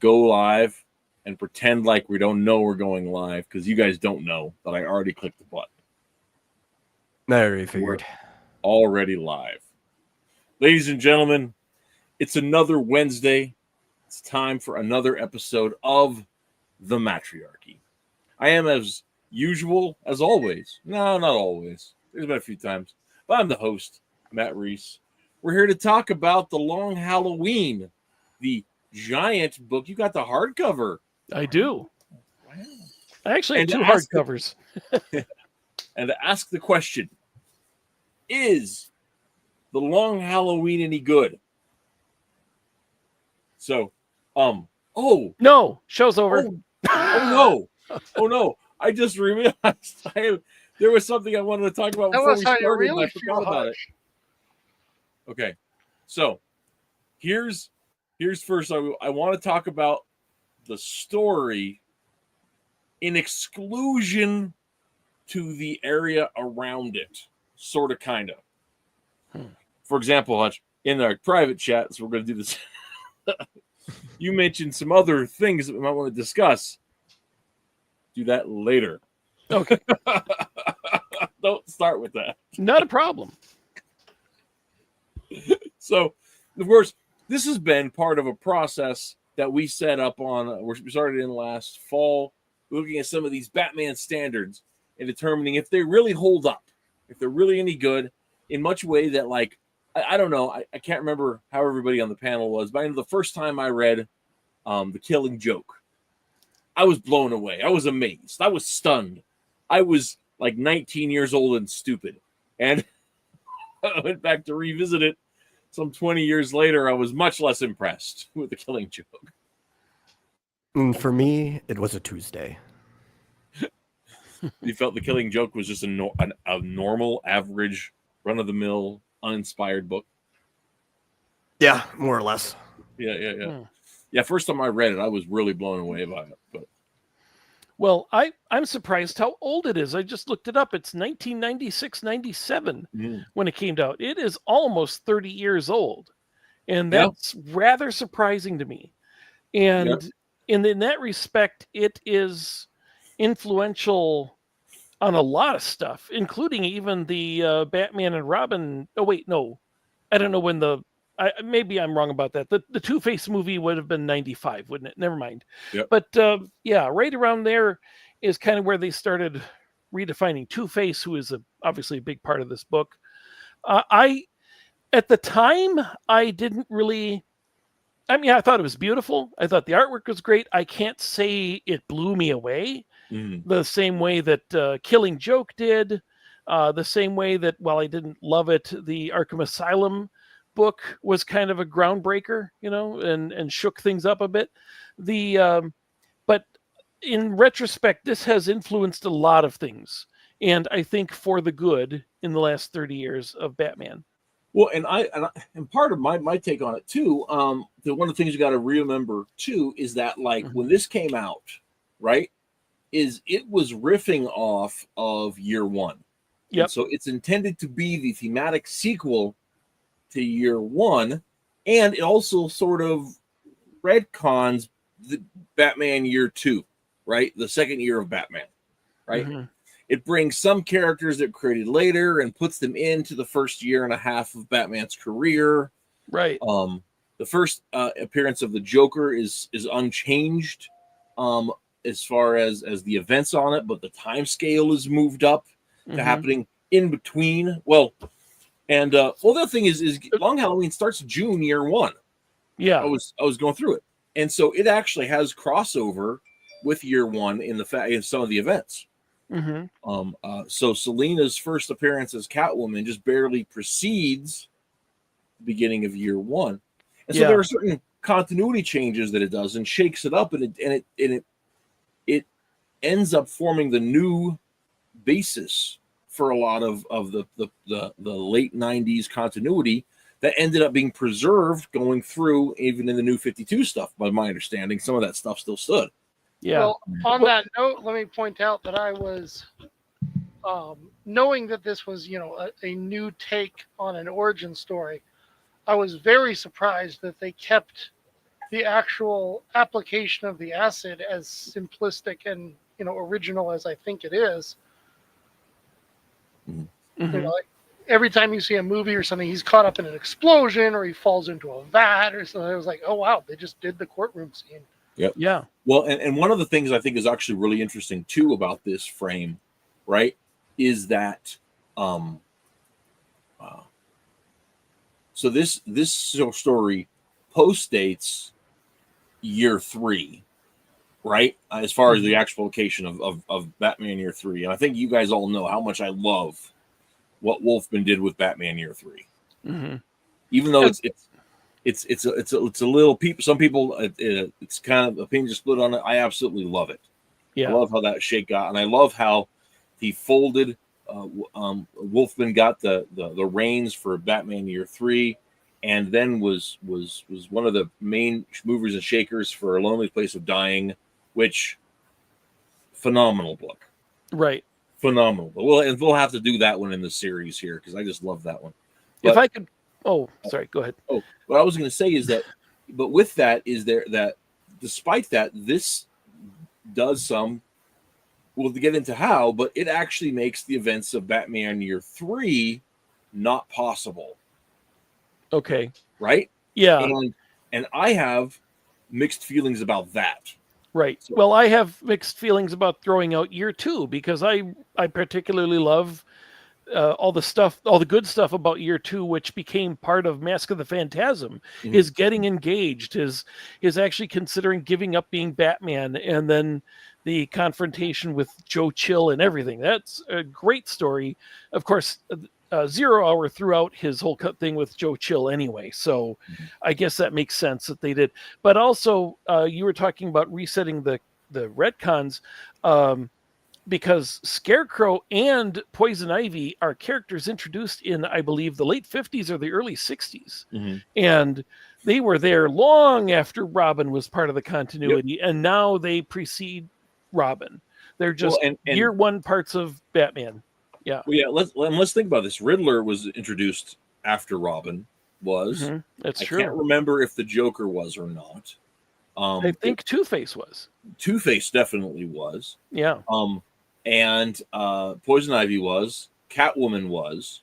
go live and pretend like we don't know we're going live because you guys don't know that I already clicked the button. I already figured. We're already live. Ladies and gentlemen, it's another Wednesday. It's time for another episode of the Mattriarchy. I am, as usual, as always. No, not always. There's been a few times. But I'm the host, Matt Reese. We're here to talk about The Long Hallowe'en, the giant book. You got the hardcover. I do. Wow. I actually have two hardcovers. And to ask the question, is The Long Hallowe'en any good? So, oh. No, show's over. Oh no. Oh no. I just realized there was something I wanted to talk about before we started, and I forgot about it. Okay. So, here's first. I want to talk about the story in exclusion to the area around it, sort of, kind of. For example, Hutch, in our private chat, so we're going to do this. You mentioned some other things that we might want to discuss. Do that later. Okay. Don't start with that. Not a problem. So, of course, this has been part of a process that we set up on. We started in last fall, looking at some of these Batman standards and determining if they really hold up, if they're really any good, in much way that, like, I don't know. I can't remember how everybody on the panel was, but I know the first time I read The Killing Joke, I was blown away. I was amazed. I was stunned. I was like 19 years old and stupid. And I went back to revisit it some 20 years later. I was much less impressed with The Killing Joke. And for me, it was a Tuesday. You felt The Killing Joke was just a normal, average, run-of-the-mill, uninspired book? Yeah, more or less. Yeah. Yeah, first time I read it, I was really blown away by it. But well, I'm surprised how old it is. I just looked it up. It's 1996, 97 when it came out. It is almost 30 years old. And that's rather surprising to me. And in that respect, it is influential on a lot of stuff, including even the Batman and Robin. Oh, wait, no. I don't know when maybe I'm wrong about that. The Two-Face movie would have been 95, wouldn't it? Never mind. Yep. But right around there is kind of where they started redefining Two-Face, who is obviously a big part of this book. At the time, I didn't really... I mean, I thought it was beautiful. I thought the artwork was great. I can't say it blew me away the same way that Killing Joke did, the same way that, while I didn't love it, the Arkham Asylum book was kind of a groundbreaker, and shook things up a bit. But in retrospect, this has influenced a lot of things, and I think for the good in the last 30 years of Batman. Well, and part of my take on it too, one of the things you got to remember too is that, like, when this came out, right, is it was riffing off of Year One. Yep. So it's intended to be the thematic sequel to Year One, and it also sort of retcons the Batman Year Two, right, the second year of Batman, right. It brings some characters that were created later and puts them into the first year and a half of Batman's career. Right. The first appearance of the Joker is unchanged as far as the events on it, but the time scale is moved up to happening in between. Well, and the other thing is Long Halloween starts June Year One. Yeah. I was going through it, and so it actually has crossover with Year One in some of the events. So Selina's first appearance as Catwoman just barely precedes the beginning of Year One, and so there are certain continuity changes that it does and shakes it up, and it ends up forming the new basis for a lot of the late 90s continuity that ended up being preserved going through even in the New 52 stuff. By my understanding, some of that stuff still stood. Yeah. Well, on that note, let me point out that I was, knowing that this was, a new take on an origin story, I was very surprised that they kept the actual application of the acid, as simplistic and original as I think it is. Mhm. Like every time you see a movie or something, he's caught up in an explosion or he falls into a vat or something. It was like, oh wow, they just did the courtroom scene. Yep. Yeah. Well, and one of the things I think is actually really interesting too about this frame, right, is that so this story postdates year 3, right? As far as the actual location of Batman Year 3, and I think you guys all know how much I love what Wolfman did with Batman Year 3. Mm-hmm. Even though it's a little people. Some people it's kind of opinions are split on it. I absolutely love it. Yeah. I love how that shake got, and I love how he folded. Wolfman got the reins for Batman Year 3, and then was one of the main movers and shakers for A Lonely Place of Dying, which phenomenal book, Right. phenomenal. But we'll have to do that one in the series here because I just love that one. If But, I could, sorry, go ahead. Oh, what I was going to say is that, but with that is there that despite that, this does some. We'll get into how, but it actually makes the events of Batman Year 3 not possible. Okay. Right? Yeah. And I have mixed feelings about that. Right. So, well, I have mixed feelings about throwing out Year 2 because I particularly love all the good stuff about Year 2, which became part of Mask of the Phantasm, is getting engaged, is actually considering giving up being Batman, and then the confrontation with Joe Chill and everything. That's a great story. Of course, Zero Hour threw out his whole thing with Joe Chill anyway, so I guess that makes sense that they did. But also, you were talking about resetting the retcons. Because Scarecrow and Poison Ivy are characters introduced in, I believe, the late 50s or the early 60s. And they were there long after Robin was part of the continuity, and now they precede Robin. They're just year 1 parts of Batman. Yeah. Well, yeah, let's think about this. Riddler was introduced after Robin was. That's true. I can't remember if the Joker was or not. I think Two-Face was. Two-Face definitely was. Yeah. And Poison Ivy was, Catwoman was.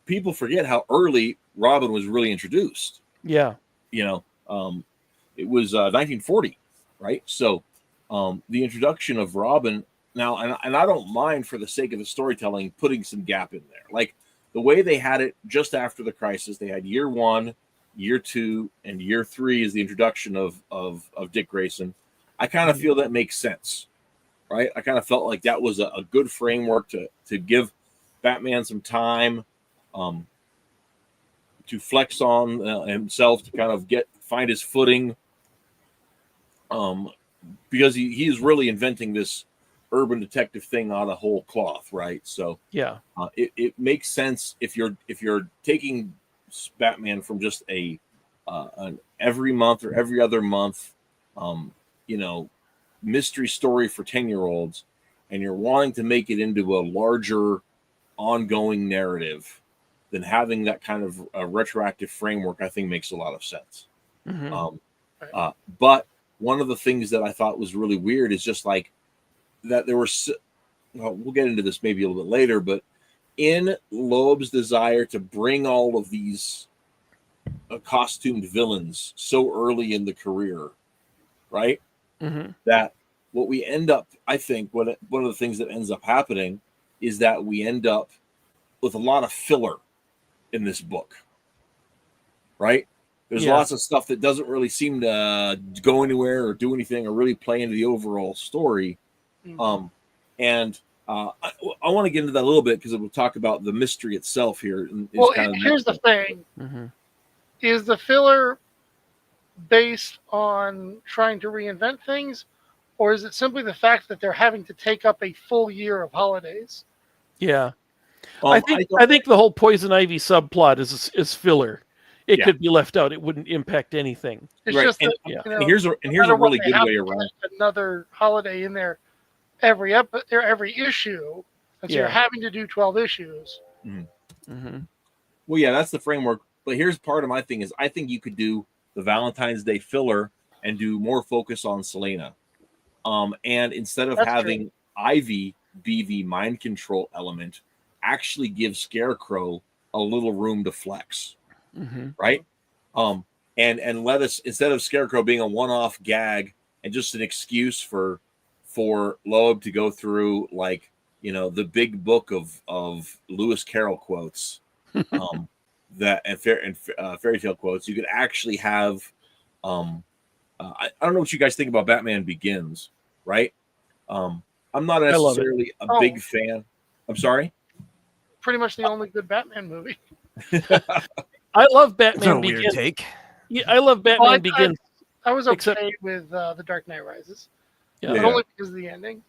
People forget how early Robin was really introduced. Yeah. It was 1940, right? So the introduction of Robin now, and I don't mind for the sake of the storytelling putting some gap in there. Like the way they had it just after the crisis, they had year 1, year 2, and year 3 is the introduction of Dick Grayson. I kind of feel that makes sense. Right, I kind of felt like that was a good framework to give Batman some time to flex on himself, to kind of find his footing, because he is really inventing this urban detective thing out of whole cloth, right? So yeah, it makes sense if you're taking Batman from just an every month or every other month, mystery story for 10-year-olds, and you're wanting to make it into a larger ongoing narrative, then having that kind of a retroactive framework I think makes a lot of sense. But one of the things that I thought was really weird is just like that there were we'll get into this maybe a little bit later, but in Loeb's desire to bring all of these costumed villains so early in the career, right? That what we end up, I think, one of the things that ends up happening is that we end up with a lot of filler in this book, right? There's lots of stuff that doesn't really seem to go anywhere or do anything or really play into the overall story. And I want to get into that a little bit because we'll talk about the mystery itself here. Well, here's the thing. Is the filler based on trying to reinvent things, or is it simply the fact that they're having to take up a full year of holidays? Yeah. I think the whole Poison Ivy subplot is filler. It could be left out. It wouldn't impact anything. It's just that, and here's a really good way around another holiday in there every issue, and so you're having to do 12 issues. Well, yeah, that's the framework. But here's part of my thing is I think you could do the Valentine's Day filler and do more focus on Selena. And instead of having Ivy be the mind control element, actually give Scarecrow a little room to flex, right? And let us, instead of Scarecrow being a one-off gag and just an excuse for Loeb to go through, like, you know, the big book of Lewis Carroll quotes, that and fairy tale quotes, you could actually have. I don't know what you guys think about Batman Begins, right? I'm not necessarily a big fan. I'm sorry. Pretty much the only good Batman movie. I love That's Batman a weird Begins. take. Yeah, I love Batman Begins. I was okay with The Dark Knight Rises, but only because of the ending.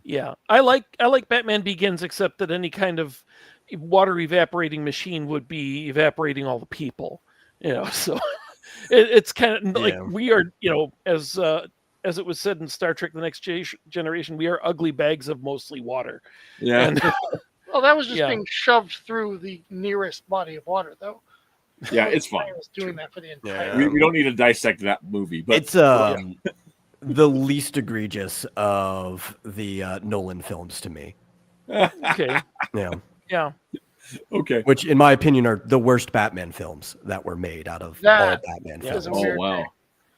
Yeah, I like Batman Begins, except that any kind of water evaporating machine would be evaporating all the people. You know, so it's kind of like we are, you know, as it was said in Star Trek: The Next Generation, we are ugly bags of mostly water. Yeah. And, well, that was just being shoved through the nearest body of water, though. Yeah, it's fine. I was doing that for the entire. We don't need to dissect that movie, but it's the least egregious of the Nolan films to me. Okay. Yeah. Yeah. Okay. Which, in my opinion, are the worst Batman films that were made out of all Batman films. Oh wow.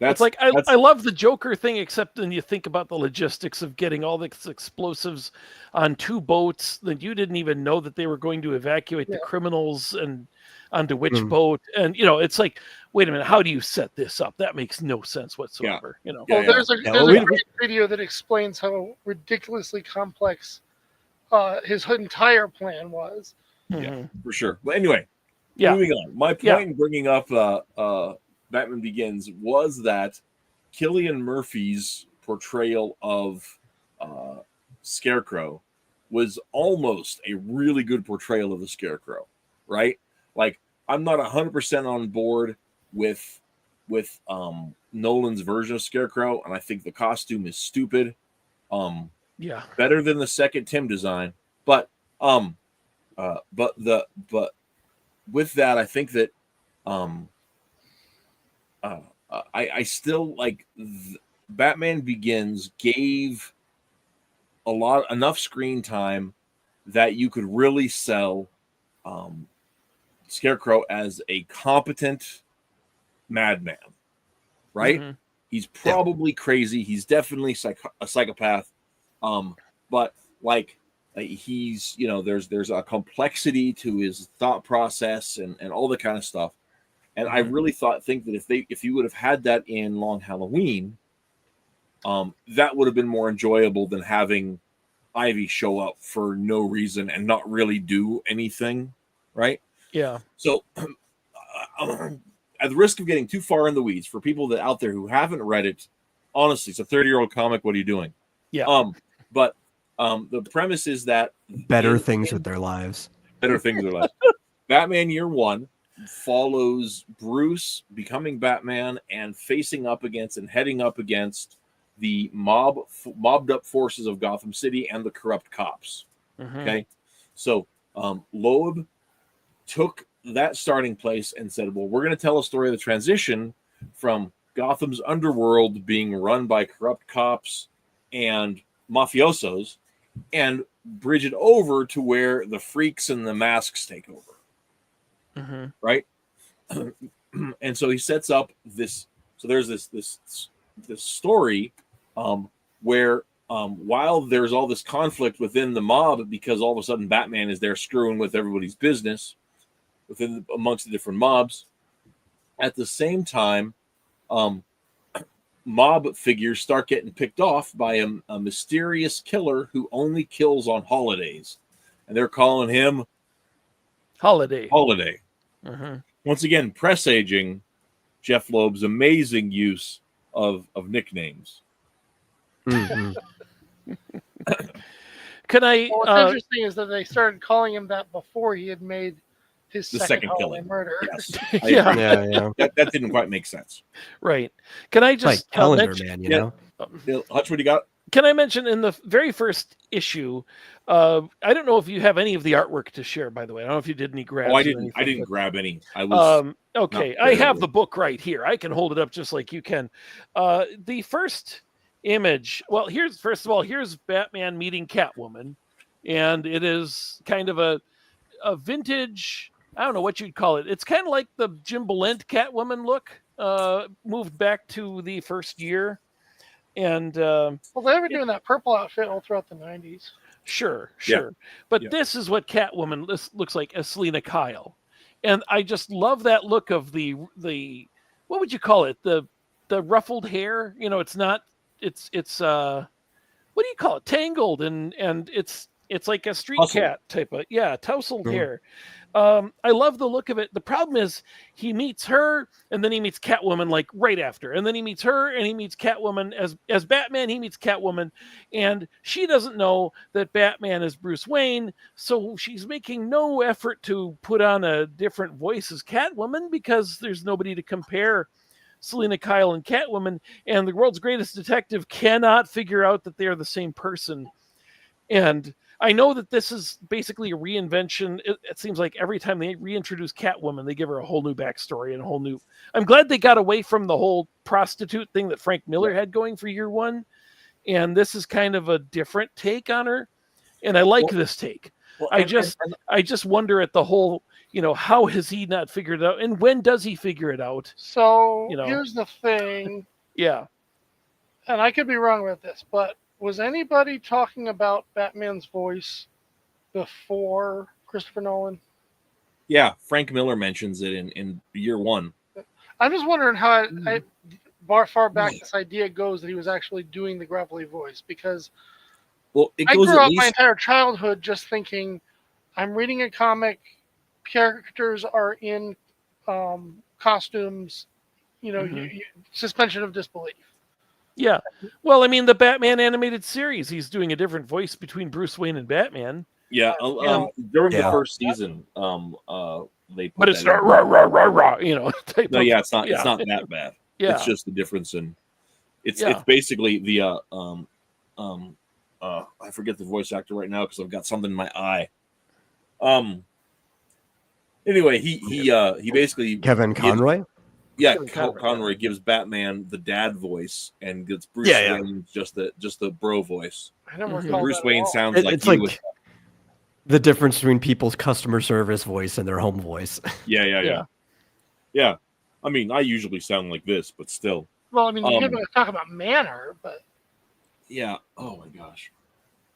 It's like I love the Joker thing, except when you think about the logistics of getting all the explosives on two boats that you didn't even know that they were going to evacuate the criminals and onto which boat. And, you know, it's like, wait a minute, how do you set this up? That makes no sense whatsoever. You know. Well, there's a great video that explains how ridiculously complex his entire plan was. Yeah, for sure. But anyway, moving on. My point in bringing up Batman Begins was that Cillian Murphy's portrayal of Scarecrow was almost a really good portrayal of the Scarecrow, right? Like, I'm not 100% on board with Nolan's version of Scarecrow, and I think the costume is stupid. Better than the second Tim design, but with that, I think that I still like Batman Begins gave enough screen time that you could really sell Scarecrow as a competent madman, right? He's probably crazy. He's definitely a psychopath, but like he's, you know, there's a complexity to his thought process and all the kind of stuff. And I really think that if you would have had that in Long Halloween, that would have been more enjoyable than having Ivy show up for no reason and not really do anything, right? Yeah. So, at the risk of getting too far in the weeds, for people that out there who haven't read it, honestly, it's a 30-year-old comic. What are you doing? Yeah. But the premise is that better things with their lives. Better things with their lives. Batman Year One follows Bruce becoming Batman and facing up against and heading up against the mobbed up forces of Gotham City and the corrupt cops. Okay, so Loeb took that starting place and said, well, we're going to tell a story of the transition from Gotham's underworld being run by corrupt cops and mafiosos and bridge it over to where the freaks and the masks take over. Right. And so he sets up this. So there's this story where while there's all this conflict within the mob, because all of a sudden Batman is there screwing with everybody's business amongst the different mobs, at the same time, mob figures start getting picked off by a mysterious killer who only kills on holidays, and they're calling him Holiday. Once again, presaging Jeff Loeb's amazing use of nicknames. Can I? What's interesting is that they started calling him that before he had made his second killing murder. Yes. Yeah. That didn't quite make sense. Right. Can I just like calendar man, you know? Hutch, what do you got? Can I mention in the very first issue? I don't know if you have any of the artwork to share. By the way, I don't know if you did any grabs. Oh, I or didn't. anything, I didn't but, grab any. I was okay. not I have prepared. the book right here. I can hold it up just like you can. The first image. Well, first of all, here's Batman meeting Catwoman, and it is kind of a vintage. I don't know what you'd call it. It's kind of like the Jim Balent Catwoman look, moved back to the first year. And Well, they were doing that purple outfit all throughout the 90s. Sure. Yeah. But Yeah. this is what Catwoman looks like as Selena Kyle. And I just love that look of the what would you call it? The ruffled hair. You know, it's not it's what do you call it? Tangled and it's like a street Tousled. cat type of tousled Sure. hair. I love the look of it. The problem is he meets her and then he meets Catwoman like right after. And then he meets her and he meets Catwoman as Batman. He meets Catwoman and she doesn't know that Batman is Bruce Wayne. So she's making no effort to put on a different voice as Catwoman because there's nobody to compare Selena Kyle and Catwoman. And the world's greatest detective cannot figure out that they're the same person. And I know that this is basically a reinvention. It seems like every time they reintroduce Catwoman, they give her a whole new backstory and a whole new. I'm glad they got away from the whole prostitute thing that Frank Miller had going for year one. And this is kind of a different take on her. And I like this take. Well, I just wonder at the whole, how has he not figured it out? And when does he figure it out? So here's the thing. Yeah. And I could be wrong about this, but was anybody talking about Batman's voice before Christopher Nolan? Yeah, Frank Miller mentions it in year one. I'm just wondering how far back this idea goes that he was actually doing the gravelly voice, because It I goes grew at up least. my entire childhood just thinking, I'm reading a comic, characters are in costumes, suspension of disbelief. Yeah. Well, I mean, the Batman animated series, he's doing a different voice between Bruce Wayne and Batman. Yeah, during the first season, they put But it's that not in. rah, type No, of, yeah, it's not. It's not that bad. Yeah. It's just the difference in. It's Yeah. basically the I forget the voice actor right now because I've got something in my eye. Anyway, he basically Kevin Conroy. Yeah, Kevin Conroy, Conroy gives Batman the dad voice and gets Bruce Yeah. Wayne just the bro voice. I never Mhm. recall Bruce that at Wayne all. sounds like It's he like was. the difference between people's customer service voice and their home voice. Yeah. I mean, I usually sound like this, but still. Well, I mean, you can talk about manner, but Yeah. Oh my gosh,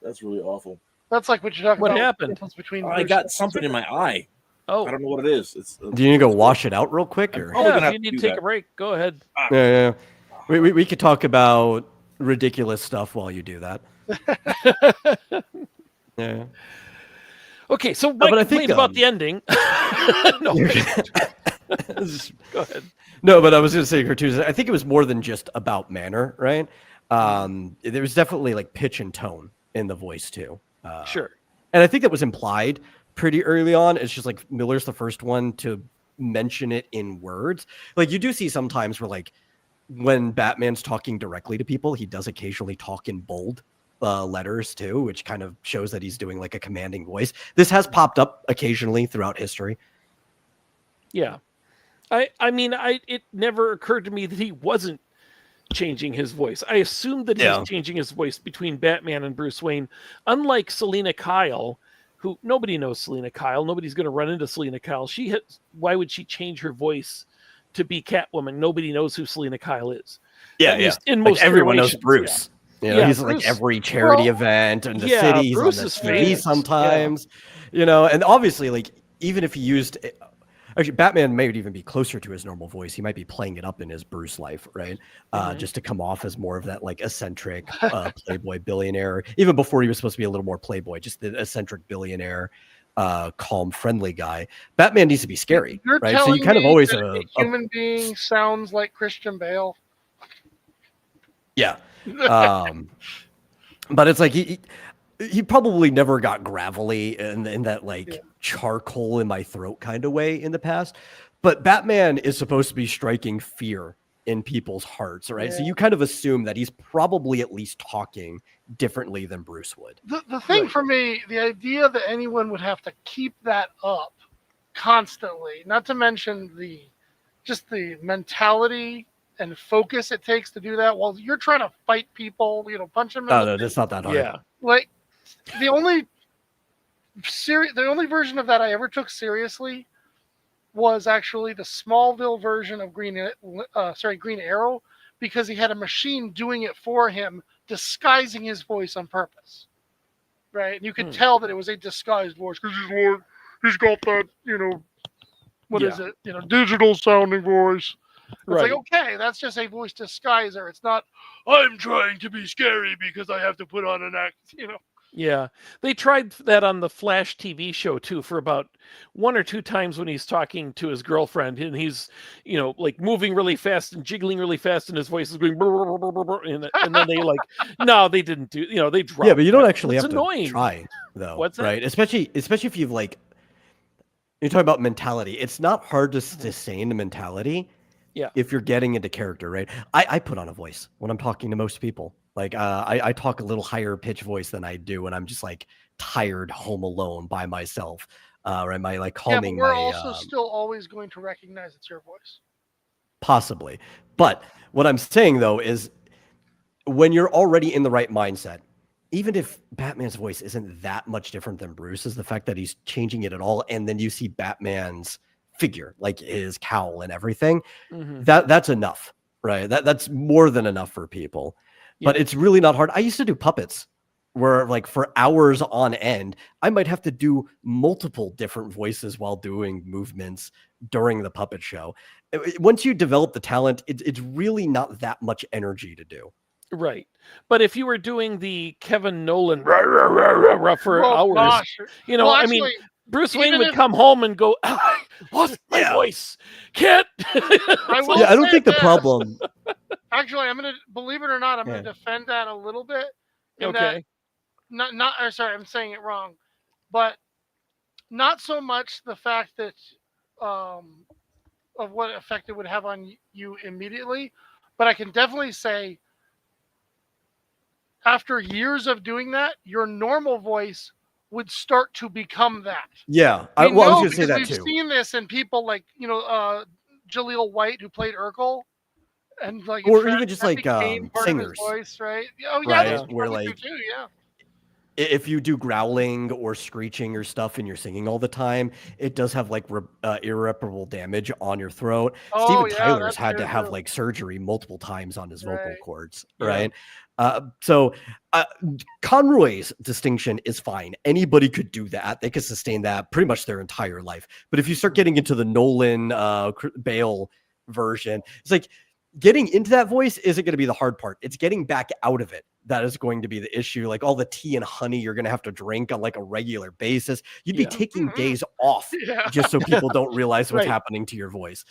that's really awful. that's like what you're talking What about. happened? The difference between I Bruce got and something in my eye. Oh, I don't know what it is. It's Do you need to go wash it out real quick? Or? probably gonna if have you to need do to take that. a break, go ahead. Yeah. We could talk about ridiculous stuff while you do that. Yeah. Okay, so my but I complaint think, about the ending. No, go ahead. No, but I was going to say here too. I think it was more than just about manner, right? There was definitely like pitch and tone in the voice too. Sure. And I think that was implied pretty early on. It's just like Miller's the first one to mention it in words. Like you do see sometimes where like when Batman's talking directly to people, he does occasionally talk in bold letters too, which kind of shows that he's doing like a commanding voice. This has popped up occasionally throughout history. Yeah. I mean, it never occurred to me that he wasn't changing his voice. I assumed that he was changing his voice between Batman and Bruce Wayne. Unlike Selena Kyle, who nobody knows Selena Kyle. Nobody's going to run into Selena Kyle. Why would she change her voice to be Catwoman? Nobody knows who Selena Kyle is. In most everyone knows iterations, Bruce. Yeah. You know, he's Bruce. like every charity event in the city. He's Bruce on the is TV famous. sometimes. You know, and obviously, like even if he used, actually, Batman may even be closer to his normal voice. He might be playing it up in his Bruce life, right? Just to come off as more of that like eccentric playboy billionaire. Even before he was supposed to be a little more playboy, just the eccentric billionaire, calm, friendly guy. Batman needs to be scary, You're right? So telling you kind of me always that a human being sounds like Christian Bale. Yeah. But it's like he probably never got gravelly in that like charcoal in my throat kind of way in the past. But Batman is supposed to be striking fear in people's hearts, right? Yeah. So you kind of assume that he's probably at least talking differently than Bruce would. The thing for me, the idea that anyone would have to keep that up constantly, not to mention the mentality and focus it takes to do that while you're trying to fight people, punch them in No, that's not that hard. Yeah. like the only version of that I ever took seriously was actually the Smallville version of Green Arrow, because he had a machine doing it for him, disguising his voice on purpose. Right? And you could tell that it was a disguised voice because he's got that, what is it? Digital sounding voice. It's like, okay, that's just a voice disguiser. It's not, I'm trying to be scary because I have to put on an act, Yeah, they tried that on the Flash TV show too for about 1 or 2 times when he's talking to his girlfriend and he's, like moving really fast and jiggling really fast and his voice is going, brr, brr, brr, brr, and then they no, they didn't do, they dropped. Yeah, but you don't that. actually It's have annoying. to try though. What's that? Right? Especially if you've you're talking about mentality. It's not hard to sustain the mentality. Yeah. If you're getting into character, right? I put on a voice when I'm talking to most people. Like I talk a little higher pitch voice than I do when I'm just like tired, home alone by myself. Right? My calming. Yeah, but we're also still always going to recognize it's your voice. Possibly. But what I'm saying though is when you're already in the right mindset, even if Batman's voice isn't that much different than Bruce's, the fact that he's changing it at all, and then you see Batman's figure, like his cowl and everything, that's enough, right? That's more than enough for people. Yeah. But it's really not hard. I used to do puppets where like for hours on end, I might have to do multiple different voices while doing movements during the puppet show. Once you develop the talent, it's really not that much energy to do. Right. But if you were doing the Kevin Nolan for hours, gosh. Bruce Wayne would come home and go, I lost my voice. Can't. I don't think the problem. Actually, I'm going to, believe it or not, I'm going to defend that a little bit. Okay. I'm saying it wrong. But not so much the fact that of what effect it would have on you immediately, but I can definitely say after years of doing that, your normal voice would start to become that. Yeah. I was going to say that we've too. We've seen this in people like, Jaleel White, who played Urkel. And or even just like singers. Voice, right? Oh, yeah. Right? Where like, too, yeah. If you do growling or screeching or stuff and you're singing all the time, it does have like irreparable damage on your throat. Steven Tyler's had to have like surgery multiple times on his vocal cords, right? So Conroy's distinction is fine. Anybody could do that. They could sustain that pretty much their entire life. But if you start getting into the Nolan Bale version, it's like getting into that voice isn't going to be the hard part. It's getting back out of it that is going to be the issue. Like all the tea and honey you're going to have to drink on like a regular basis. You'd be taking days off just so people don't realize what's happening to your voice.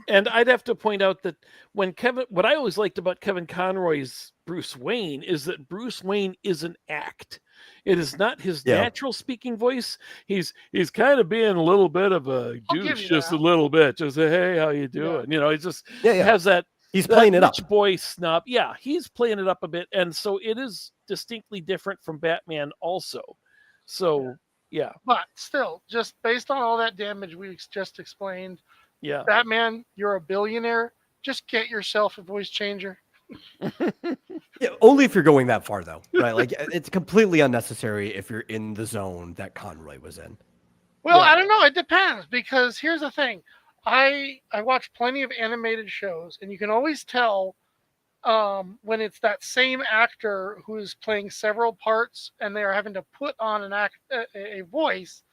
And I'd have to point out that what I always liked about Kevin Conroy's Bruce Wayne is that Bruce Wayne is an act. It is not his natural speaking voice. He's kind of being a little bit of a douche, just a little bit. Just a, hey, how you doing? He just has that. He's playing it up. Boy snub. Yeah, he's playing it up a bit. And so it is distinctly different from Batman also. So, yeah. But still, just based on all that damage we just explained, Batman, you're a billionaire. Just get yourself a voice changer. Only if you're going that far, though, right? Like, it's completely unnecessary if you're in the zone that Conroy was in. Well, I don't know. It depends, because here's the thing. I watch plenty of animated shows, and you can always tell when it's that same actor who is playing several parts, and they are having to put on a voice,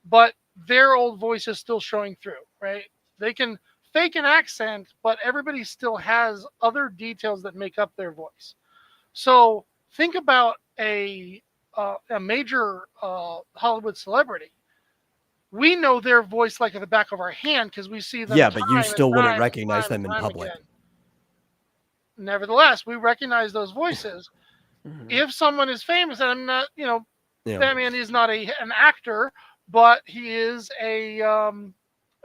but their old voice is still showing through, right? They can fake an accent, but everybody still has other details that make up their voice. So think about a major Hollywood celebrity. We know their voice like at the back of our hand because we see them. Yeah, but you still wouldn't recognize them in public. Again. Nevertheless, we recognize those voices. If someone is famous, and I'm not, Batman is not an actor, but he is an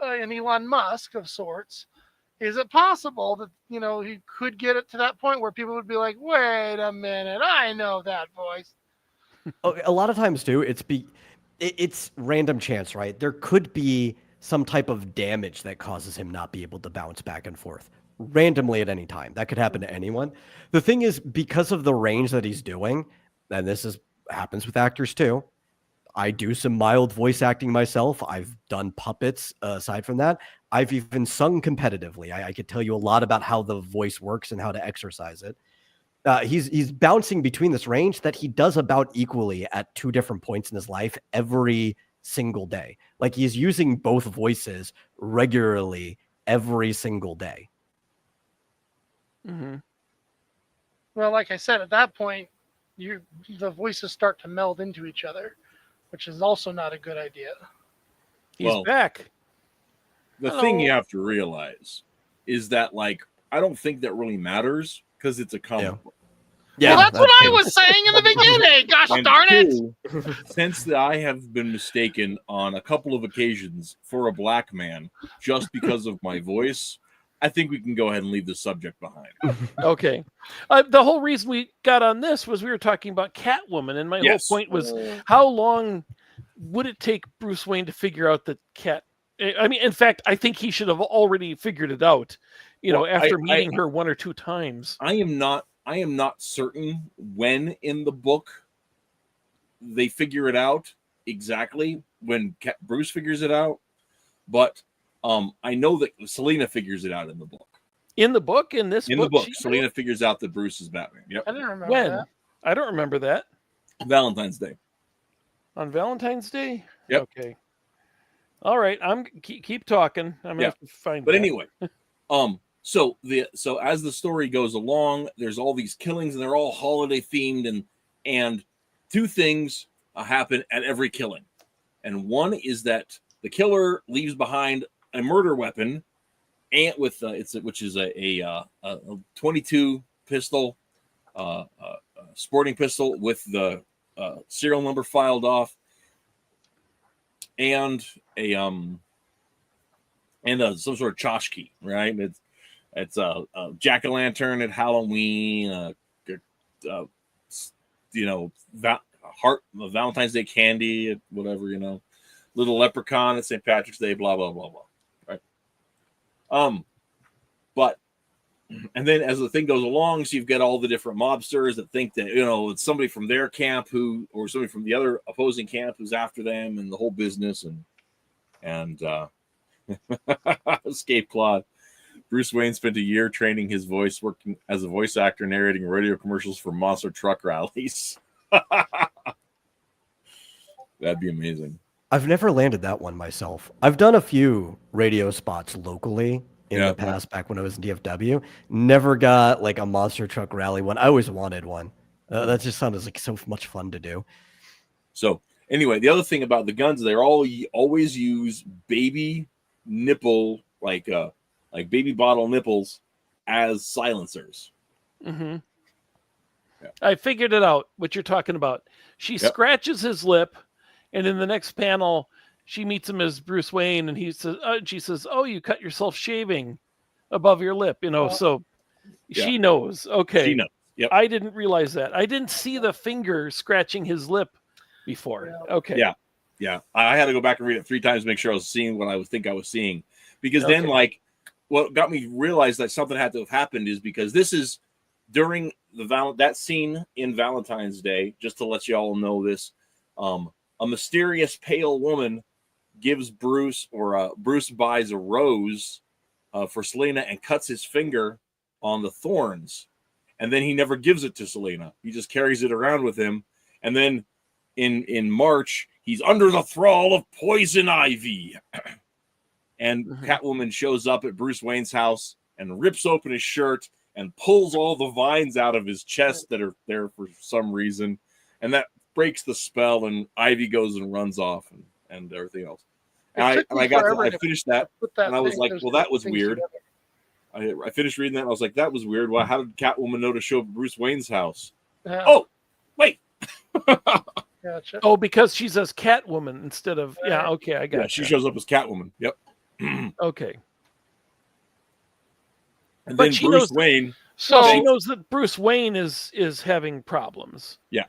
Elon Musk of sorts. is it possible that, he could get it to that point where people would be like, wait a minute, I know that voice? A lot of times too, it's random chance, right? There could be some type of damage that causes him not be able to bounce back and forth randomly at any time. That could happen to anyone. The thing is, because of the range that he's doing, and happens with actors too. I do some mild voice acting myself. I've done puppets. Aside from that, I've even sung competitively. I could tell you a lot about how the voice works and how to exercise it. He's bouncing between this range that he does about equally at two different points in his life every single day. Like he's using both voices regularly every single day. Mm-hmm. Well, like I said, at that point, the voices start to meld into each other, which is also not a good idea. He's back. The thing you have to realize is that, like, I don't think that really matters because it's a comic book. Yeah, well, that's what I was saying in the beginning. Gosh darn it! Since I have been mistaken on a couple of occasions for a black man just because of my voice, I think we can go ahead and leave the subject behind. Okay. The whole reason we got on this was we were talking about Catwoman, and my whole point was how long would it take Bruce Wayne to figure out that I mean, in fact, I think he should have already figured it out, after meeting her one or two times. I am not certain when in the book they figure it out exactly, when Bruce figures it out, but I know that Selina figures it out in the book. In the book? In this book? In the book, Selina figures out that Bruce is Batman. Yep. I didn't remember that. I don't remember that. Valentine's Day. On Valentine's Day? Yep. Okay. All right. Keep talking. I'm gonna have to find. But anyway, so as the story goes along, there's all these killings, and they're all holiday themed, and two things happen at every killing, and one is that the killer leaves behind a murder weapon, and which is a 22 pistol, sporting pistol with the serial number filed off, and some sort of tchotchke, right? It's a jack-o'-lantern at Halloween, Valentine's Day candy, whatever, little leprechaun at St. Patrick's Day, blah blah blah blah, right? But and then as the thing goes along, so you've got all the different mobsters that think that it's somebody from their camp or somebody from the other opposing camp who's after them, and the whole business, and escape Claude. Bruce Wayne spent a year training his voice, working as a voice actor, narrating radio commercials for monster truck rallies. That'd be amazing. I've never landed that one myself. I've done a few radio spots locally in the past, back when I was in DFW. Never got like a monster truck rally one. I always wanted one. That just sounded like so much fun to do. So anyway, the other thing about the guns, they're always use baby nipple, like baby bottle nipples as silencers. Mm-hmm. Yeah. I figured it out, what you're talking about. She scratches his lip, and in the next panel, she meets him as Bruce Wayne, and she says, "Oh, you cut yourself shaving above your lip," so she knows. Okay. She knows. Yep. I didn't realize that. I didn't see the finger scratching his lip before. Yeah. Okay. Yeah. I had to go back and read it 3 times to make sure I was seeing what I would think I was seeing. Because then, what got me to realize that something had to have happened is because this is during that scene in Valentine's Day, just to let you all know this, a mysterious pale woman gives Bruce buys a rose for Selina and cuts his finger on the thorns. And then he never gives it to Selina. He just carries it around with him. And then in March, he's under the thrall of poison ivy. And Catwoman shows up at Bruce Wayne's house and rips open his shirt and pulls all the vines out of his chest that are there for some reason. And that breaks the spell, and Ivy goes and runs off and everything else. And I finished that, and I was like, well, that was weird. I finished reading that, and I was like, that was weird. Well, how did Catwoman know to show up at Bruce Wayne's house? Oh, wait. Gotcha. Oh, because she says Catwoman instead of... Yeah, okay, I got it. She shows up as Catwoman. Yep. Okay. And But then she Bruce knows- Wayne. Well, she So knows that Bruce Wayne is having problems. Yeah.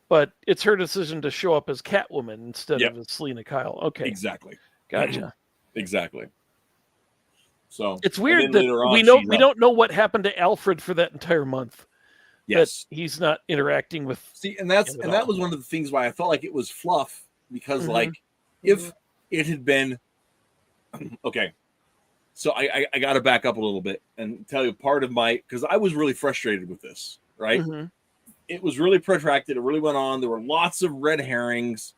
But it's her decision to show up as Catwoman instead Yeah. of as Selena Kyle. Okay, Exactly. gotcha. Exactly. So It's and weird then that later on, we she's up. don't know what happened to Alfred for that entire month. Yes. That he's not interacting with. See, and him at that all. was one of the things why I felt like it was fluff because Mhm. like if it had been okay. So I got to back up a little bit and tell you part of my because I was really frustrated with this. Right. Mhm. It was really protracted. It really went on. There were lots of red herrings.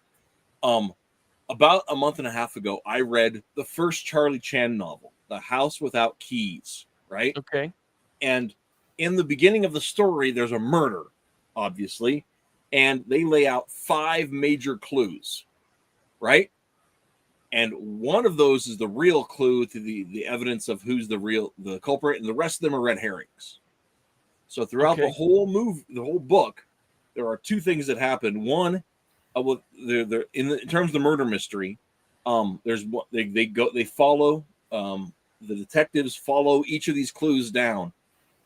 About a month and a half ago, I read the first Charlie Chan novel, The House Without Keys, right? Okay. And in the beginning of the story, there's a murder, obviously, and they lay out 5 major clues, right? And one of those is the real clue to the evidence of who's the culprit, and the rest of them are red herrings. So throughout the Okay. whole book, there are 2 things that happen. One, well, they're in terms of the murder mystery. There's what they follow. The detectives follow each of these clues down,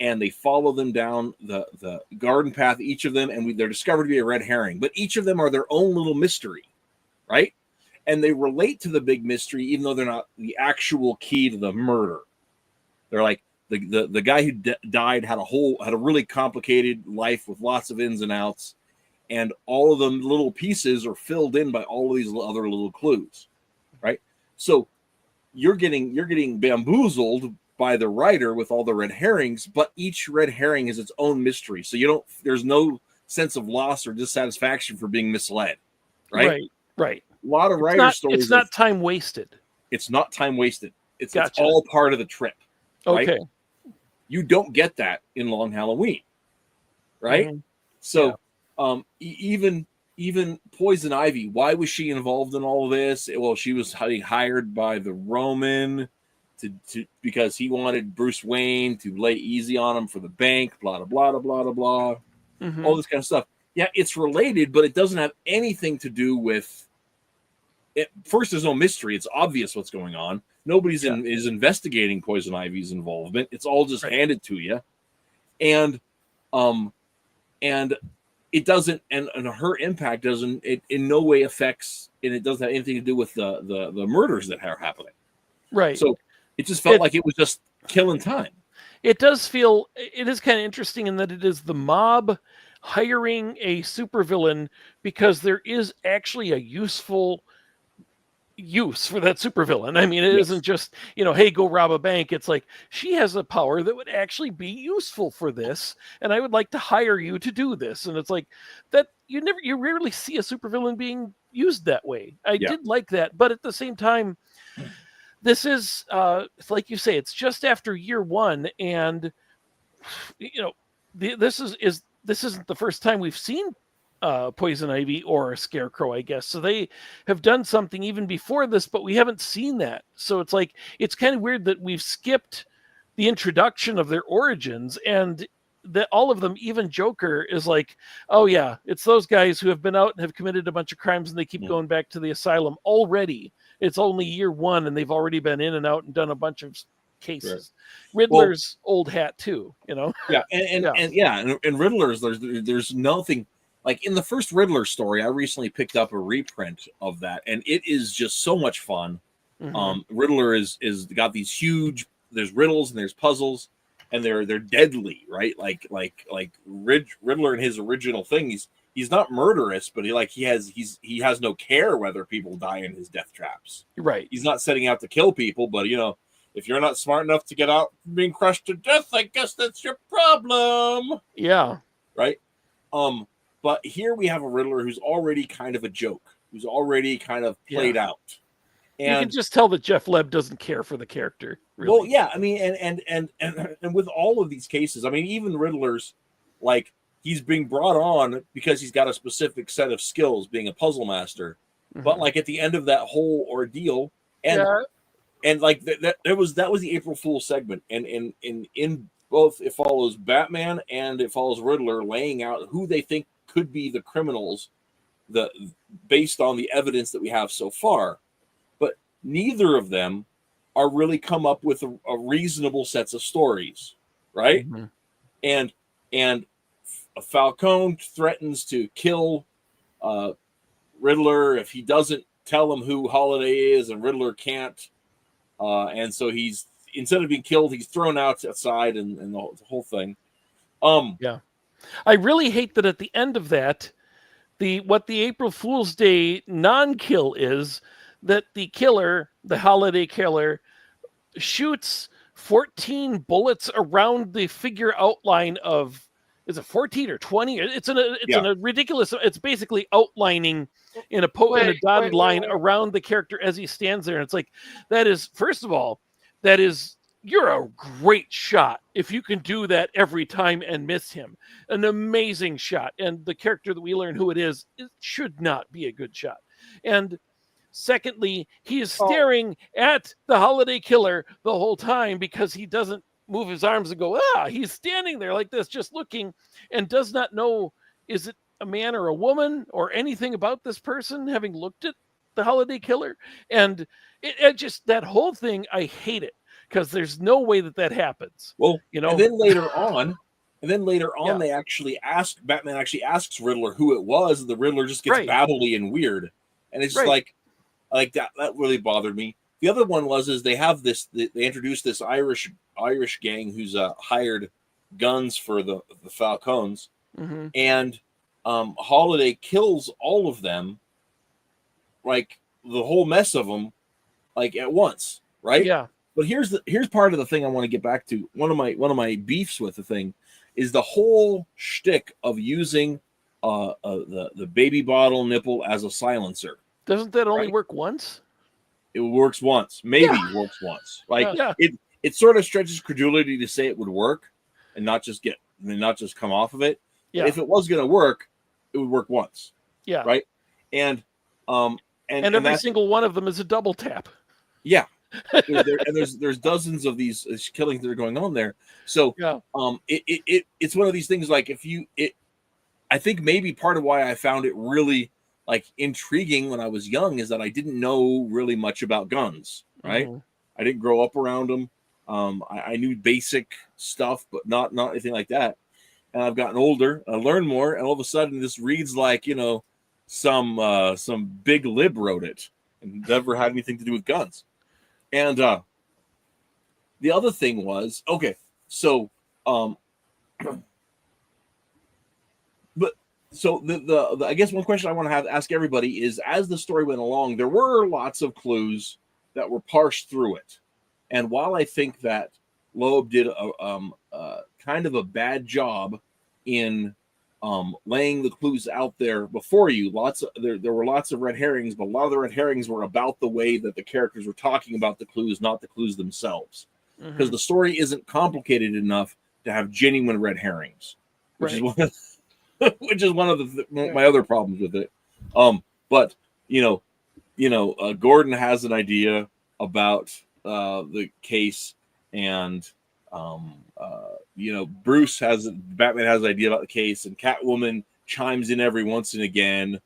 and they follow them down the garden path. Each of them, and they're discovered to be a red herring. But each of them are their own little mystery, right? And they relate to the big mystery, even though they're not the actual key to the murder. They're like the guy who died had a really complicated life with lots of ins and outs. And all of them little pieces are filled in by all of these other little clues, right? So you're getting bamboozled by the writer with all the red herrings, but each red herring is its own mystery. So there's no sense of loss or dissatisfaction for being misled, right? Right. A lot of writer stories. It's not time wasted. It's not time wasted. It's Gotcha. all part of the trip, right? Okay. You don't get that in Long Halloween, right? Mhm. So even Poison Ivy, why was she involved in all of this? Well, she was hired by the Roman to because he wanted Bruce Wayne to lay easy on him for the bank, blah blah blah blah blah blah, Mhm. all this kind of stuff. Yeah, it's related, but it doesn't have anything to do with it. First, there's no mystery; it's obvious what's going on. Nobody's is investigating Poison Ivy's involvement. It's all just handed to you, and it doesn't, and her impact doesn't. It in no way affects, and it doesn't have anything to do with the murders that are happening. Right. So it just felt like it was just killing time. It does feel. It is kind of interesting in that it is the mob hiring a supervillain because there is actually a useful use for that supervillain. I mean, it isn't just, hey, go rob a bank. It's like she has a power that would actually be useful for this, and I would like to hire you to do this. And it's like that you rarely see a supervillain being used that way. I did like that, but at the same time, this is like you say, it's just after year 1, and this isn't the first time we've seen Poison Ivy or Scarecrow, I guess. So they have done something even before this, but we haven't seen that. So it's like, it's kind of weird that we've skipped the introduction of their origins, and that all of them, even Joker, is like, oh yeah, it's those guys who have been out and have committed a bunch of crimes and they keep going back to the asylum already. It's only year 1 and they've already been in and out and done a bunch of cases. Right. Riddler's old hat too, Yeah, and Riddler's there's nothing. Like in the first Riddler story, I recently picked up a reprint of that, and it is just so much fun. Mm-hmm. Riddler is got these huge. There's riddles and there's puzzles, and they're deadly, right? Like Riddler in his original thing, he's not murderous, but he has no care whether people die in his death traps. Right. He's not setting out to kill people, but if you're not smart enough to get out from being crushed to death, I guess that's your problem. Yeah. Right. But here we have a Riddler who's already kind of a joke, who's already kind of played out. And you can just tell that Jeff Leb doesn't care for the character. Really. Well, yeah, I mean, and with all of these cases, I mean, even Riddler's, like, he's being brought on because he's got a specific set of skills, being a puzzle master. Mm-hmm. But like at the end of that whole ordeal, and like that was the April Fool's segment, and in both it follows Batman and it follows Riddler laying out who they think could be the criminals, based on the evidence that we have so far. But neither of them are really come up with a reasonable sets of stories, right? Mm-hmm. And Falcone threatens to kill Riddler if he doesn't tell him who Holiday is, and Riddler can't. And so he's, instead of being killed, he's thrown outside, and the whole thing. Yeah. I really hate that at the end of that, what the April Fool's Day non-kill is that the killer, the Holiday killer, shoots 14 bullets around the figure outline of, is it 14 or 20? It's in a ridiculous, it's basically outlining in a dotted line around the character as he stands there. And it's like, that is, first of all, you're a great shot if you can do that every time and miss him. An amazing shot. And the character that we learn who it should not be a good shot. And secondly, he is staring at the Holiday killer the whole time because he doesn't move his arms and go, he's standing there like this, just looking, and does not know, is it a man or a woman or anything about this person, having looked at the Holiday killer. And it just, that whole thing, I hate it, because there's no way that happens. Well, you know, and then later on, Batman actually asks Riddler who it was, and the Riddler just gets babbly and weird. And it's like that really bothered me. The other one is they have this, they introduced this Irish gang who's hired guns for the Falcones, and Holiday kills all of them, like the whole mess of them, like at once, right? Yeah. But here's part of the thing I want to get back to. One of my beefs with the thing is the whole shtick of using the baby bottle nipple as a silencer. Doesn't that only work once? It works once, maybe works once. Like it sort of stretches credulity to say it would work and not just come off of it. Yeah. If it was going to work, it would work once. Yeah. Right. And every single one of them is a double tap. Yeah. There's dozens of these killings that are going on there. So it's one of these things, like I think maybe part of why I found it really like intriguing when I was young is that I didn't know really much about guns, right? I didn't grow up around them. I knew basic stuff, but not anything like that. And I've gotten older, I learned more, and all of a sudden this reads like, some big lib wrote it and never had anything to do with guns. And the other thing was, So the I guess one question I want to ask everybody is, as the story went along, there were lots of clues that were parsed through it, and while I think that Loeb did a kind of a bad job in laying the clues out there before you, there were lots of red herrings, but a lot of the red herrings were about the way that the characters were talking about the clues, not the clues themselves, because the story isn't complicated enough to have genuine red herrings, which is one of my other problems with it. But Gordon has an idea about the case, and Batman has an idea about the case, and Catwoman chimes in every once and again,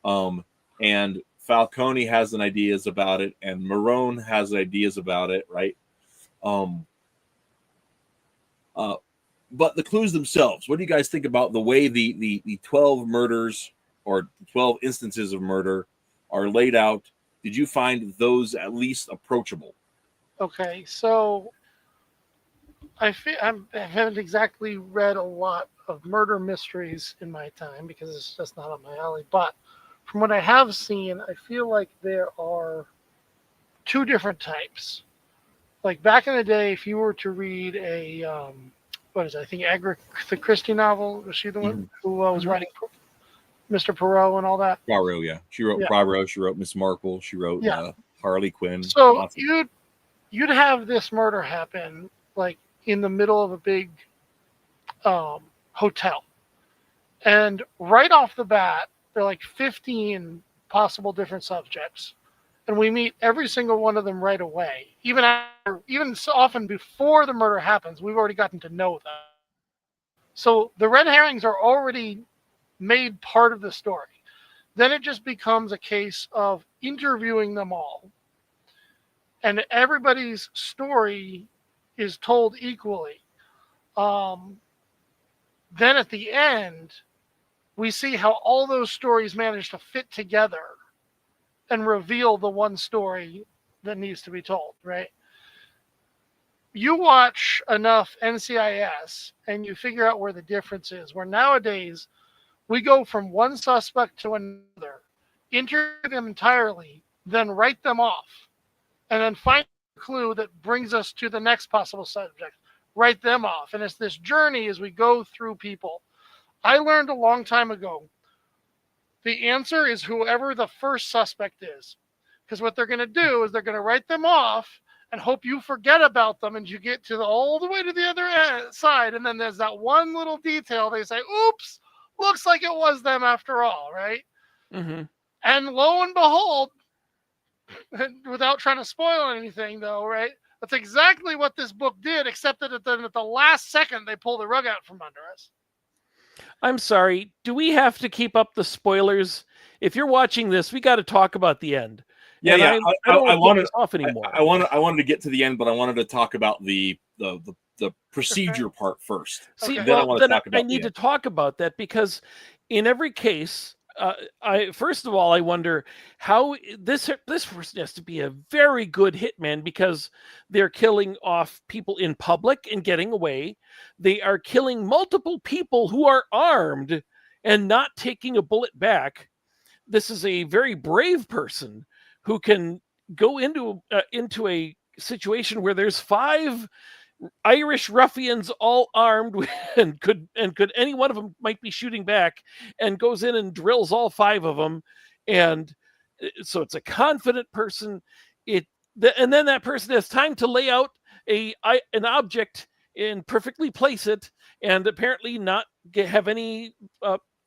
and Falcone has an ideas about it, and Marone has ideas about it, right? But the clues themselves, what do you guys think about the way the 12 murders or 12 instances of murder are laid out? Did you find those at least approachable? Okay, so I haven't exactly read a lot of murder mysteries in my time because it's just not up my alley. But from what I have seen, I feel like there are two different types. Like back in the day, if you were to read a I think Agatha Christie novel, was she the one who was writing Mr. Poirot and all that? Poirot, yeah. She wrote Poirot, she wrote Miss Marple, she wrote Harley Quinn. So you'd have this murder happen like in the middle of a big hotel. And right off the bat, there are like 15 possible different subjects. And we meet every single one of them right away. Even so often before the murder happens, we've already gotten to know them. So the red herrings are already made part of the story. Then it just becomes a case of interviewing them all. and everybody's story is told equally. Then at the end, we see how all those stories manage to fit together and reveal the one story that needs to be told, right? You watch enough NCIS and you figure out where the difference is, where nowadays we go from one suspect to another, interview them entirely, then write them off, and then find a clue that brings us to the next possible subject, write them off. And it's this journey as we go through people. I learned a long time ago, the answer is whoever the first suspect is. Because what they're going to do is they're going to write them off and hope you forget about them and you get to all the way to the other side. And then there's that one little detail. They say, oops, looks like it was them after all, right? Mm-hmm. And lo and behold, without trying to spoil anything though, right? That's exactly what this book did, except that at the last second, they pull the rug out from under us. I'm sorry. Do we have to keep up the spoilers? If you're watching this, we got to talk about the end. Yeah, and yeah. I don't I want wanted to off anymore. I wanted to get to the end, but I wanted to talk about the procedure part first. See, Okay. well, then I need to talk about that because in every case, I first of all, I wonder how this person has to be a very good hitman because they're killing off people in public and getting away. They are killing multiple people who are armed and not taking a bullet back. This is a very brave person who can go into a situation where there's 5 Irish ruffians all armed and could any one of them might be shooting back, and goes in and drills all 5 of them. And so it's a confident person. And then that person has time to lay out an object and perfectly place it and apparently not have any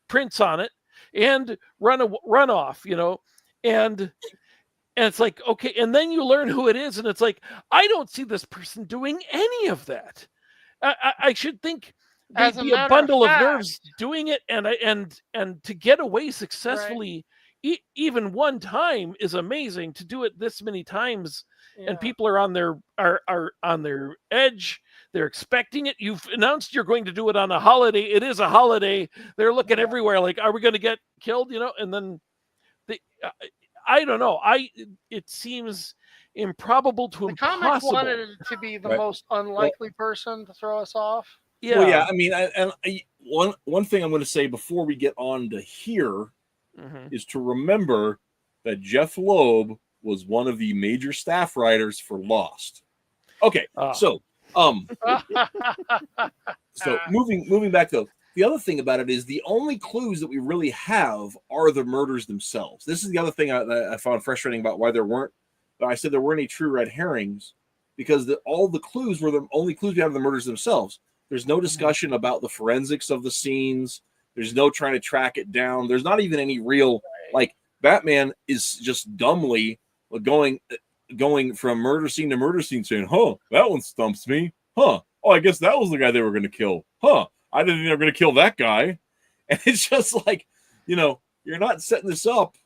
prints on it and run off, and it's like, okay, and then you learn who it is, and it's like, I don't see this person doing any of that. I should think they'd be a bundle of nerves doing it, and to get away successfully, even one time is amazing. To do it this many times, and people are on their edge. They're expecting it. You've announced you're going to do it on a holiday. It is a holiday. They're looking everywhere, like, are we going to get killed? And then I don't know. It seems improbable to impossible. The comics wanted it to be the most unlikely person to throw us off. Yeah. Well, yeah. I mean, one thing I'm going to say before we get on to here is to remember that Jeff Loeb was one of the major staff writers for Lost. Okay, so moving back though. The other thing about it is the only clues that we really have are the murders themselves. This is the other thing I found frustrating about why I said there weren't any true red herrings, because all the clues were the only clues we have of the murders themselves. There's no discussion about the forensics of the scenes. There's no trying to track it down. There's not even any real, like, Batman is just dumbly going from murder scene to murder scene saying, huh, that one stumps me. Huh. Oh, I guess that was the guy they were going to kill. Huh. I didn't think they were going to kill that guy. And it's just like, you're not setting this up,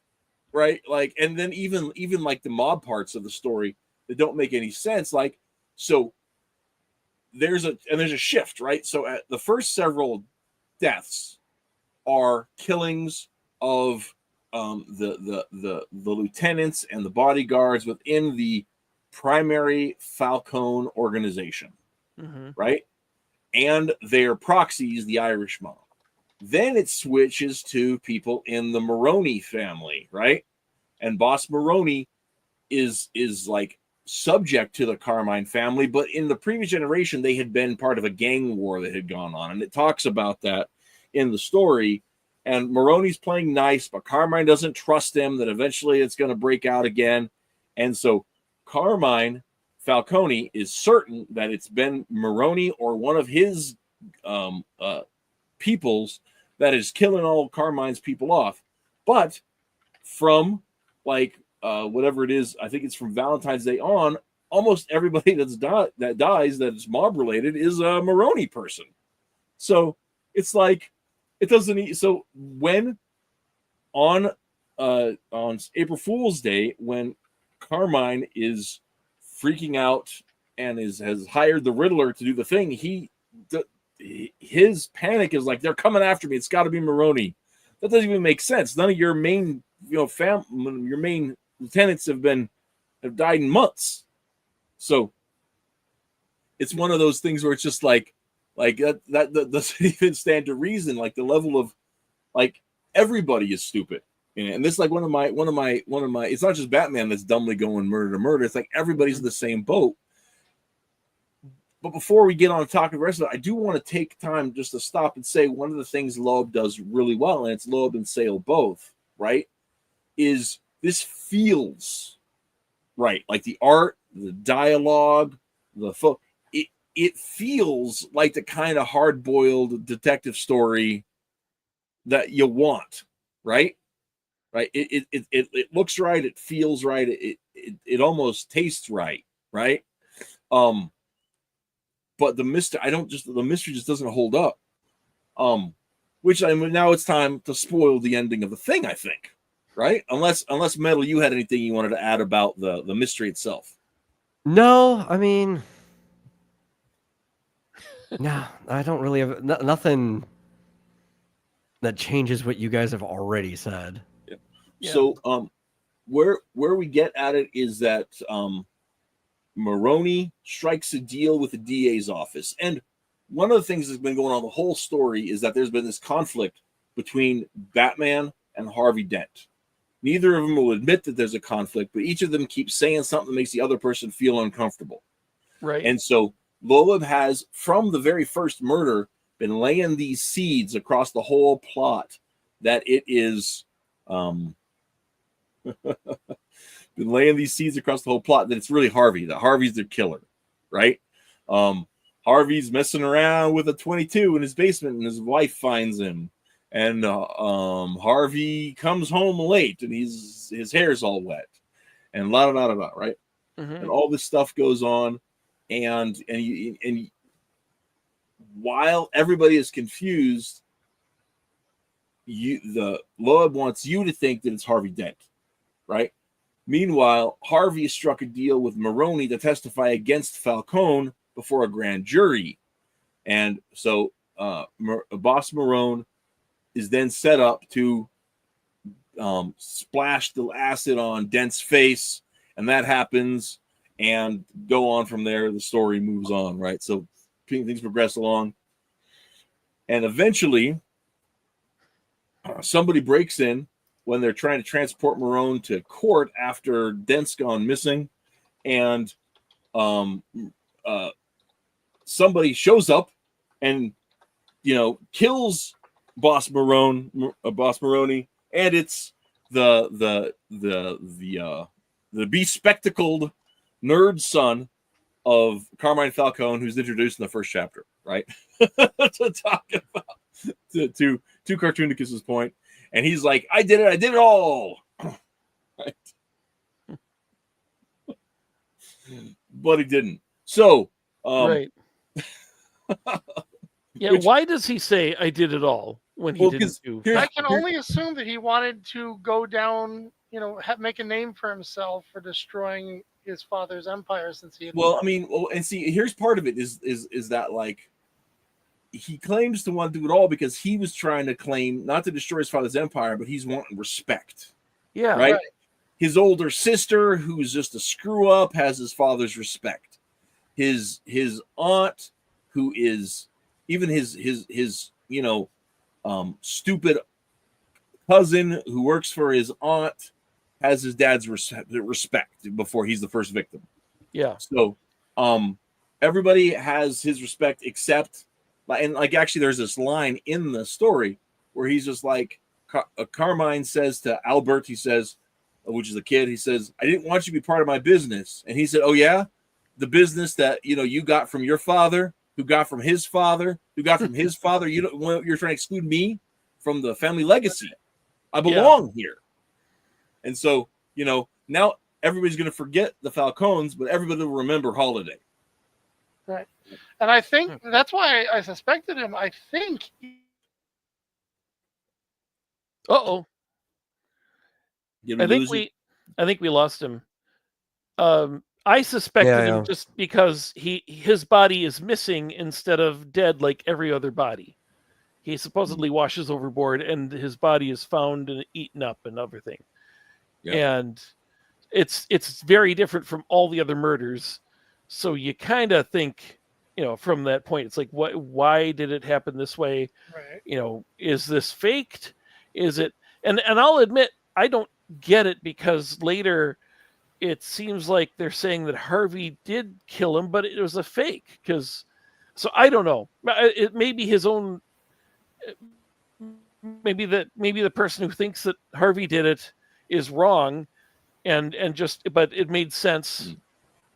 right? Like, and then even like the mob parts of the story that don't make any sense. Like, so there's a shift, right? So at the first several deaths are killings of the lieutenants and the bodyguards within the primary Falcone organization, right? And their proxies, the Irish mob. Then it switches to people in the Maroney family, right? And Boss Maroney is like subject to the Carmine family, but in the previous generation, they had been part of a gang war that had gone on. And it talks about that in the story. And Maroney's playing nice, but Carmine doesn't trust him, that eventually it's going to break out again. And so Carmine Falcone is certain that it's been Maroney or one of his peoples that is killing all Carmine's people off. But from whatever it is, I think it's from Valentine's Day on, almost everybody that dies that's mob related is a Maroney person. So it's like it doesn't. So when on April Fool's Day, when Carmine is freaking out and has hired the Riddler to do the thing, his panic is like, they're coming after me. It's got to be Maroni. That doesn't even make sense. None of your main, your main lieutenants have died in months. So it's one of those things where it's just like that doesn't even stand to reason. Like the level of like everybody is stupid. And this is like one of my. It's not just Batman that's dumbly going murder to murder. It's like everybody's in the same boat. But before we get on to talking the rest of it, I do want to take time just to stop and say one of the things Loeb does really well, and it's Loeb and Sale both, right? Is this feels right, like the art, the dialogue, it feels like the kind of hard-boiled detective story that you want, right? Right. It looks right. It feels right. It almost tastes right. Right. But the mystery just doesn't hold up. Which now it's time to spoil the ending of the thing, I think. Right. Unless Metal, you had anything you wanted to add about the mystery itself. No, I mean, no, I don't really have nothing that changes what you guys have already said. Yeah. So where we get at it is that Maroni strikes a deal with the DA's office. And one of the things that's been going on the whole story is that there's been this conflict between Batman and Harvey Dent. Neither of them will admit that there's a conflict, but each of them keeps saying something that makes the other person feel uncomfortable. Right. And so Loeb has, from the very first murder, been laying these seeds across the whole plot that it is been laying these seeds across the whole plot that it's really Harvey, that Harvey's their killer, right? Harvey's messing around with a 22 in his basement and his wife finds him. And Harvey comes home late and his hair's all wet. And la da da da, right? Mm-hmm. And all this stuff goes on. And while everybody is confused, the Loeb wants you to think that it's Harvey Dent, right? Meanwhile, Harvey struck a deal with Maroni to testify against Falcone before a grand jury. And so Boss Marone is then set up to splash the acid on Dent's face, and that happens, and go on from there. The story moves on, right? So things progress along. And eventually, somebody breaks in when they're trying to transport Marone to court after Dent's gone missing, and somebody shows up and kills Boss Maroni, and it's the bespectacled nerd son of Carmine Falcone, who's introduced in the first chapter, right? To talk about to Cartoonicus's point. And he's like, I did it all. Right? But he didn't. So, right. Yeah, why does he say I did it all when he didn't do? I can only assume that he wanted to go down, make a name for himself for destroying his father's empire since he had. Well, I mean, and see, here's part of it is that like he claims to want to do it all because he was trying to claim not to destroy his father's empire, but he's wanting respect. Yeah. Right? His older sister, who's just a screw up, has his father's respect. His aunt, who is even his stupid cousin who works for his aunt, has his dad's respect before he's the first victim. Yeah. So everybody has his respect except, and like actually there's this line in the story where he's just like, Carmine says to Albert, he says, which is a kid, he says, I didn't want you to be part of my business. And he said, oh yeah? The business that, you got from your father, who got from his father, who got from his father. You're trying to exclude me from the family legacy. I belong here. And so, now everybody's going to forget the Falcones, but everybody will remember Holiday. Right. And I think that's why I suspected him. I think. Uh-oh. I think we lost him. I suspected Yeah. him just because his body is missing instead of dead like every other body. He supposedly washes overboard, and his body is found and eaten up and everything. Yeah. And it's very different from all the other murders. So you kind of think, from that point, it's like, why did it happen this way? Right. Is this faked? Is it? And I'll admit, I don't get it, because later it seems like they're saying that Harvey did kill him, but it was a fake. So I don't know. It may be his own. Maybe the person who thinks that Harvey did it is wrong, but it made sense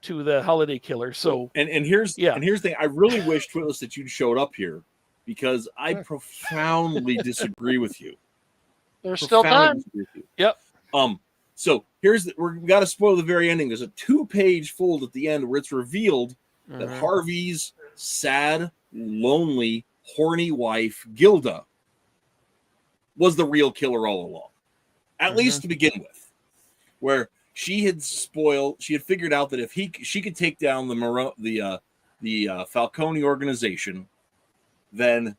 to the holiday killer. So and here's the thing. I really wish, Twitless, that you'd showed up here, because I profoundly disagree with you. There's still time. Yep. So we got to spoil the very ending. There's a 2-page fold at the end where it's revealed that Harvey's sad, lonely, horny wife, Gilda, was the real killer all along. At least to begin with. Where she had figured out that if she could take down the Falcone organization, then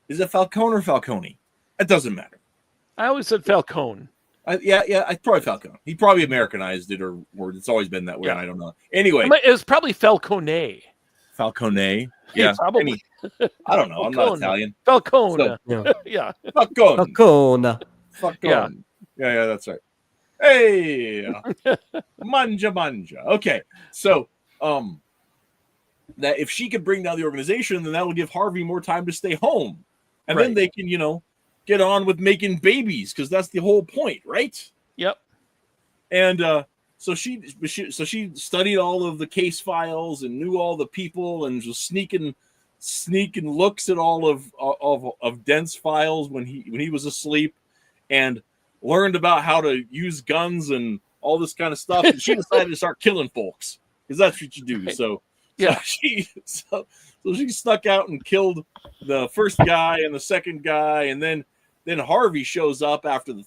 is it Falcone or Falcone? It doesn't matter. I always said Falcone. I probably Falcone. He probably Americanized it, or it's always been that way. Yeah. I don't know. Anyway, it was probably Falcone. Falcone. Yeah, probably. I don't know. I'm not Italian. Falcone. So, yeah. Falcone. Yeah. Yeah, that's right. Hey, manja. Okay, so that if she could bring down the organization, then that will give Harvey more time to stay home, and then they can, get on with making babies, because that's the whole point, right? Yep. And so she studied all of the case files and knew all the people, and was sneaking looks at all of Dent's files when he was asleep, and learned about how to use guns and all this kind of stuff. And she decided to start killing folks, because that's what you do. So she snuck out and killed the first guy and the second guy, and then Harvey shows up after the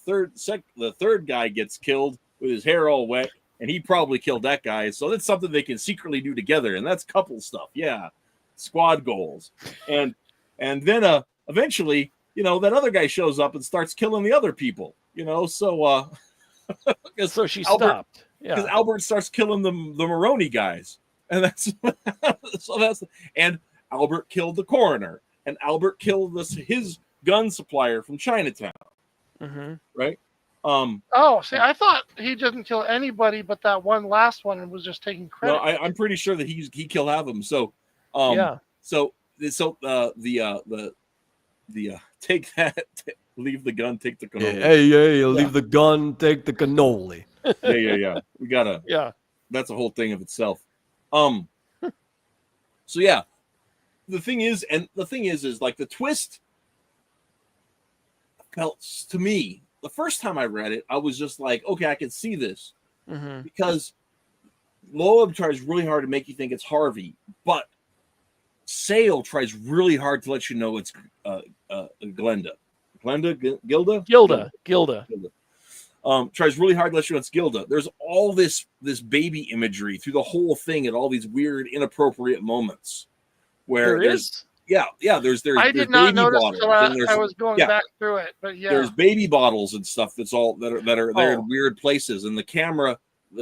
third guy gets killed with his hair all wet, and he probably killed that guy. So that's something they can secretly do together, and that's couple stuff. Yeah, squad goals. And then eventually, that other guy shows up and starts killing the other people. So she Albert stopped. Yeah, because Albert starts killing the Maroney guys, and and Albert killed the coroner, and Albert killed his gun supplier from Chinatown. Right? See, I thought he didn't kill anybody but that one last one, and was just taking credit. No, I'm pretty sure that he killed half of them. So So take that. Leave the gun, take the cannoli. Hey, leave the gun, take the cannoli. Yeah. We gotta. Yeah. That's a whole thing of itself. So yeah, the thing is like the twist felt to me the first time I read it, I was just like, okay, I can see this, because Loeb tries really hard to make you think it's Harvey, but Sale tries really hard to let you know it's Gilda. Tries really hard to let you know it's Gilda. There's all this baby imagery through the whole thing, at all these weird, inappropriate moments where there's I did not notice until I was going back through it, but there's baby bottles and stuff that are there in weird places, and the camera,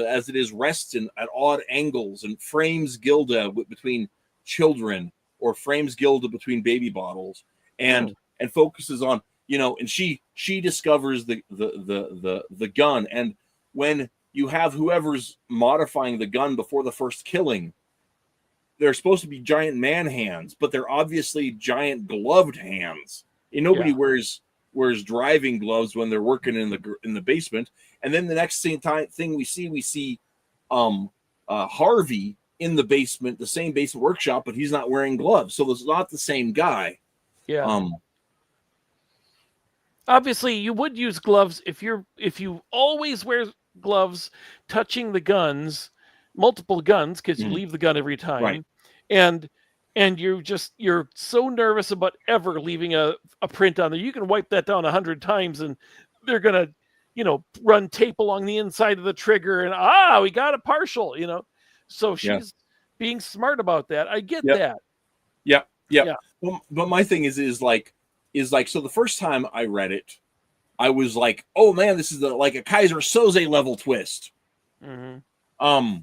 as it is, rests at odd angles and frames Gilda between children, or frames Gilda between baby bottles, and focuses on, and she discovers the gun. And when you have whoever's modifying the gun before the first killing, they're supposed to be giant man hands, but they're obviously giant gloved hands. And nobody wears driving gloves when they're working in the basement. And then the next thing we see Harvey in the basement, the same basement workshop, but he's not wearing gloves, so it's not the same guy. Yeah. Obviously, you would use gloves if you always wear gloves touching the guns, multiple guns, because you leave the gun every time, right. and you're so nervous about ever leaving a print on there. You can wipe that down 100 times, and they're gonna, run tape along the inside of the trigger, and we got a partial, So she's being smart about that. I get that. Yeah. Yeah. Well, but my thing is like, so the first time I read it, I was like, oh man, this is like a Kaiser Soze level twist. Mm-hmm.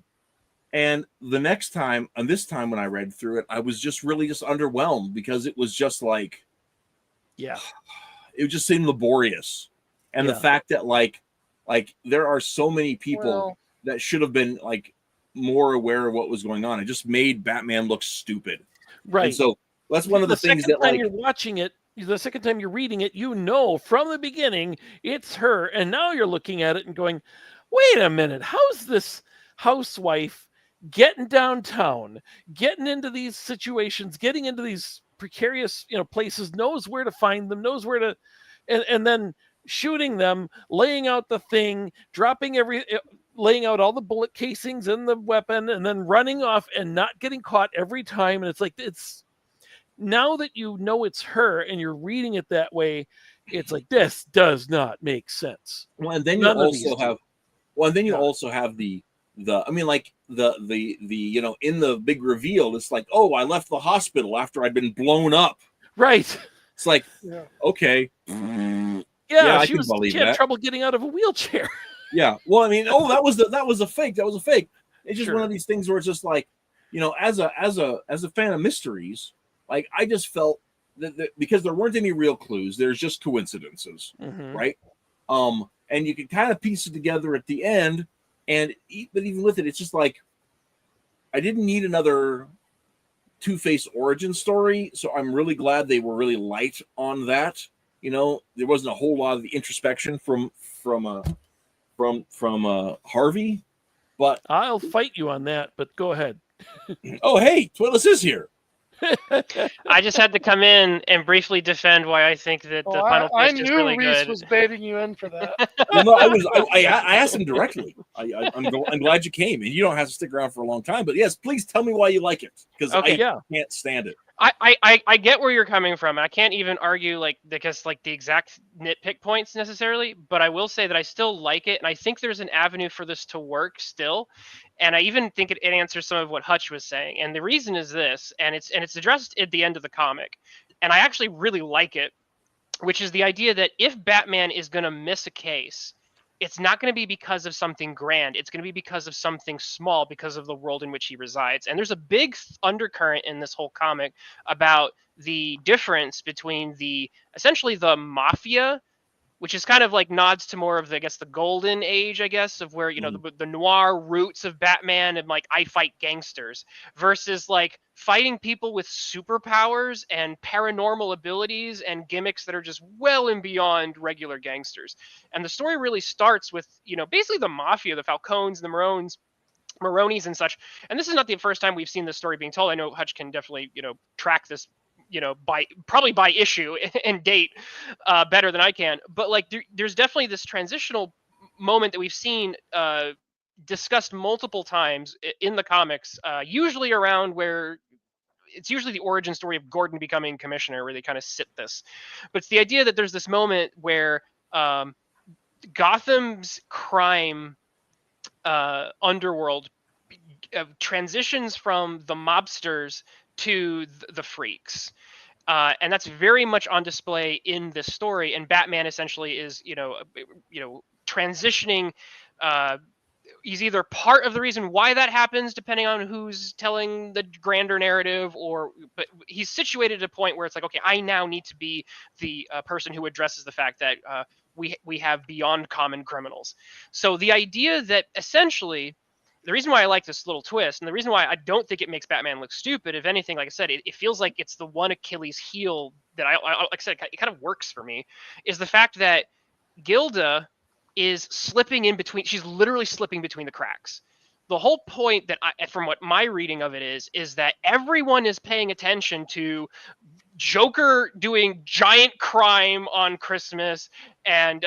And the next time, and this time when I read through it, I was just really just underwhelmed because it was just like, yeah, it just seemed laborious. And the fact that like there are so many people that should have been like more aware of what was going on. It just made Batman look stupid. Right. And so that's one of the things that like you're watching it, the second time you're reading it, you know from the beginning it's her, and now you're looking at it and going, wait a minute, how's this housewife getting downtown, getting into these situations, getting into these precarious, places, knows where to find them, knows where to, and then shooting them, laying out the thing, laying out all the bullet casings in the weapon, and then running off and not getting caught every time. And it's like, now that you know it's her and you're reading it that way, it's like, this does not make sense. Well, and then you also have, also have the I mean, like the in the big reveal, it's like, oh, I left the hospital after I'd been blown up. Right. It's like, okay. Yeah, she had trouble getting out of a wheelchair. Yeah. Well, I mean, that was a fake. That was a fake. It's just one of these things where it's just like, as a fan of mysteries, like I just felt that because there weren't any real clues, there's just coincidences, right? And you can kind of piece it together at the end, but even with it, it's just like I didn't need another Two-Face origin story, so I'm really glad they were really light on that. There wasn't a whole lot of the introspection from Harvey, but I'll fight you on that. But go ahead. Oh, hey, Twitless is here. I just had to come in and briefly defend why I think that the final twist is really Reese good. was baiting you in for that. Well, no, I asked him directly. I'm glad you came, and you don't have to stick around for a long time. But yes, please tell me why you like it, because I can't stand it. I get where you're coming from. I can't even argue because the exact nitpick points necessarily, but I will say that I still like it, and I think there's an avenue for this to work still. And I even think it answers some of what Hutch was saying. And the reason is this, and it's addressed at the end of the comic, and I actually really like it, which is the idea that if Batman is going to miss a case, it's not going to be because of something grand. It's going to be because of something small, because of the world in which he resides. And there's a big undercurrent in this whole comic about the difference between essentially the mafia, which is kind of like nods to more of the golden age, of where, the noir roots of Batman and I fight gangsters, versus fighting people with superpowers and paranormal abilities and gimmicks that are just well and beyond regular gangsters. And the story really starts with, basically the mafia, the Falcones, the Maronis and such. And this is not the first time we've seen this story being told. I know Hutch can definitely, track this, by issue and date better than I can. But there's definitely this transitional moment that we've seen discussed multiple times in the comics, usually around where it's usually the origin story of Gordon becoming commissioner, where they kind of sit this. But it's the idea that there's this moment where Gotham's crime underworld transitions from the mobsters to the freaks. And that's very much on display in this story. And Batman essentially is, transitioning. He's either part of the reason why that happens, depending on who's telling the grander narrative, but he's situated at a point where it's like, okay, I now need to be the person who addresses the fact that we have beyond common criminals. So the idea that essentially, the reason why I like this little twist, and the reason why I don't think it makes Batman look stupid, if anything, like I said, it feels like it's the one Achilles heel that like I said, it kind of works for me, is the fact that Gilda is slipping in between. She's literally slipping between the cracks. The whole point that from what my reading of it is that everyone is paying attention to Joker doing giant crime on Christmas, and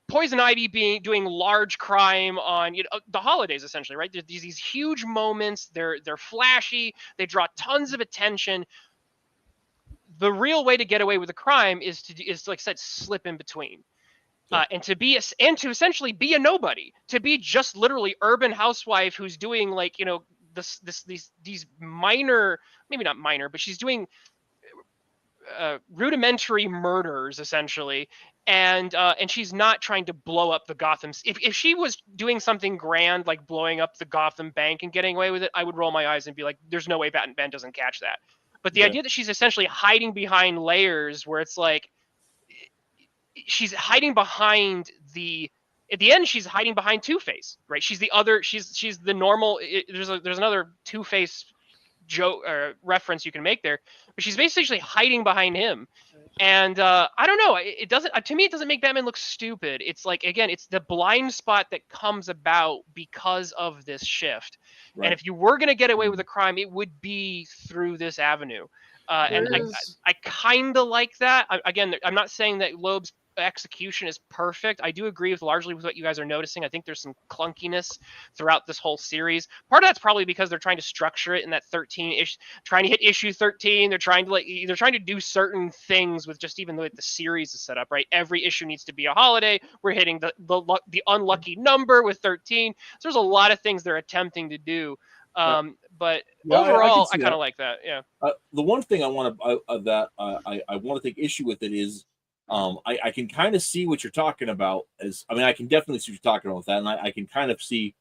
Poison Ivy doing large crime on the holidays, essentially, right? There's these huge moments. They're flashy. They draw tons of attention. The real way to get away with a crime is like I said, slip in between. And to essentially be a nobody, to be just literally urban housewife who's doing these minor, maybe not minor, but she's doing rudimentary murders essentially, and she's not trying to blow up the Gotham. If she was doing something grand like blowing up the Gotham Bank and getting away with it, I would roll my eyes and be like, "There's no way Batman doesn't catch that." But the idea that she's essentially hiding behind layers, where it's like she's hiding behind at the end she's hiding behind Two-Face, right? She's the other. She's the normal. There's another Two-Face joke or reference you can make there, but she's basically hiding behind him, and I don't know, it doesn't, to me it doesn't make Batman look stupid. It's like, again, it's the blind spot that comes about because of this shift, right? And if you were going to get away with a crime, it would be through this avenue, and I kind of like that. Again, I'm not saying that Loeb's execution is perfect. I do agree with largely with what you guys are noticing. I think there's some clunkiness throughout this whole series. Part of that's probably because they're trying to structure it in that 13-ish, trying to hit issue 13. They're trying to do certain things with just even the way the series is set up, right? Every issue needs to be a holiday. We're hitting the unlucky number with 13. So there's a lot of things they're attempting to do. But overall, I kind of like that. Yeah. The one thing I want to take issue with it is, I can kind of see what you're talking about. I can definitely see what you're talking about with that, and I can kind of see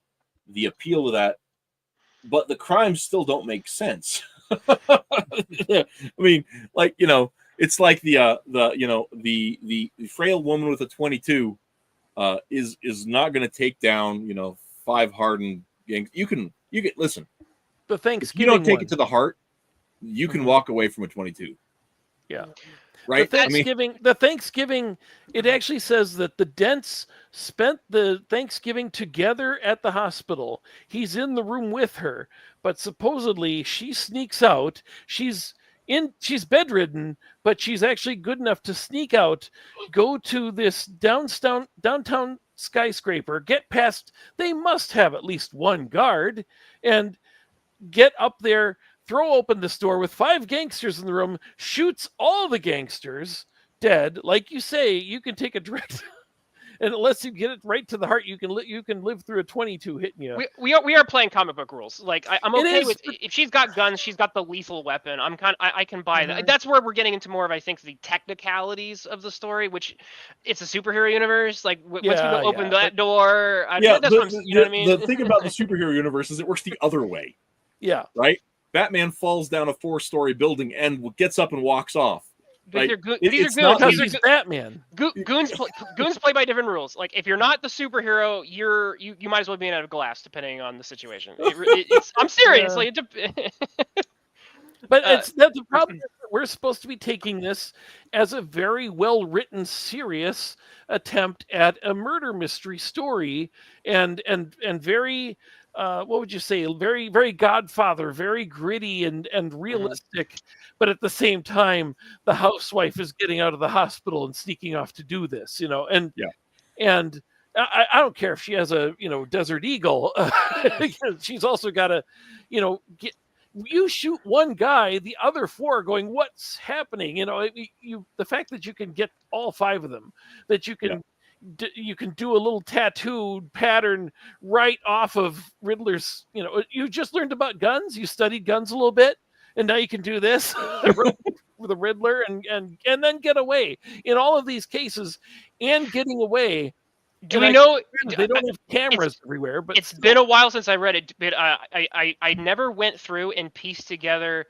the appeal of that, but the crimes still don't make sense. I mean, like, it's like the frail woman with a 22 is not going to take down 5 hardened gangs. You can listen. The Thanksgiving, if you don't take it to the heart, you can walk away from a 22. Yeah. Right. The Thanksgiving, it actually says that the Dents spent the Thanksgiving together at the hospital. He's in the room with her, but supposedly she sneaks out. She's bedridden, but she's actually good enough to sneak out, go to this downtown skyscraper, get past. They must have at least one guard, and get up there, throw open this door with 5 gangsters in the room, shoots all the gangsters dead. Like you say, you can take a direct, and unless you get it right to the heart, you can live through a 22 hitting you. We are playing comic book rules. Like I'm okay with, if she's got guns, she's got the lethal weapon. I can buy that. That's where we're getting into more of, I think, the technicalities of the story, which it's a superhero universe. Like once we open that door, that's what you know what I mean. The thing about the superhero universe is it works the other way. Yeah. Right. Batman falls down a 4-story building and gets up and walks off. But right? These are goons. He's Batman. Goons play by different rules. Like if you're not the superhero, you might as well be made out of glass, depending on the situation. I'm serious. Like, but the problem is that we're supposed to be taking this as a very well written, serious attempt at a murder mystery story, and very. What would you say? Very, very Godfather, very gritty and realistic, but at the same time, the housewife is getting out of the hospital and sneaking off to do this, and I don't care if she has a Desert Eagle, she's also got to, you shoot one guy, the other 4 are going, what's happening? The fact that you can get all 5 of them, that you can. Yeah. You can do a little tattooed pattern right off of Riddler's. You just learned about guns. You studied guns a little bit, and now you can do this with the Riddler and then get away. In all of these cases, and getting away. Do we know they don't have cameras everywhere? But it's been a while since I read it. But I never went through and pieced together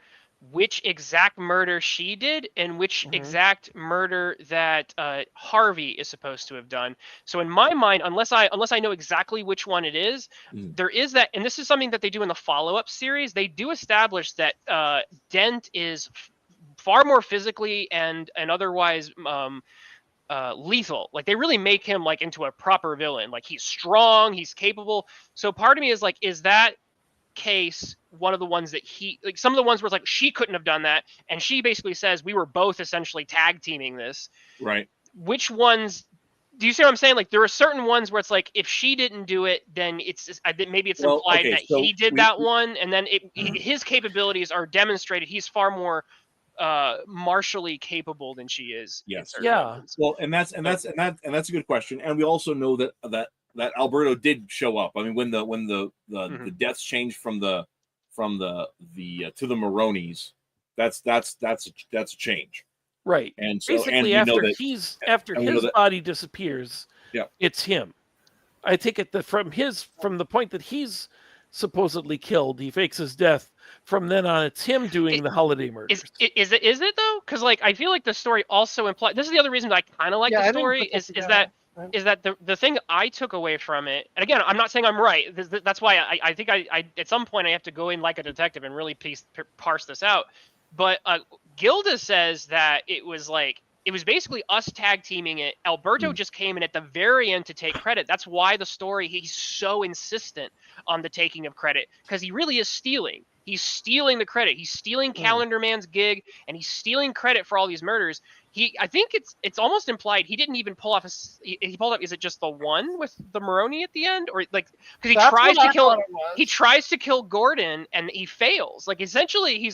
which exact murder she did and which exact murder that Harvey is supposed to have done. So in my mind, unless I know exactly which one it is, there is that, and this is something that they do in the follow-up series. They do establish that Dent is far more physically and otherwise lethal. Like they really make him like into a proper villain. Like he's strong, he's capable. So part of me is like, is that case one of the ones that some of the ones where it's like she couldn't have done that, and she basically says we were both essentially tag teaming this, right? Which ones do you see what I'm saying? Like there are certain ones where it's like if she didn't do it, then maybe it's implied that he did that one, and then his capabilities are demonstrated. He's far more martially capable than she is. Yes. Yeah. Well, and that's a good question. And we also know that Alberto did show up. I mean, when the deaths changed from the from the to the Maroni's, that's a change. Right. And so, basically, and we after know that after and we know his that- body disappears, Yeah. it's him. I take it that from the point that he's supposedly killed, he fakes his death. From then on, it's him doing the holiday murders. Is it though? Because like I feel like the story also implies. This is the other reason I kind of like Yeah, the I didn't story put that is together. that the thing I took away from it, and again, I'm not saying I'm right. That's why I think I at some point I have to go in like a detective and really parse this out. But Gilda says that it was basically us tag teaming it. Alberto just came in at the very end to take credit. That's why the story, he's so insistent on the taking of credit, because he really is stealing. He's stealing the credit. He's stealing Calendar Man's gig, and he's stealing credit for all these murders. I think it's almost implied he didn't even pull off he pulled up. Is it just the one with the Maroni at the end, or like because he tries to kill tries to kill Gordon and he fails. Like essentially he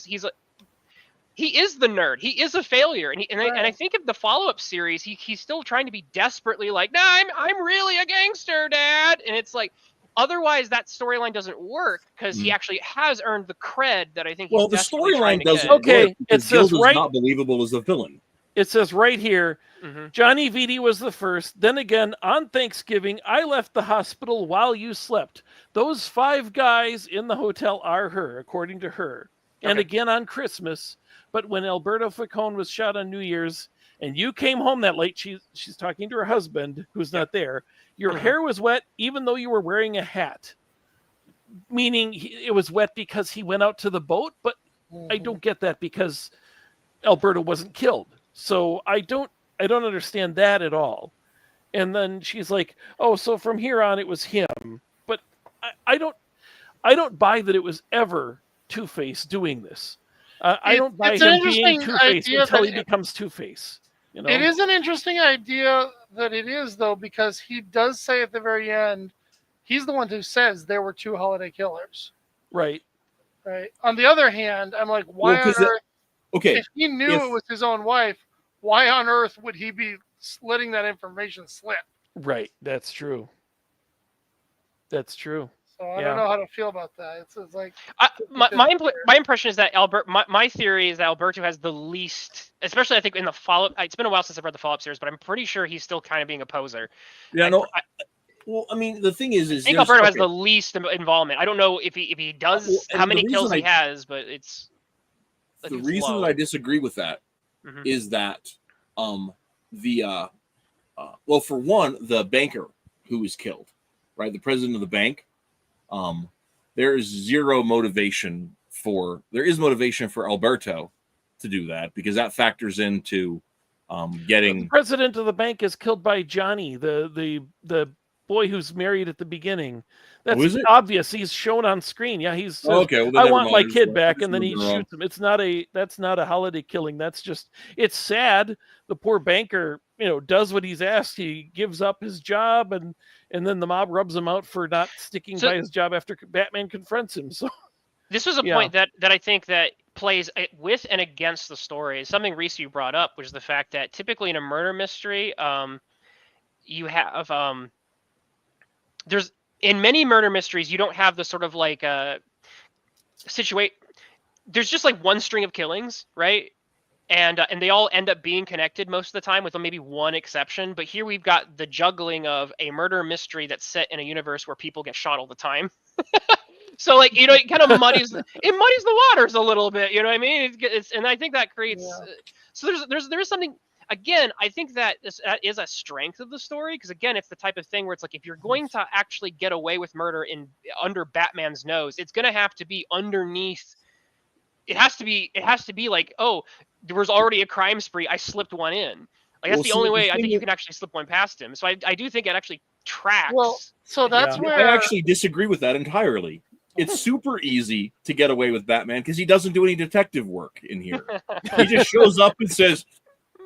is the nerd. He is a failure, and I think of the follow-up series, he's still trying to be desperately like, nah, I'm really a gangster, Dad, and it's like, otherwise that storyline doesn't work because he actually has earned the cred that I think. Well, he's the desperately trying storyline to doesn't get. Okay, work because it says Gilda's right- not believable as a villain. It says right here, Mm-hmm. Johnny Vitti was the first. Then again, on Thanksgiving, I left the hospital while you slept. Those 5 guys in the hotel are her, according to her. And Okay. again on Christmas. But when Alberto Falcone was shot on New Year's, and you came home that late, she's talking to her husband, who's not there. Your hair was wet, even though you were wearing a hat. Meaning it was wet because he went out to the boat, but I don't get that because Alberto wasn't killed. So I don't understand that at all. And then she's like, "Oh, so from here on it was him." But I don't buy that it was ever Two-Face doing this. I don't buy it's an him being interesting Two-Face idea until he that- becomes Two-Face. You know? It is an interesting idea that it is, though, because he does say at the very end, he's the one who says there were 2 holiday killers. Right. Right. On the other hand, I'm like, why Well, 'cause on earth? Okay, If he knew it was his own wife, why on earth would he be letting that information slip? Right. That's true. That's true. So I don't know how to feel about that. It's like My impression is that my theory is that Alberto has the least, especially I think in the follow-up. It's been a while since I've read the follow-up series, but I'm pretty sure he's still kind of being a poser. yeah, well, I mean, the thing is I think Alberto has the least involvement. I don't know if he does how many kills he has, but it's the reason that I disagree with that is that well, for one, the banker who was killed, right, the president of the bank, there is zero motivation there is motivation for Alberto to do that because that factors into getting the president of the bank is killed by Johnny, the boy who's married at the beginning. That's obvious. He's shown on screen. Yeah, he's okay. Well, I want my kid back, and then he shoots him. That's not a holiday killing. That's just, it's sad. The poor banker, does what he's asked. He gives up his job, and then the mob rubs him out for not sticking by his job after Batman confronts him. So this was a point that I think that plays with and against the story. Something Reese you brought up, which is the fact that typically in a murder mystery, you have there's in many murder mysteries you don't have the sort of like situate. There's just like one string of killings, right? And they all end up being connected most of the time, with maybe one exception. But here we've got the juggling of a murder mystery that's set in a universe where people get shot all the time. So like it kind of muddies the waters a little bit. You know what I mean? And I think that creates. So there's something. Again, I think that is a strength of the story, because again, it's the type of thing where it's like, if you're going to actually get away with murder under Batman's nose, it's going to have to be underneath. It has to be like, oh, there was already a crime spree, I slipped one in. Like that's the only way I think you can actually slip one past him. So I do think it actually tracks. Well, so that's where I actually disagree with that entirely. It's super easy to get away with Batman because he doesn't do any detective work in here. He just shows up and says,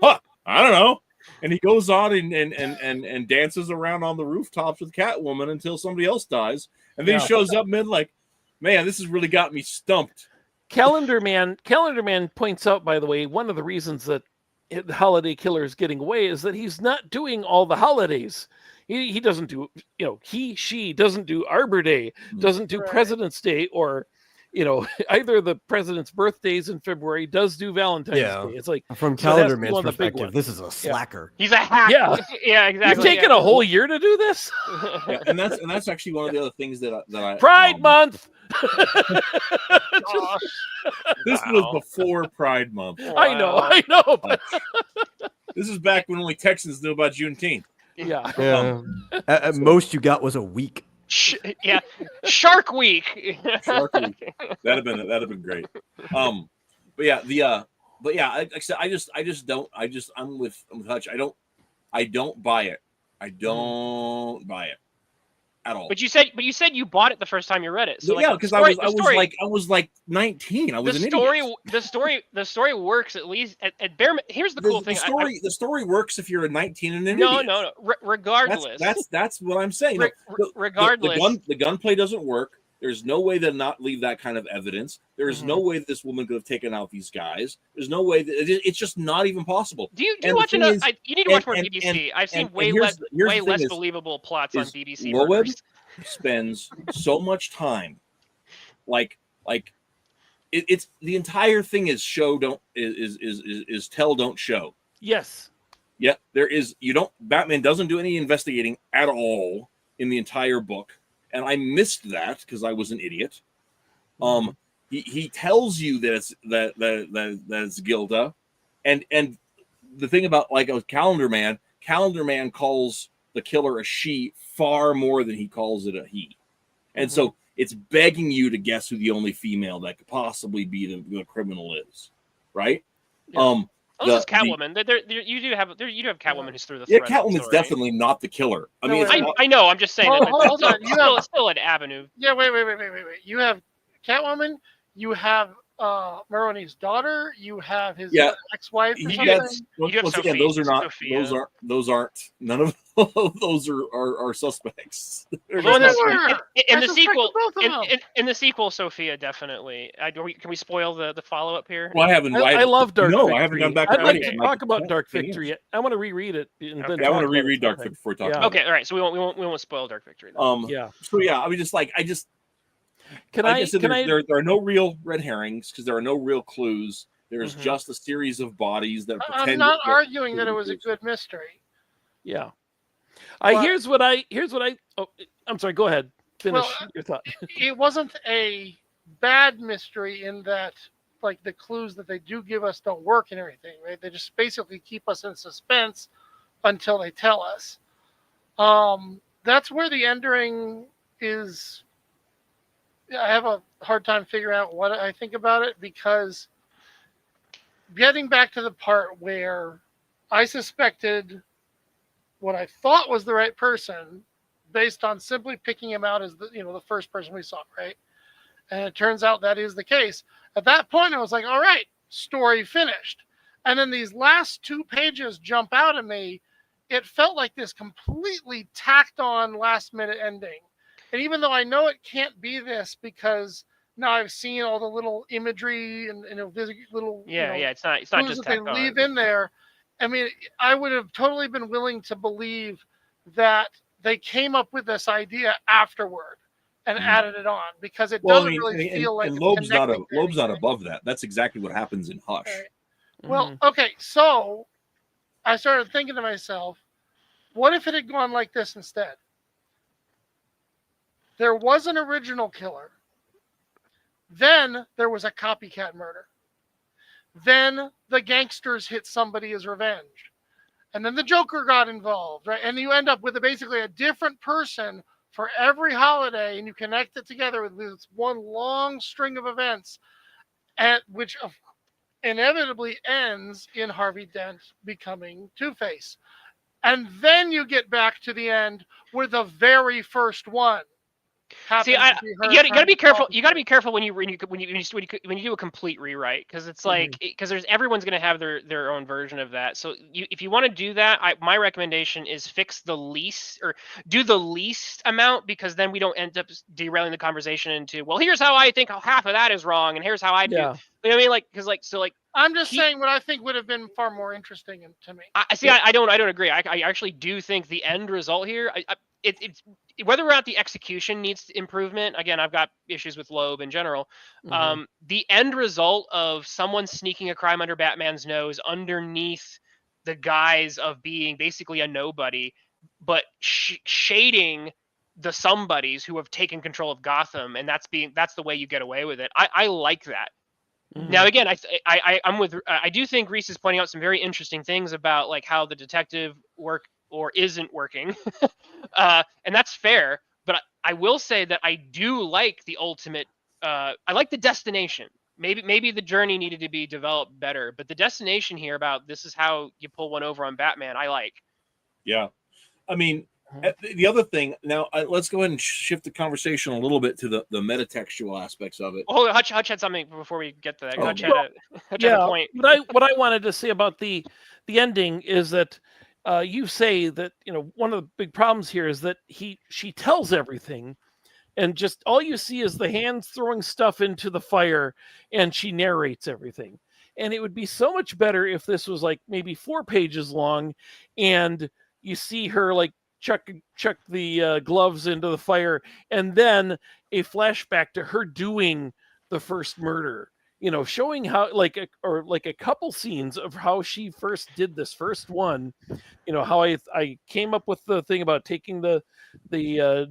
"Huh, I don't know," and he goes on and dances around on the rooftops with Catwoman until somebody else dies, and then he shows up mid like, "Man, this has really got me stumped." Calendar Man points out, by the way, one of the reasons that the holiday killer is getting away is that he's not doing all the holidays. He doesn't do, she doesn't do Arbor Day, doesn't do President's Day or either the president's birthday's in February, does do Valentine's Yeah. Day. It's like, From so it has Calendar to be Man's one of the big perspective, ones. this is a slacker. He's a hack. Yeah. Yeah, You've exactly. taken a whole year to do this? Yeah, and that's actually one of the other things that I Pride Month. Gosh. This was before Pride Month. I know. But This is back when only Texans knew about Juneteenth. yeah. Yeah. At most, you got was a week. Yeah, Shark Week. Shark Week. That'd have been great. But yeah, like I said, I'm with Hutch. I don't buy it. I don't buy it at all. But you said you bought it the first time you read it. So yeah, like, because I was like 19. I was the an story. idiot. The story works at least at bare. Here's the cool thing. The story works if you're a 19 and an no, idiot. no. Regardless, That's what I'm saying. Regardless, the gunplay doesn't work. There's no way to not leave that kind of evidence. There is no way that this woman could have taken out these guys. There's no way that it's just not even possible. Do you watch enough? You need to watch more BBC. I've seen way less believable plots on BBC. Loeb spends so much time, it's the entire thing is tell, don't show. Yes. Yeah, Batman doesn't do any investigating at all in the entire book. And I missed that because I was an idiot. He tells you that it's Gilda, and the thing about Calendar Man calls the killer a she far more than he calls it a he, and so it's begging you to guess who the only female that could possibly be the criminal is, right? Yeah. This is Catwoman. You do have Catwoman who's through the yeah. thread. Catwoman's definitely not the killer. I mean, I know. I'm just saying. Hold on. It's still an avenue. Yeah, wait. You have Catwoman. You have Maroni's daughter. You have his ex-wife. Once again, those aren't. None of those are suspects. In the sequel, Sophia definitely. Can we spoil the follow up here? Well, I love Dark Victory. I haven't gone back. I'd like to talk about Dark Victory yet. I want to reread it. I want to reread Dark Victory before we talk about it. Okay, all right. So we won't spoil Dark Victory. Yeah. So yeah, I mean, there are no real red herrings because there are no real clues. There's just a series of bodies that pretend. I'm not arguing that it was a good mystery. Yeah. Here's what I. Oh, I'm sorry. Go ahead. Finish your thought. It wasn't a bad mystery in that, like, the clues that they do give us don't work and everything, right? They just basically keep us in suspense until they tell us. That's where the ending is. I have a hard time figuring out what I think about it, because getting back to the part where I suspected what I thought was the right person based on simply picking him out as the first person we saw, right? And it turns out that is the case. At that point, I was like, all right, story finished. And then these last 2 pages jump out at me. It felt like this completely tacked on last minute ending. And even though I know it can't be this, because now I've seen all the little imagery and little it's not just that they leave in there. I mean, I would have totally been willing to believe that they came up with this idea afterward and added it on, because it doesn't really feel like. And Loeb's not above that. That's exactly what happens in Hush. Right. Well, okay, so I started thinking to myself, what if it had gone like this instead? There was an original killer. Then there was a copycat murder. Then the gangsters hit somebody as revenge. And then the Joker got involved, right? And you end up with basically a different person for every holiday, and you connect it together with this one long string of events, which inevitably ends in Harvey Dent becoming Two-Face. And then you get back to the end where the very first one. See, you gotta be careful. You gotta be careful when you do a complete rewrite, because it's like everyone's gonna have their own version of that. So if you want to do that, my recommendation is fix the least, or do the least amount, because then we don't end up derailing the conversation into, well, here's how I think half of that is wrong, and here's how I do. You know what I mean? I'm just saying what I think would have been far more interesting to me. I don't agree. I actually do think the end result here, it's whether or not the execution needs improvement. Again, I've got issues with Loeb in general. The end result of someone sneaking a crime under Batman's nose underneath the guise of being basically a nobody, but shading the somebodies who have taken control of Gotham, and that's the way you get away with it. I like that. Now, again, I'm with. I do think Reese is pointing out some very interesting things about like how the detective work or isn't working, and that's fair. But I will say that I do like the ultimate. I like the destination. Maybe the journey needed to be developed better, but the destination here about this is how you pull one over on Batman, I like. Yeah, I mean, the other thing. Now, let's go ahead and shift the conversation a little bit to the metatextual aspects of it. Oh, Hutch had something before we get to that. Hutch had a point. What I wanted to say about the ending is that you say that one of the big problems here is that she tells everything, and just all you see is the hands throwing stuff into the fire, and she narrates everything. And it would be so much better if this was like maybe 4 pages long, and you see her like chuck the gloves into the fire, and then a flashback to her doing the first murder, showing how or a couple scenes of how she first did this first one, how I came up with the thing about taking the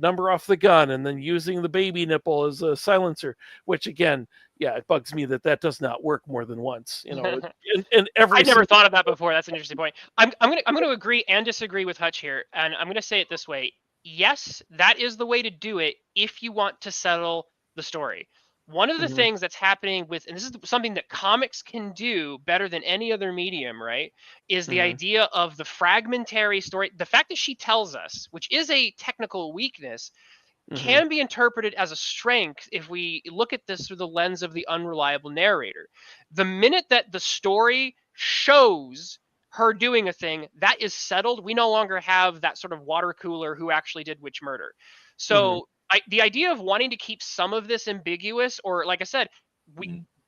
number off the gun and then using the baby nipple as a silencer, which again, it bugs me that does not work more than once, and every I never thought of that before. That's an interesting point. I'm gonna agree and disagree with Hutch here, and I'm gonna say it this way. Yes, that is the way to do it if you want to settle the story. One of the things that's happening with, and this is something that comics can do better than any other medium, right, is the idea of the fragmentary story. The fact that she tells us, which is a technical weakness, can be interpreted as a strength if we look at this through the lens of the unreliable narrator. The minute that the story shows her doing a thing, that is settled. We no longer have that sort of water cooler who actually did which murder. So the idea of wanting to keep some of this ambiguous, or like I said,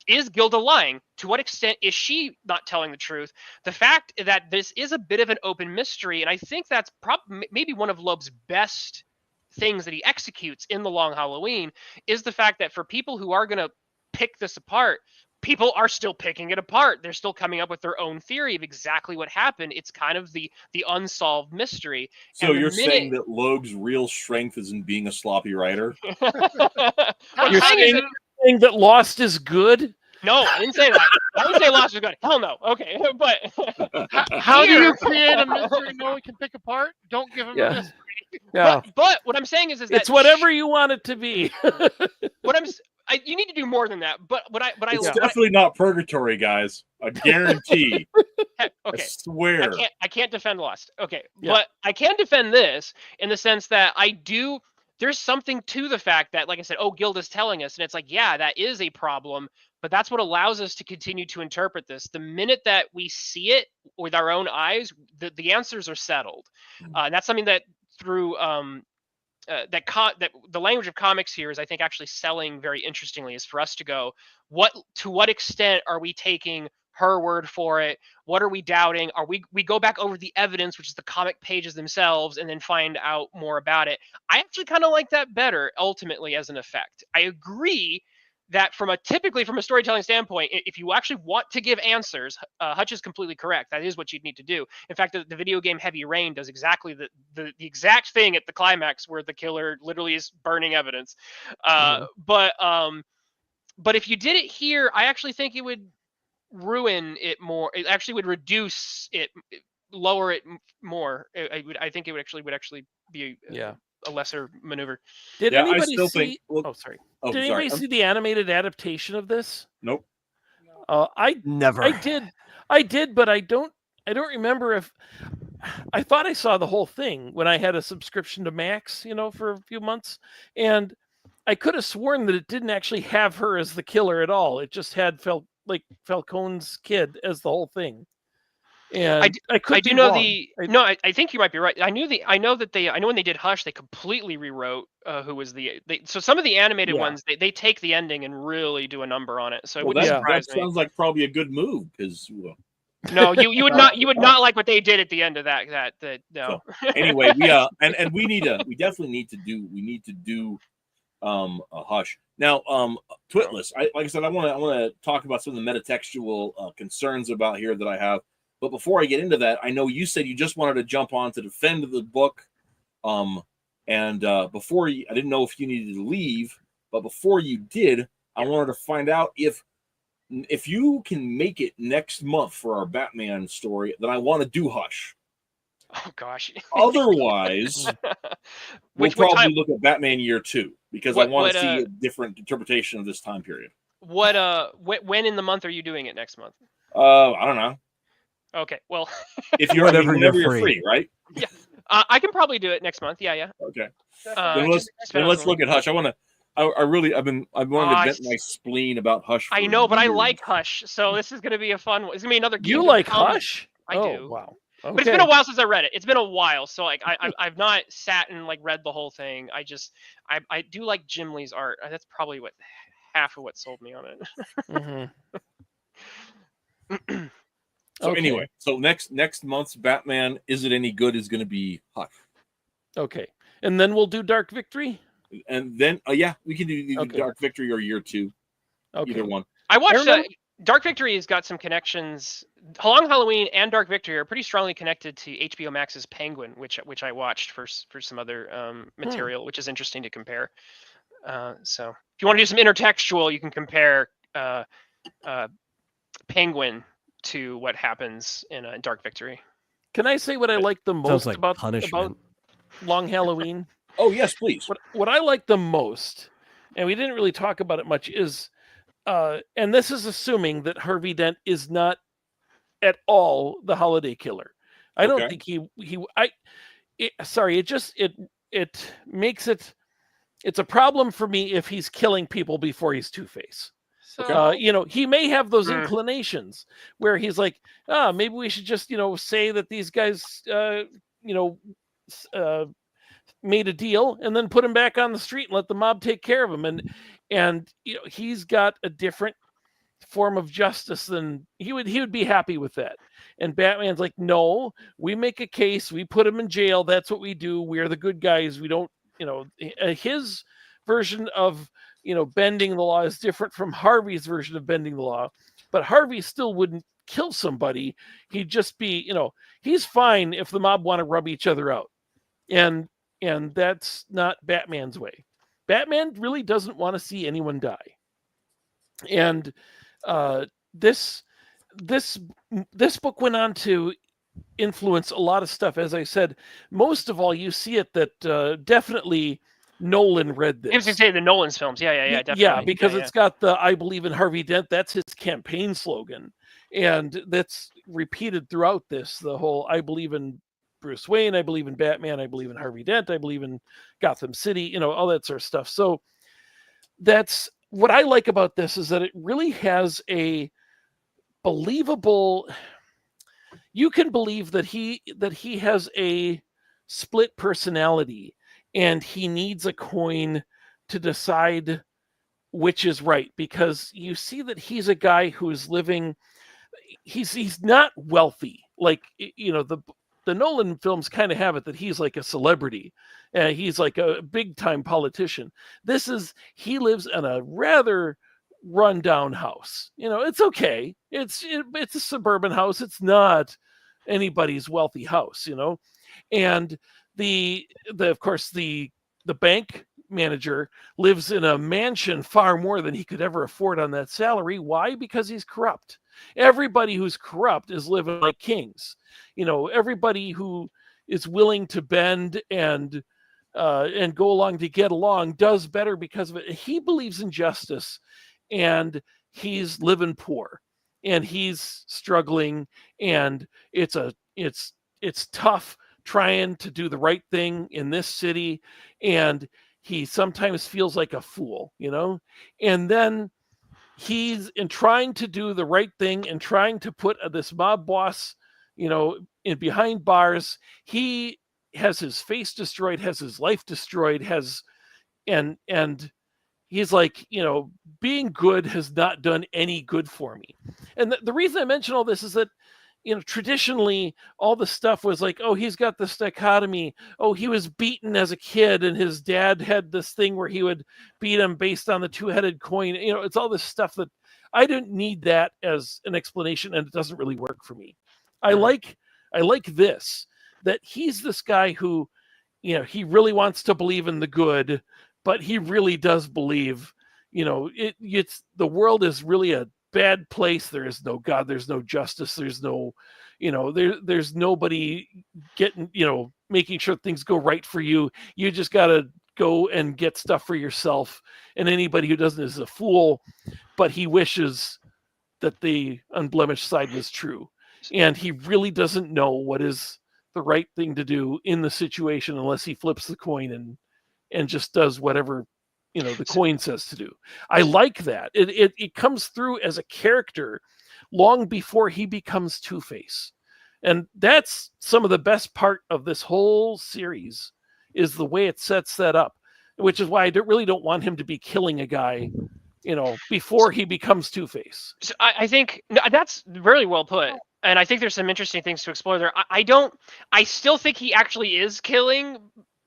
is Gilda lying? To what extent is she not telling the truth? The fact that this is a bit of an open mystery, and I think that's maybe one of Loeb's best things that he executes in The Long Halloween, is the fact that for people who are going to pick this apart, people are still picking it apart. They're still coming up with their own theory of exactly what happened. It's kind of the unsolved mystery. So you're saying that Loeb's real strength is in being a sloppy writer? You're saying that Lost is good? No, I didn't say that. I didn't say Lost is good. Hell no. Okay, but how do you create a mystery no one can pick apart? Don't give him a mystery. Yeah. But what I'm saying is that it's whatever you want it to be. You need to do more than that. It's definitely not purgatory, guys. I guarantee. Okay. I swear. I can't defend Lost. Okay, but I can defend this in the sense that there's something to the fact that, like I said, Gilda's telling us, and it's like, yeah, that is a problem, but that's what allows us to continue to interpret this. The minute that we see it with our own eyes, the answers are settled. And that's something that through that the language of comics here is, I think, actually selling very interestingly, is for us to go, to what extent are we taking her word for it? What are we doubting? We go back over the evidence, which is the comic pages themselves, and then find out more about it. I actually kind of like that better, ultimately, as an effect. I agree that typically from a storytelling standpoint, if you actually want to give answers, Hutch is completely correct. That is what you'd need to do. In fact, the video game Heavy Rain does exactly the exact thing at the climax where the killer literally is burning evidence. But if you did it here, I actually think it would ruin it more. It actually would reduce it, lower it more. I think it would actually be a lesser maneuver. Did anybody see? Sorry. Did anybody see the animated adaptation of this? Nope. I never. I did, but I don't remember if I thought I saw the whole thing when I had a subscription to Max, for a few months, and I could have sworn that it didn't actually have her as the killer at all. It just had Falcone's kid as the whole thing. And I could I do be know wrong. I think you might be right. I know when they did Hush, they completely rewrote who was so some of the animated Yeah. ones they take the ending and really do a number on it. So it Well, wouldn't that surprise me. sounds like probably a good move because. No, you would not like what they did at the end of that no. So, anyway, we we definitely need to do a Hush now. Twitless, like I said, I want to talk about some of the metatextual concerns about here that I have. But before I get into that, I know you said you just wanted to jump on to defend the book. And before I didn't know if you needed to leave, but before you did, I wanted to find out if you can make it next month for our Batman story, then I want to do Hush. Oh gosh. Otherwise, we'll probably look at Batman Year 2 because I want to see a different interpretation of this time period. When in the month are you doing it next month? I don't know. Okay, well, if you're whenever you're free, right? Yeah, I can probably do it next month. Yeah. Okay. Then let's look at Hush. I wanted to vent my spleen about Hush. I know, but I like Hush, so this is going to be a fun one. It's going to be another. You like Hush? I do. Wow. Okay. But it's been a while since I read it. It's been a while, so like I've not sat and like read the whole thing. I do like Jim Lee's art. That's probably half of what sold me on it. Mm-hmm. So anyway, so next month's Batman, Is It Any Good, is going to be Hush. Okay, and then we'll do Dark Victory. And then we can do either Dark Victory or Year 2. Okay. Either one. I watched Dark Victory has got some connections. Long Halloween and Dark Victory are pretty strongly connected to HBO Max's Penguin, which I watched for some other material, which is interesting to compare. So if you want to do some intertextual, you can compare Penguin to what happens in Dark Victory. Can I say what I like the most about Long Halloween? Oh yes, please. What I like the most, and we didn't really talk about it much, is and this is assuming that Harvey Dent is not at all the holiday killer. I don't think it makes it's a problem for me if he's killing people before he's Two-Face. So, he may have those inclinations where he's like, maybe we should just, say that these guys, made a deal and then put him back on the street and let the mob take care of him. And he's got a different form of justice than he would be happy with that. And Batman's like, no, we make a case, we put him in jail. That's what we do. We're the good guys. We don't, his version of, bending the law is different from Harvey's version of bending the law, but Harvey still wouldn't kill somebody. He'd just be, he's fine if the mob want to rub each other out. And that's not Batman's way. Batman really doesn't want to see anyone die. And this book went on to influence a lot of stuff. As I said, most of all, you see it that definitely Nolan read this. I was going to say the Nolan's films. Yeah, definitely. Yeah, because it's got the I believe in Harvey Dent. That's his campaign slogan. And that's repeated throughout this, the whole I believe in Bruce Wayne, I believe in Batman, I believe in Harvey Dent, I believe in Gotham City, all that sort of stuff. So that's what I like about this, is that it really has a believable, you can believe that he has a split personality and he needs a coin to decide which is right, because you see that he's a guy who is living, he's not wealthy. Like, the Nolan films kind of have it that he's like a celebrity. He's like a big time politician. He lives in a rather rundown house. It's okay. It's a suburban house. It's not anybody's wealthy house, and of course the bank manager lives in a mansion far more than he could ever afford on that salary. Why? Because he's corrupt. Everybody who's corrupt is living like kings. Everybody who is willing to bend and go along to get along does better because of it. He believes in justice, and he's living poor, and he's struggling, and it's tough trying to do the right thing in this city, and he sometimes feels like a fool, and then he's in trying to do the right thing and trying to put this mob boss in behind bars. He has his face destroyed, has his life destroyed, and he's like, being good has not done any good for me. And the reason I mention all this is that, traditionally all the stuff was like, oh, he's got this dichotomy. Oh, he was beaten as a kid and his dad had this thing where he would beat him based on the two-headed coin. It's all this stuff that I didn't need that as an explanation, and it doesn't really work for me. I like this, that he's this guy who, he really wants to believe in the good, but he really does believe, it's the world is really a bad place. There is no God. There's no justice. There's no, there's nobody getting, making sure things go right for you. You just got to go and get stuff for yourself. And anybody who doesn't is a fool, but he wishes that the unblemished side was true. And he really doesn't know what is the right thing to do in the situation unless he flips the coin and just does whatever the coin says to do. I like that. It comes through as a character long before he becomes Two-Face. And that's some of the best part of this whole series, is the way it sets that up, which is why I really don't want him to be killing a guy, before he becomes Two-Face. So I think that's really well put. And I think there's some interesting things to explore there. I still think he actually is killing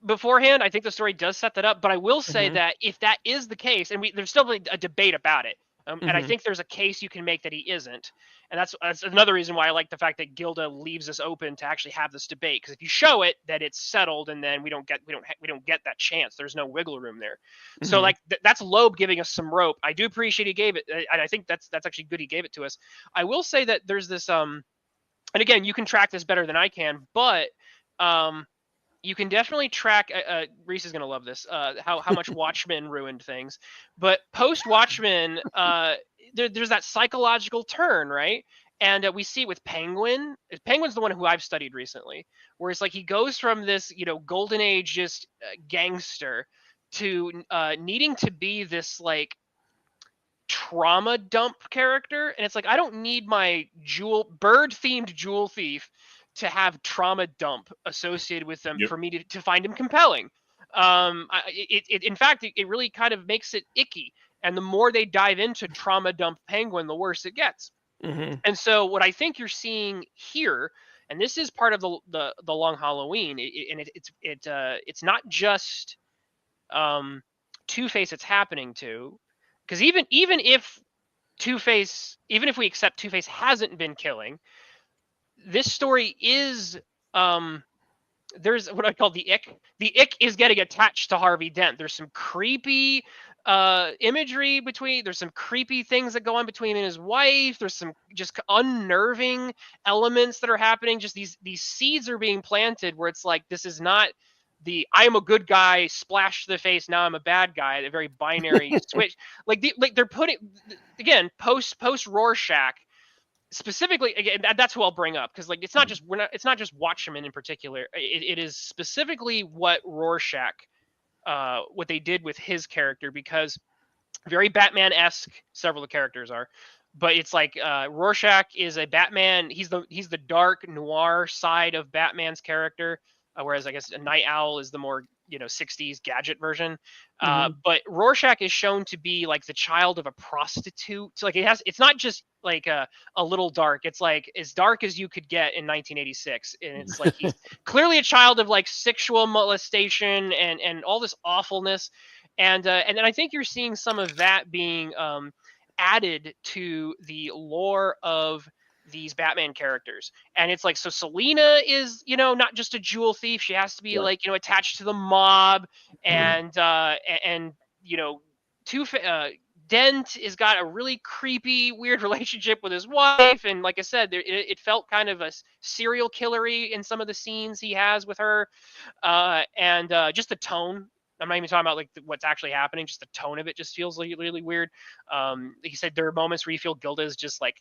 beforehand. I think the story does set that up, but I will say that if that is the case, and there's still a debate about it, and I think there's a case you can make that he isn't, and that's another reason why I like the fact that Gilda leaves us open to actually have this debate, because if you show it that it's settled, and then we don't get that chance, there's no wiggle room there. So like that's Loeb giving us some rope. I do appreciate he gave it, and I think that's actually good he gave it to us. I will say that there's this and again, you can track this better than I can, but you can definitely track. Reese is going to love this. How much Watchmen ruined things, but post Watchmen, there's that psychological turn, right? And we see it with Penguin. Penguin's the one who I've studied recently, where it's like he goes from this, golden age just gangster to needing to be this like trauma dump character, and it's like, I don't need my bird themed jewel thief to have trauma dump associated with them for me to find him compelling. In fact, it really kind of makes it icky. And the more they dive into trauma dump Penguin, the worse it gets. And so what I think you're seeing here, and this is part of the Long Halloween, it's not just Two-Face it's happening to, because even if Two-Face, even if we accept Two-Face hasn't been killing, this story is there's what I call the ick. The ick is getting attached to Harvey Dent. There's some creepy imagery there's some creepy things that go on between him and his wife. There's some just unnerving elements that are happening. Just these seeds are being planted where it's like, this is not the I'm a good guy, splash to the face, now I'm a bad guy, a very binary switch. Like they're putting, again, post Rorschach. Specifically, again, that's who I'll bring up, because like it's not just Watchmen in particular. It is specifically what Rorschach, what they did with his character, because very Batman-esque several of the characters are, but it's like Rorschach is a Batman. He's the dark noir side of Batman's character, whereas I guess a Night Owl is the more 60s gadget version. But Rorschach is shown to be like the child of a prostitute. So like it's not just like a little dark. It's like as dark as you could get in 1986. And it's like he's clearly a child of like sexual molestation and all this awfulness. And then I think you're seeing some of that being added to the lore of these Batman characters. And it's like, so Selina is, not just a jewel thief. She has to be like, attached to the mob. And Dent has got a really creepy, weird relationship with his wife. And like I said, it felt kind of a serial killery in some of the scenes he has with her. And just the tone. I'm not even talking about like what's actually happening. Just the tone of it just feels really, really weird. He said there are moments where you feel Gilda is just like,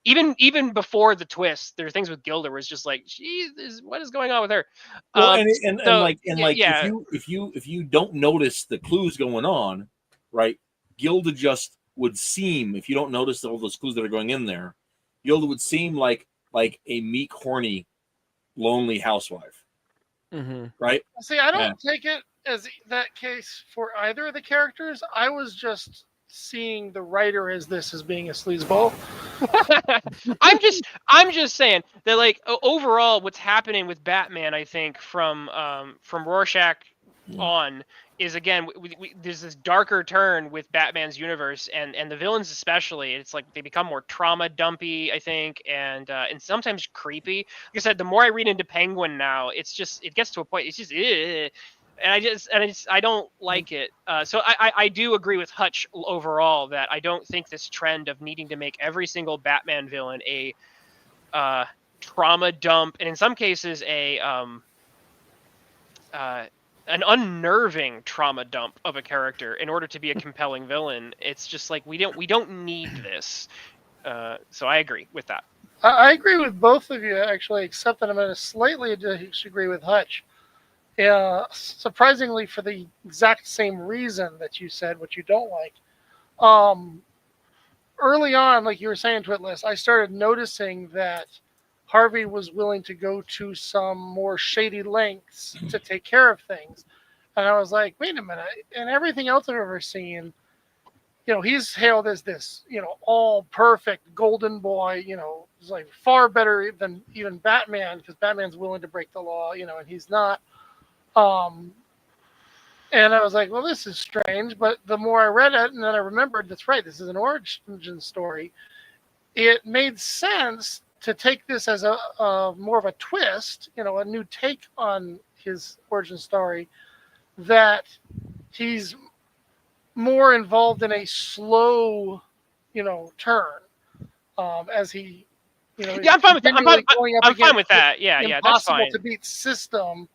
even before the twist, there are things with Gilda where it's just like, geez, what is going on with her? Well, if you don't notice the clues going on, right? Gilda just would seem, if you don't notice all those clues that are going in there, Gilda would seem like like a meek, horny, lonely housewife, right? See, I don't take it as that case for either of the characters. I was just seeing the writer as being a sleazeball. I'm just saying that, like, overall, what's happening with Batman, I think, from Rorschach on, is again there's this darker turn with Batman's universe, and the villains especially. It's like they become more trauma dumpy, I think, and sometimes creepy. Like I said, the more I read into Penguin now, it gets to a point. It's just and I don't like it. So I do agree with Hutch overall that I don't think this trend of needing to make every single Batman villain a trauma dump, and in some cases an unnerving trauma dump of a character in order to be a compelling villain. It's just like we don't need this. So I agree with that. I agree with both of you, actually, except that I'm going to slightly disagree with Hutch. Surprisingly, for the exact same reason that you said, what you don't like. Early on, like you were saying, Twitless, I started noticing that Harvey was willing to go to some more shady lengths to take care of things. And I was like, wait a minute. And everything else I've ever seen, he's hailed as this, all perfect golden boy, he's like far better than even Batman, because Batman's willing to break the law, and he's not. And I was like, well, this is strange. But the more I read it, and then I remembered, that's right, this is an origin story. It made sense to take this as a more of a twist, a new take on his origin story, that he's more involved in a slow, turn, as he, yeah, I'm fine with that. I'm fine with that. Yeah, that's fine. Impossible to beat system,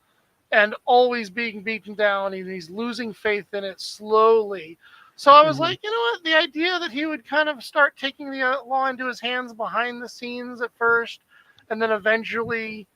and always being beaten down, and he's losing faith in it slowly. So I was like, you know what? The idea that he would kind of start taking the law into his hands behind the scenes at first, and then eventually,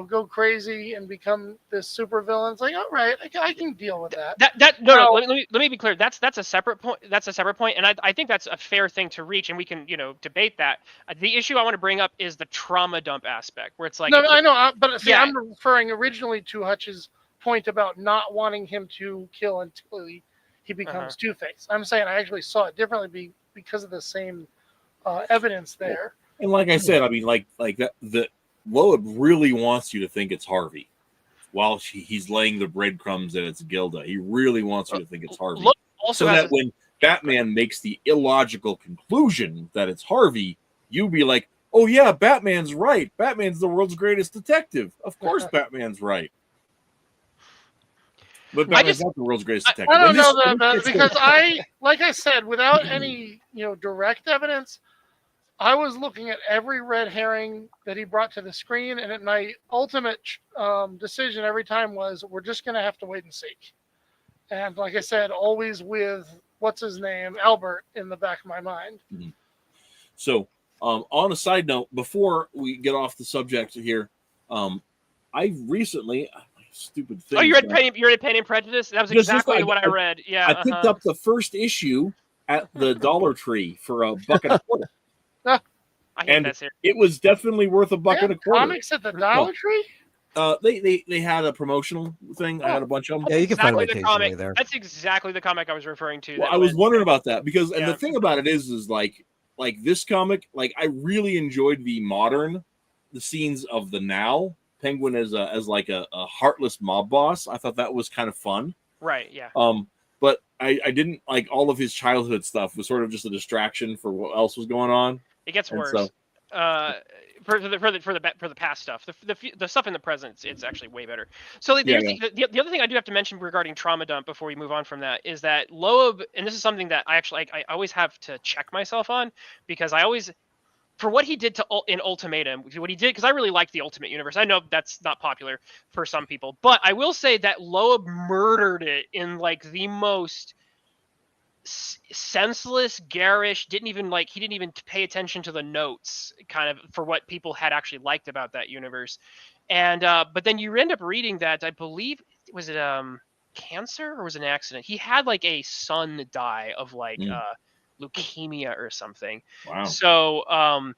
go crazy and become this super villain. It's like, all right, I can deal with that. No. Let me be clear. That's a separate point. That's a separate point, and I think that's a fair thing to reach, and we can debate that. The issue I want to bring up is the trauma dump aspect, where it's like, no, I know, but see, I'm referring originally to Hutch's point about not wanting him to kill until he becomes Two-Face. I'm saying I actually saw it differently because of the same evidence there. And like I said, I mean, like that, the Loeb really wants you to think it's Harvey, while he's laying the breadcrumbs that it's Gilda. He really wants you to think it's Harvey, so that when Batman makes the illogical conclusion that it's Harvey, you be like, "Oh yeah, Batman's right. Batman's the world's greatest detective. Of course, Batman's right." But Batman's not the world's greatest detective. I don't know that because like I said, without any direct evidence, I was looking at every red herring that he brought to the screen, and my ultimate decision every time was, we're just going to have to wait and see. And like I said, always with what's his name, Albert, in the back of my mind. So, on a side note, before we get off the subject here, I recently. Stupid thing. Oh, you read Penny and Prejudice? That was exactly what I read. Yeah, I picked up the first issue at the Dollar Tree for $1.25. I hate that series. It was definitely worth $1.25. Comics at the Dollar Tree? They had a promotional thing. I had a bunch of them. Yeah, you can find them occasionally there. That's exactly the comic I was referring to. Well, I was wondering about that because, and the thing about it is like this comic, like I really enjoyed the scenes of the now. Penguin as like a heartless mob boss. I thought that was kind of fun. Right. Yeah. But I didn't like all of his childhood stuff was sort of just a distraction for what else was going on. It gets worse. For the past stuff, the stuff in the present, it's actually way better. So the other thing I do have to mention regarding trauma dump before we move on from that is that Loeb, and this is something that I always have to check myself on, because I always, for what he did in Ultimatum, what he did, because I really like the Ultimate Universe. I know that's not popular for some people, but I will say that Loeb murdered it in like the most senseless, garish. He didn't even pay attention to the notes, kind of, for what people had actually liked about that universe. And but then you end up reading that, I believe, was it cancer or was it an accident? He had like a son die of like leukemia or something. Wow. So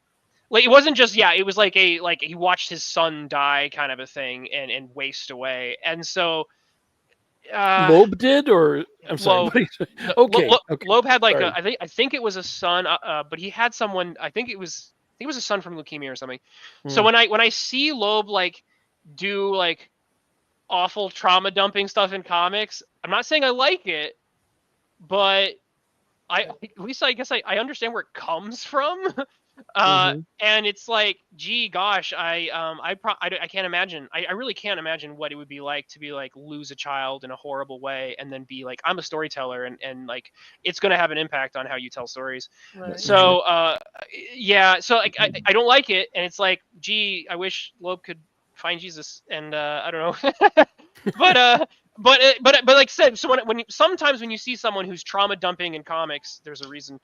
Like it wasn't just it was like he watched his son die kind of a thing and waste away. And so Loeb did, or I'm sorry. Loeb. Okay. Loeb had like Sorry. I think it was a son, but he had someone. I think it was a son from leukemia or something. So Hmm. when I see Loeb like do like awful trauma dumping stuff in comics, I'm not saying I like it, but at least I guess I understand where it comes from. And it's like, gee, gosh, I can't imagine. I really can't imagine what it would be like to be like lose a child in a horrible way, and then be like, I'm a storyteller, and like it's going to have an impact on how you tell stories. Right. So, yeah, so like I don't like it, and it's like, gee, I wish Loeb could find Jesus, and I don't know, but like I said, so sometimes when you see someone who's trauma dumping in comics, there's a reason.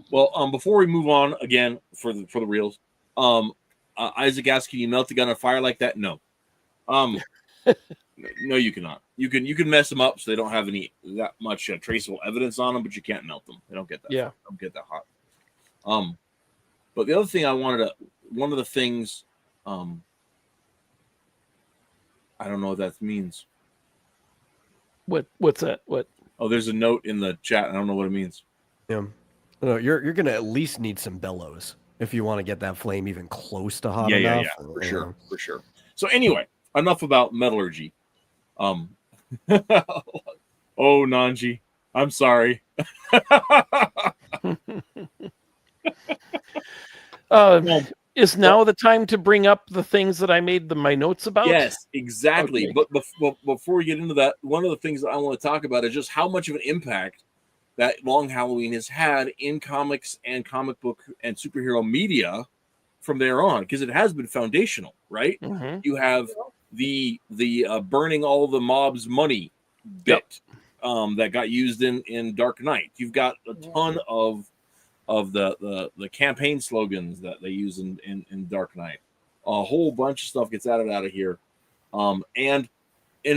Well, before we move on again for the reels, Isaac asked, "Can you melt the gun on fire like that?" No, no, you cannot. You can mess them up so they don't have that much traceable evidence on them, but you can't melt them. They don't get that. Yeah, don't get that hot. But the other thing one of the things, I don't know what that means. What's that? What? Oh, there's a note in the chat. I don't know what it means. Yeah. No, you're gonna at least need some bellows if you want to get that flame even close to hot enough. Yeah, for sure. So anyway, enough about metallurgy. Oh, Nanji, I'm sorry. Is now the time to bring up the things that I made my notes about? Yes, exactly. Okay. But before we get into that, one of the things that I want to talk about is just how much of an impact that Long Halloween has had in comics and comic book and superhero media from there on, because it has been foundational, right? You have the burning all the mob's money bit that got used in Dark Knight. You've got a ton of the campaign slogans that they use in Dark Knight. A whole bunch of stuff gets added out of here, and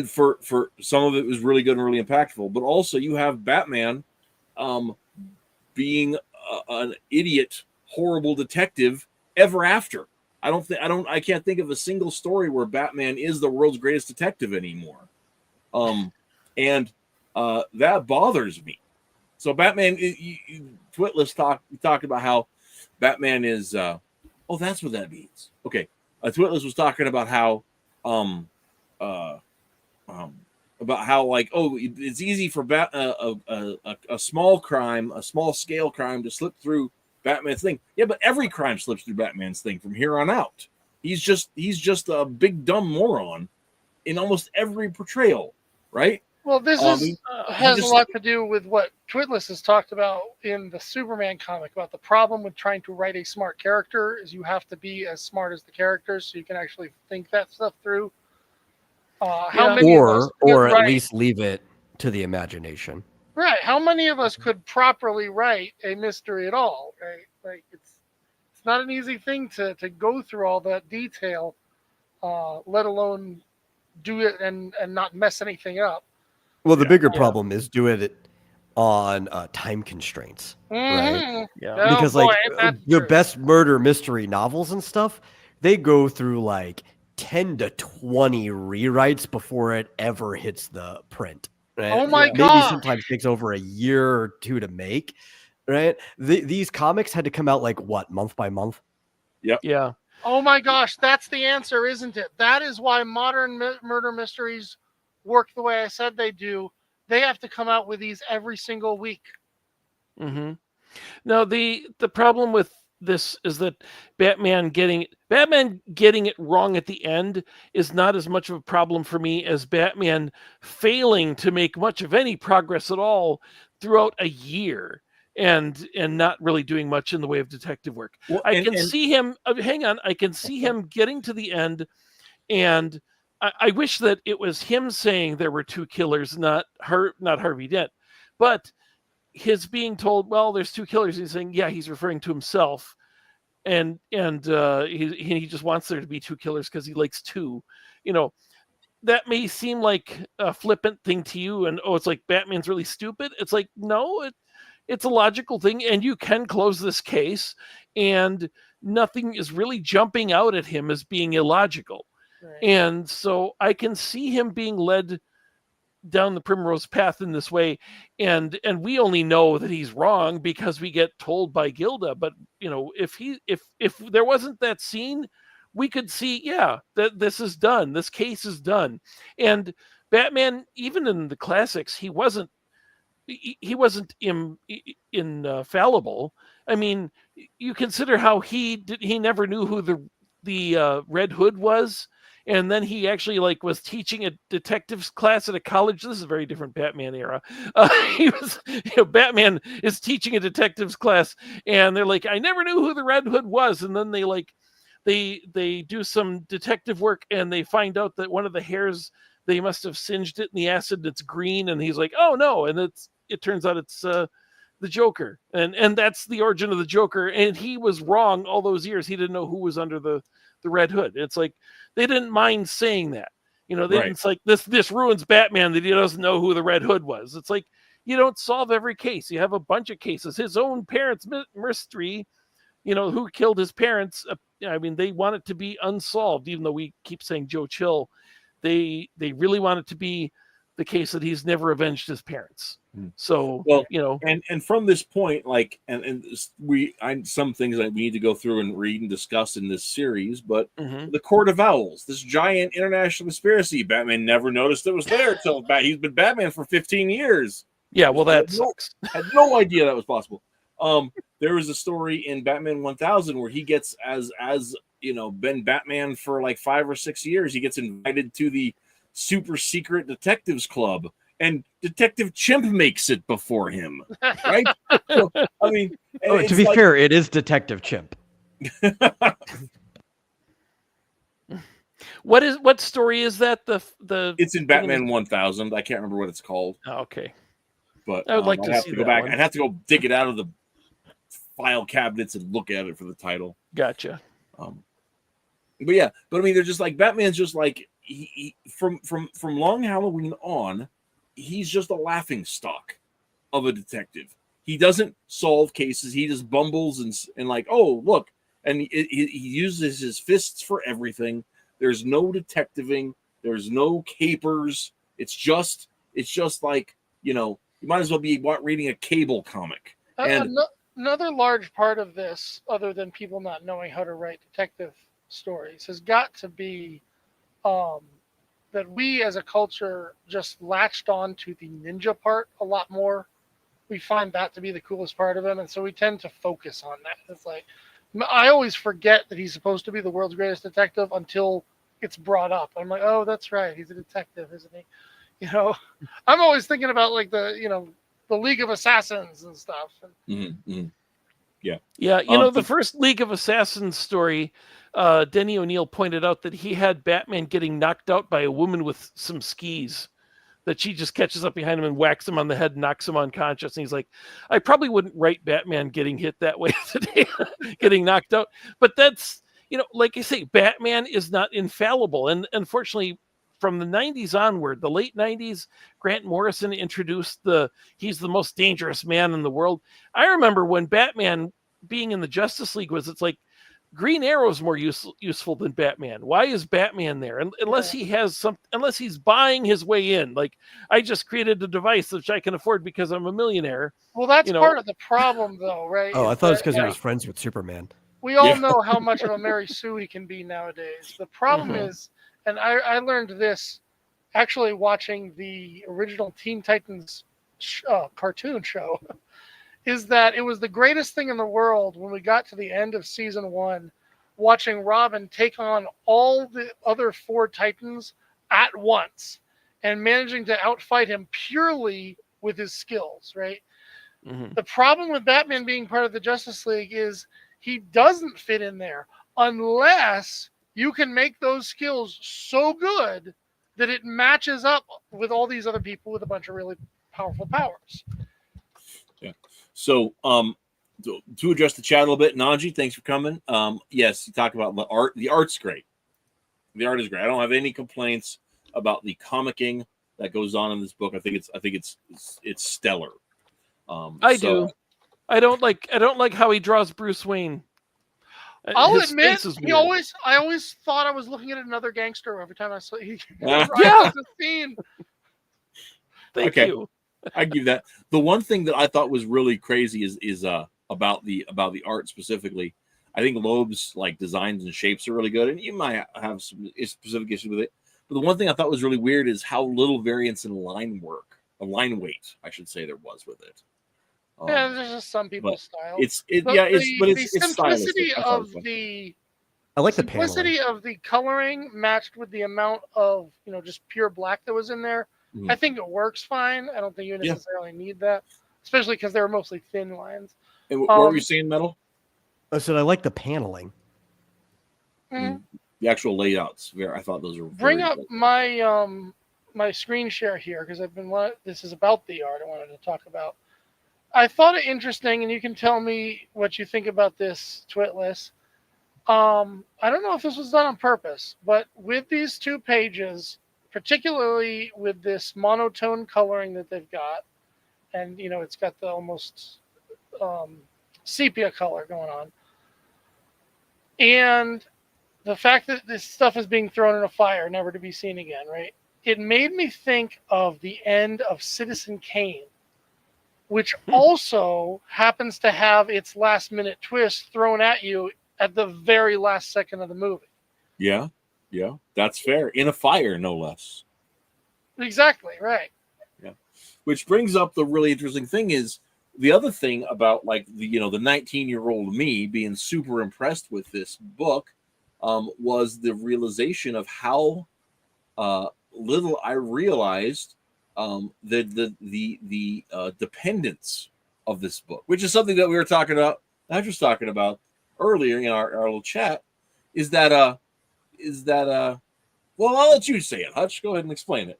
for some of it was really good and really impactful. But also you have Batman being an idiot, horrible detective ever after. I can't think of a single story where Batman is the world's greatest detective anymore. And that bothers me. So Batman, Twitless talked about how Batman is. That's what that means. Okay, Twitless was talking about how, it's easy for a small crime, a small scale crime to slip through Batman's thing. Yeah, but every crime slips through Batman's thing from here on out. He's just a big dumb moron in almost every portrayal, right? Well, this has a lot to do with what Twitless has talked about in the Superman comic about the problem with trying to write a smart character is you have to be as smart as the characters so you can actually think that stuff through. How many of us at least leave it to the imagination. Right. How many of us could properly write a mystery at all? Right. Like it's not an easy thing to go through all that detail, let alone do it and not mess anything up. Well, the bigger problem is do it on time constraints, right? Yeah. Because the best murder mystery novels and stuff, they go through like 10 to 20 rewrites before it ever hits the print. Right? Oh my Maybe God. sometimes takes over a year or two to make. Right? These comics had to come out like what, month by month? Yep. Yeah. Oh my gosh, that's the answer, isn't it? That is why modern murder mysteries work the way I said they do. They have to come out with these every single week. Now the problem with this is that Batman getting it wrong at the end is not as much of a problem for me as Batman failing to make much of any progress at all throughout a year and not really doing much in the way of detective work. Well, I can see him getting to the end, and I wish that it was him saying there were two killers, not Harvey Dent, but his being told, well, there's two killers. He's saying, yeah, he's referring to himself, and he just wants there to be two killers because he likes two. You know, that may seem like a flippant thing to you, and it's like Batman's really stupid. It's like, no, it's a logical thing, and you can close this case, and nothing is really jumping out at him as being illogical. Right. And so I can see him being led down the primrose path in this way, and we only know that he's wrong because we get told by Gilda. But if there wasn't that scene, we could see, that this is done, this case is done. And Batman, even in the classics, he wasn't infallible. I mean, you consider how he never knew who the Red Hood was. And then he actually was teaching a detectives class at a college. This is a very different Batman era. Batman is teaching a detectives class, and they're like, I never knew who the Red Hood was. And then they do some detective work, and they find out that one of the hairs, they must have singed it in the acid, and it's green. And he's like, oh no. And it turns out it's the Joker. And that's the origin of the Joker. And he was wrong all those years. He didn't know who was under the Red Hood. It's like, they didn't mind saying that. It's like, this ruins Batman that he doesn't know who the Red Hood was. It's like, you don't solve every case. You have a bunch of cases. His own parents' mystery, who killed his parents. I mean, they want it to be unsolved, even though we keep saying Joe Chill. They really want it to be the case that he's never avenged his parents. So, and from this point, some things that we need to go through and read and discuss in this series, but the Court of Owls, this giant international conspiracy, Batman never noticed it was there until he's been Batman for 15 years. Yeah, well, that sucks. Had no idea that was possible. There was a story in Batman 1000 where he gets, as been Batman for like 5 or 6 years, he gets invited to the super secret detectives club, and Detective Chimp makes it before him, right? So, I mean, to be fair, it is Detective Chimp. What story is that? It's in Batman 1000. I can't remember what it's called. Oh, okay, but I would like to have see to go that back. one. I'd have to go dig it out of the file cabinets and look at it for the title. Gotcha. But I mean, they're just like, Batman's just like, he from Long Halloween on, he's just a laughing stock of a detective. He doesn't solve cases. He just bumbles and like, oh, look. And he uses his fists for everything. There's no detectiving. There's no capers. It's just like, you might as well be reading a Cable comic. And another large part of this, other than people not knowing how to write detective stories, has got to be that we as a culture just latched on to the ninja part a lot more. We find that to be the coolest part of him, and so we tend to focus on that. It's like, I always forget that he's supposed to be the world's greatest detective until it's brought up. I'm like, oh, that's right, he's a detective, isn't he? I'm always thinking about like the League of Assassins and stuff. Yeah. The first League of Assassins story, Denny O'Neil pointed out that he had Batman getting knocked out by a woman with some skis, that she just catches up behind him and whacks him on the head, knocks him unconscious. And he's like, I probably wouldn't write Batman getting hit that way today, getting knocked out. But that's, like I say, Batman is not infallible. And unfortunately, from the 90s onward, the late 90s, Grant Morrison introduced he's the most dangerous man in the world. I remember when Batman being in the Justice League it's like, Green Arrow's more useful than Batman. Why is Batman there? Unless he has unless he's buying his way in. Like, I just created a device which I can afford because I'm a millionaire. Well, that's part of the problem, though, right? Oh, I thought it was because he was friends with Superman. We all know how much of a Mary Sue he can be nowadays. The problem is, and I learned this actually watching the original Teen Titans cartoon show, is that it was the greatest thing in the world when we got to the end of season 1, watching Robin take on all the other 4 Titans at once and managing to outfight him purely with his skills, right? The problem with Batman being part of the Justice League is he doesn't fit in there unless you can make those skills so good that it matches up with all these other people with a bunch of really powerful powers. Yeah. So, to address the chat a little bit, Najee, thanks for coming. Yes, you talk about the art. The art's great. The art is great. I don't have any complaints about the comicking that goes on in this book. I think it's stellar. I do. I don't like how he draws Bruce Wayne. I'll His admit, face is I weird. always thought I was looking at another gangster every time I saw he Yeah. arrived on the scene. Thank Okay. you. I give that. The one thing that I thought was really crazy is about the art specifically. I think Loeb's like designs and shapes are really good, and you might have some specific issues with it. But the one thing I thought was really weird is how little variance in line weight, I should say, there was with it. Yeah, there's just some people's style. It's The stylistic. simplicity I thought it of was fun. the I like the paneling. simplicity of the coloring matched with the amount of just pure black that was in there. Mhm. I think it works fine. I don't think you necessarily need that, especially because they were mostly thin lines. And what were you saying, Metal? I said I like the paneling. Mhm. The actual layouts. I thought those were. Bring up my my screen share here because this is about the art I wanted to talk about. I thought it interesting, and you can tell me what you think about this, Twitless. I don't know if this was done on purpose, but with these 2 pages, particularly with this monotone coloring that they've got, and it's got the almost sepia color going on, and the fact that this stuff is being thrown in a fire, never to be seen again, right? It made me think of the end of Citizen Kane, which also happens to have its last-minute twist thrown at you at the very last second of the movie. Yeah, that's fair. In a fire, no less. Exactly, right. Yeah, which brings up the really interesting thing is the other thing about like the 19-year-old me being super impressed with this book was the realization of how little I realized the dependence of this book, which is something that we were talking about. I was talking about earlier in our little chat. Is that well, I'll let you say it, Hutch. Go ahead and explain it.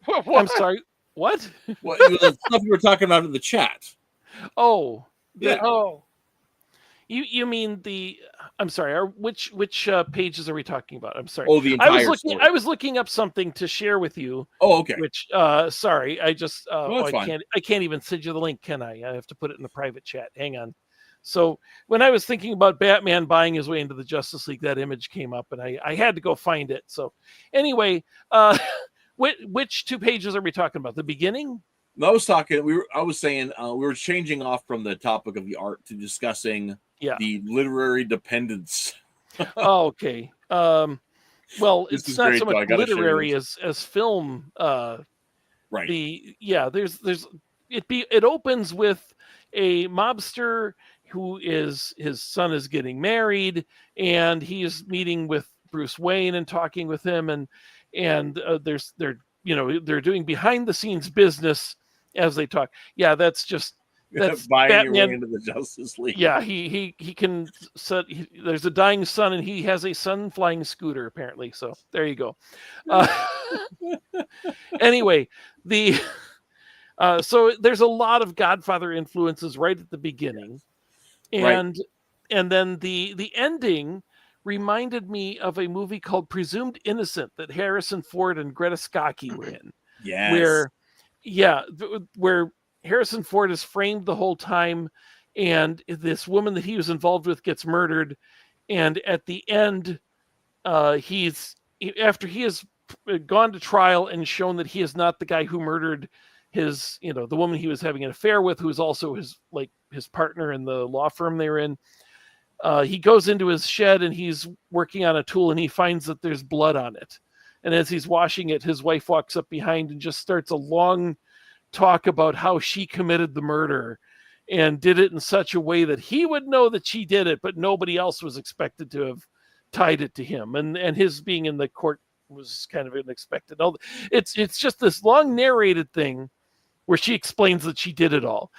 What? I'm sorry. What? What the stuff we were talking about in the chat? Oh, Yeah. Oh, you mean the? I'm sorry. Which pages are we talking about? I'm sorry. Oh, the entire story. I was looking up something to share with you. Oh, okay. Which sorry, I just that's fine. I can't even send you the link, can I? I have to put it in the private chat. Hang on. So when I was thinking about Batman buying his way into the Justice League, that image came up, and I had to go find it. So anyway, which 2 pages are we talking about? The beginning? No, I was saying we were changing off from the topic of the art to discussing the literary dependence. Oh, okay. Well, This it's is not great, so though. I much gotta share literary this. as film. Right. There's it opens with a mobster who his son is getting married, and he's meeting with Bruce Wayne and talking with him, and they're doing behind the scenes business as they talk. Yeah, that's Buying Batman. your way into the Justice League. Yeah, he can set. There's a dying son, and he has a sun flying scooter apparently. So there you go. Anyway, so there's a lot of Godfather influences right at the beginning, and then the ending reminded me of a movie called Presumed Innocent that Harrison Ford and Greta Scacchi were in. Yes. Where Harrison Ford is framed the whole time, and this woman that he was involved with gets murdered, and at the end, after he has gone to trial and shown that he is not the guy who murdered his, the woman he was having an affair with, who is also his partner in the law firm they were in. He goes into his shed and he's working on a tool, and he finds that there's blood on it. And as he's washing it, his wife walks up behind and just starts a long talk about how she committed the murder and did it in such a way that he would know that she did it, but nobody else was expected to have tied it to him. And his being in the court was kind of unexpected. It's just this long narrated thing where she explains that she did it all.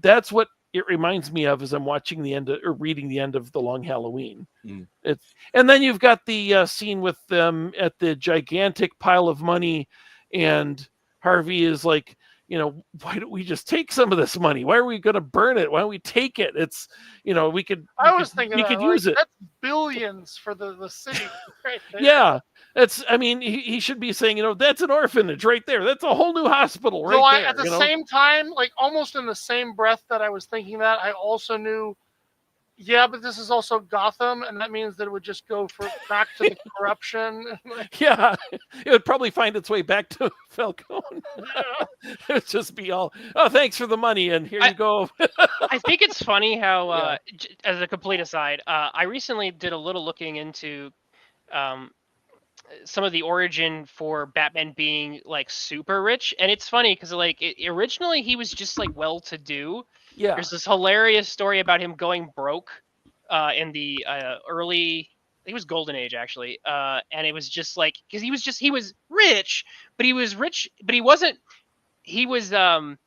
That's what it reminds me of as I'm watching the end or reading the end of The Long Halloween. And then you've got the scene with them at the gigantic pile of money, and Harvey is like, why don't we just take some of this money? Why are we going to burn it? Why don't we take it? It's, we could use it. That's billions for the city. Right there. Yeah. He should be saying, that's an orphanage right there. That's a whole new hospital right there. At the same time, like almost in the same breath that I was thinking that, I also knew Yeah, but this is also Gotham, and that means that it would just go back to the corruption. Yeah, it would probably find its way back to Falcone. It would just be all, oh, thanks for the money, and here you go. I think it's funny how, Yeah. as a complete aside, I recently did a little looking into some of the origin for Batman being like super rich, and it's funny because like originally he was just like well-to-do. Yeah, There's this hilarious story about him going broke in the early, I think it was Golden Age actually, and it was just like because he was rich, but he was rich, but he was not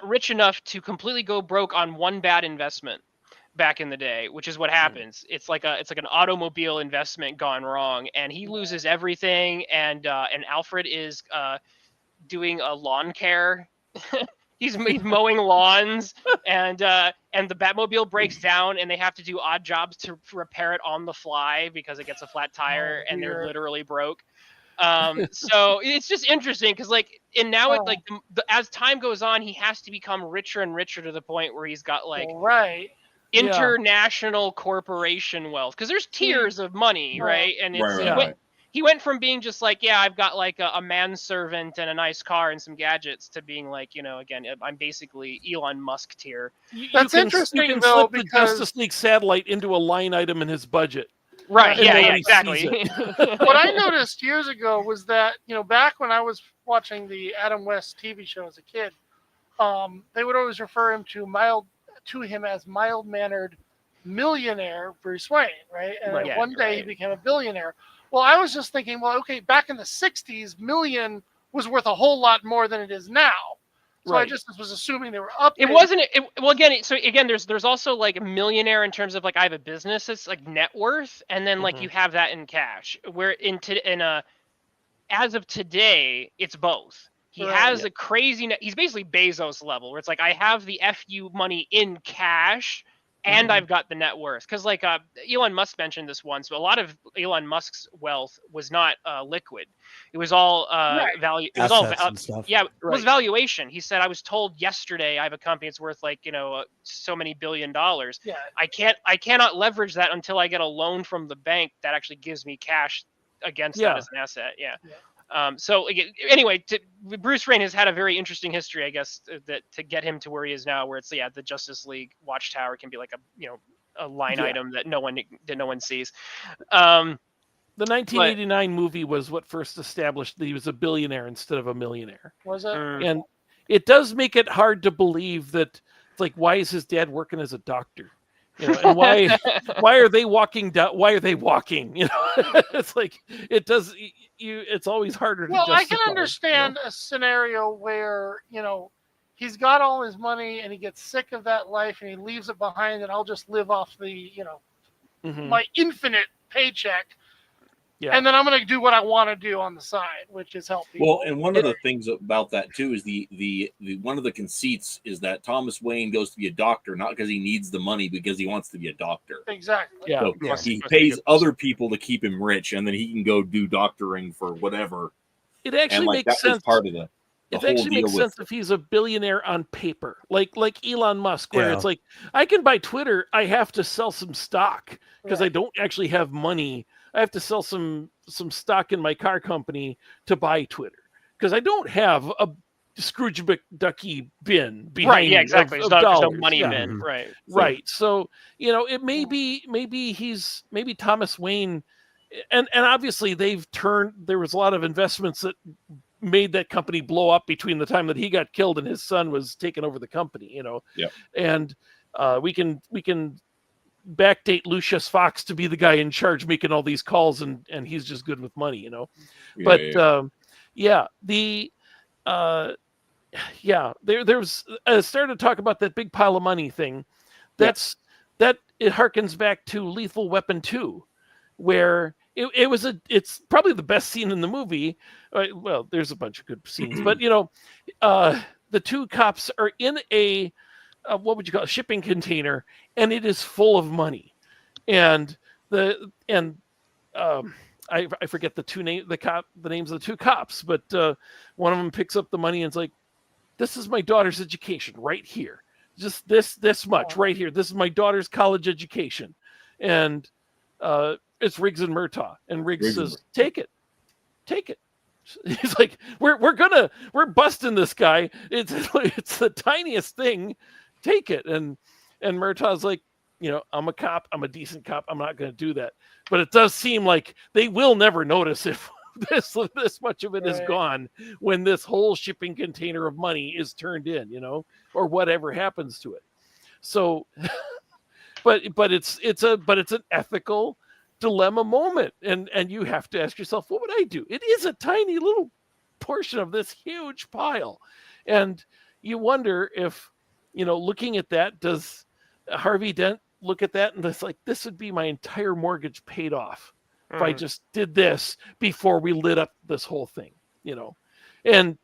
rich enough to completely go broke on one bad investment back in the day, which is what happens. It's like an automobile investment gone wrong, and he loses everything. And Alfred is doing a lawn care. He's mowing lawns, and the Batmobile breaks down, and they have to do odd jobs to repair it on the fly because it gets a flat tire, and they're literally broke. So it's just interesting because like, and now it like as time goes on, he has to become richer and richer to the point where he's got like international corporation wealth, because there's tiers of money, right? And it's he went from being just like, yeah, I've got like a manservant and a nice car and some gadgets, to being like, you know, again, I'm basically Elon Musk tier. That's interesting, you can though, slip because the Justice League satellite into a line item in his budget. Right. And Yeah, nobody exactly. sees it. what I noticed years ago was that, you know, back when I was watching the Adam West TV show as a kid, they would always refer to him as mild-mannered millionaire Bruce Wayne, right? And one day he became a billionaire. Well, I was just thinking, well, okay, back in the 60s, million was worth a whole lot more than it is now. So I just was assuming they were up. It wasn't. Well, again, so again, there's also like a millionaire in terms of like I have a business. It's like net worth, and then like you have that in cash. Where as of today, it's both. He has a crazy. He's basically Bezos level, where it's like I have the FU money in cash, and I've got the net worth. Because like Elon Musk mentioned this once, but a lot of Elon Musk's wealth was not liquid. It was all value. It was all it was valuation. He said, I was told yesterday I have a company that's worth like, you know, so many $1 billion. Yeah. I cannot leverage that until I get a loan from the bank that actually gives me cash against that as an asset. Yeah. So anyway, Bruce Wayne has had a very interesting history, I guess, that to get him to where he is now, where it's the Justice League Watchtower can be like a line item that no one sees. The 1989 movie was what first established that he was a billionaire instead of a millionaire. Was it? And it does make it hard to believe that. It's like, why is his dad working as a doctor? You know, and why are they walking down? Why are they walking? You know, it's like it's always harder to justify. Well, I can understand a scenario where, you know, he's got all his money and he gets sick of that life and he leaves it behind, and I'll just live off the, you know, my infinite paycheck. Yeah. And then I'm going to do what I want to do on the side, which is help people. Well, and one of the things about that too is the one of the conceits is that Thomas Wayne goes to be a doctor not because he needs the money, because he wants to be a doctor. Exactly. Yeah. So he pays other people to keep him rich, and then he can go do doctoring for whatever. It actually makes sense. Part of the it actually makes sense if he's a billionaire on paper, like Elon Musk, where it's like, I can buy Twitter, I have to sell some stock because I don't actually have money. I have to sell some stock in my car company to buy Twitter because I don't have a Scrooge McDucky bin behind. Right. Yeah. Exactly. There's no money bin. Right. Right. So it may be maybe Thomas Wayne, and obviously there was a lot of investments that made that company blow up between the time that he got killed and his son was taking over the company. You know. Yeah. And we can backdate Lucius Fox to be the guy in charge making all these calls, and he's just good with money, you know. There was started to talk about that big pile of money thing. That it harkens back to Lethal Weapon 2, where it's probably the best scene in the movie. Well, there's a bunch of good scenes, but the two cops are in a what would you call a shipping container, and it is full of money, and I forget the names of the two cops, but one of them picks up the money and is like, "This is my daughter's education right here. just this much right here. This is my daughter's college education, and it's Riggs and Murtaugh, and Riggs says, take it. He's like, we're busting this guy. It's the tiniest thing. Take it. And Murtaugh's like, I'm a cop. I'm a decent cop. I'm not going to do that. But it does seem like they will never notice if this much of it is gone when this whole shipping container of money is turned in, or whatever happens to it. So, but it's an ethical dilemma moment, and you have to ask yourself, what would I do? It is a tiny little portion of this huge pile, and you wonder if, looking at that, does Harvey Dent look at that and it's like, this would be my entire mortgage paid off if I just did this before we lit up this whole thing, and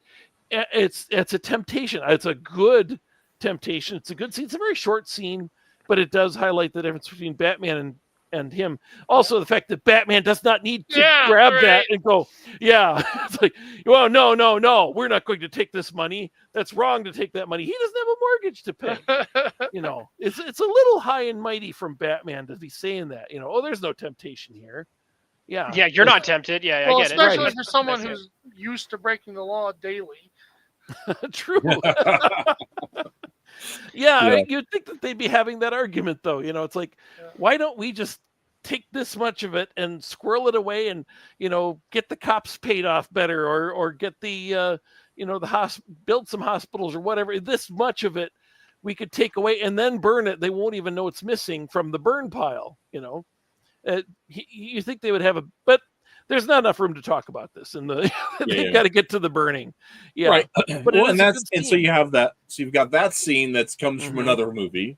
it's a temptation. It's a good temptation. It's a good scene. It's a very short scene, but it does highlight the difference between Batman and him. Also, the fact that Batman does not need to grab that and go, it's like, well, no, we're not going to take this money. That's wrong to take that money. He doesn't have a mortgage to pay. It's a little high and mighty from Batman to be saying that. There's no temptation here. Yeah, you're not tempted. Yeah, well, I get it. Especially for someone who's used to breaking the law daily. True. You'd think that they'd be having that argument, though. It's like, why don't we just take this much of it and squirrel it away and, get the cops paid off better, or get the, build some hospitals or whatever. This much of it we could take away and then burn it. They won't even know it's missing from the burn pile, you think they would have but there's not enough room to talk about this, and they've got to get to the burning. Right. But so you have that. So you've got that scene that comes from another movie.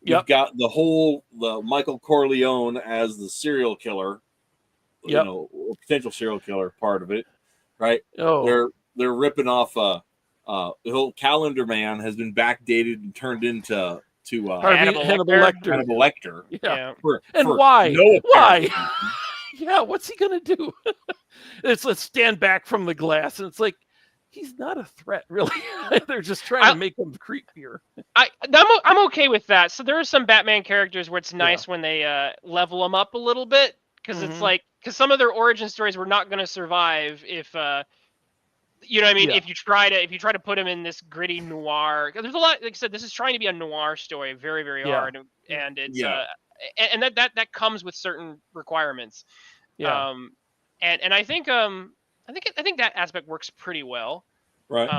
You've got the Michael Corleone as the serial killer, potential serial killer part of it, right? Oh, they're ripping off the whole Calendar Man has been backdated and turned into Hannibal Lecter. Yeah. For why? No why? What's he gonna do? Let's stand back from the glass, and it's like, he's not a threat, really. They're just trying to make him creepier. I'm okay with that. So there are some Batman characters where it's nice when they level them up a little bit, because it's like, because some of their origin stories were not going to survive if you know what I mean? If you try to put him in this gritty noir, because there's a lot. Like I said, this is trying to be a noir story, very, very hard, and it's and that comes with certain requirements. Yeah. And I think that aspect works pretty well. Right.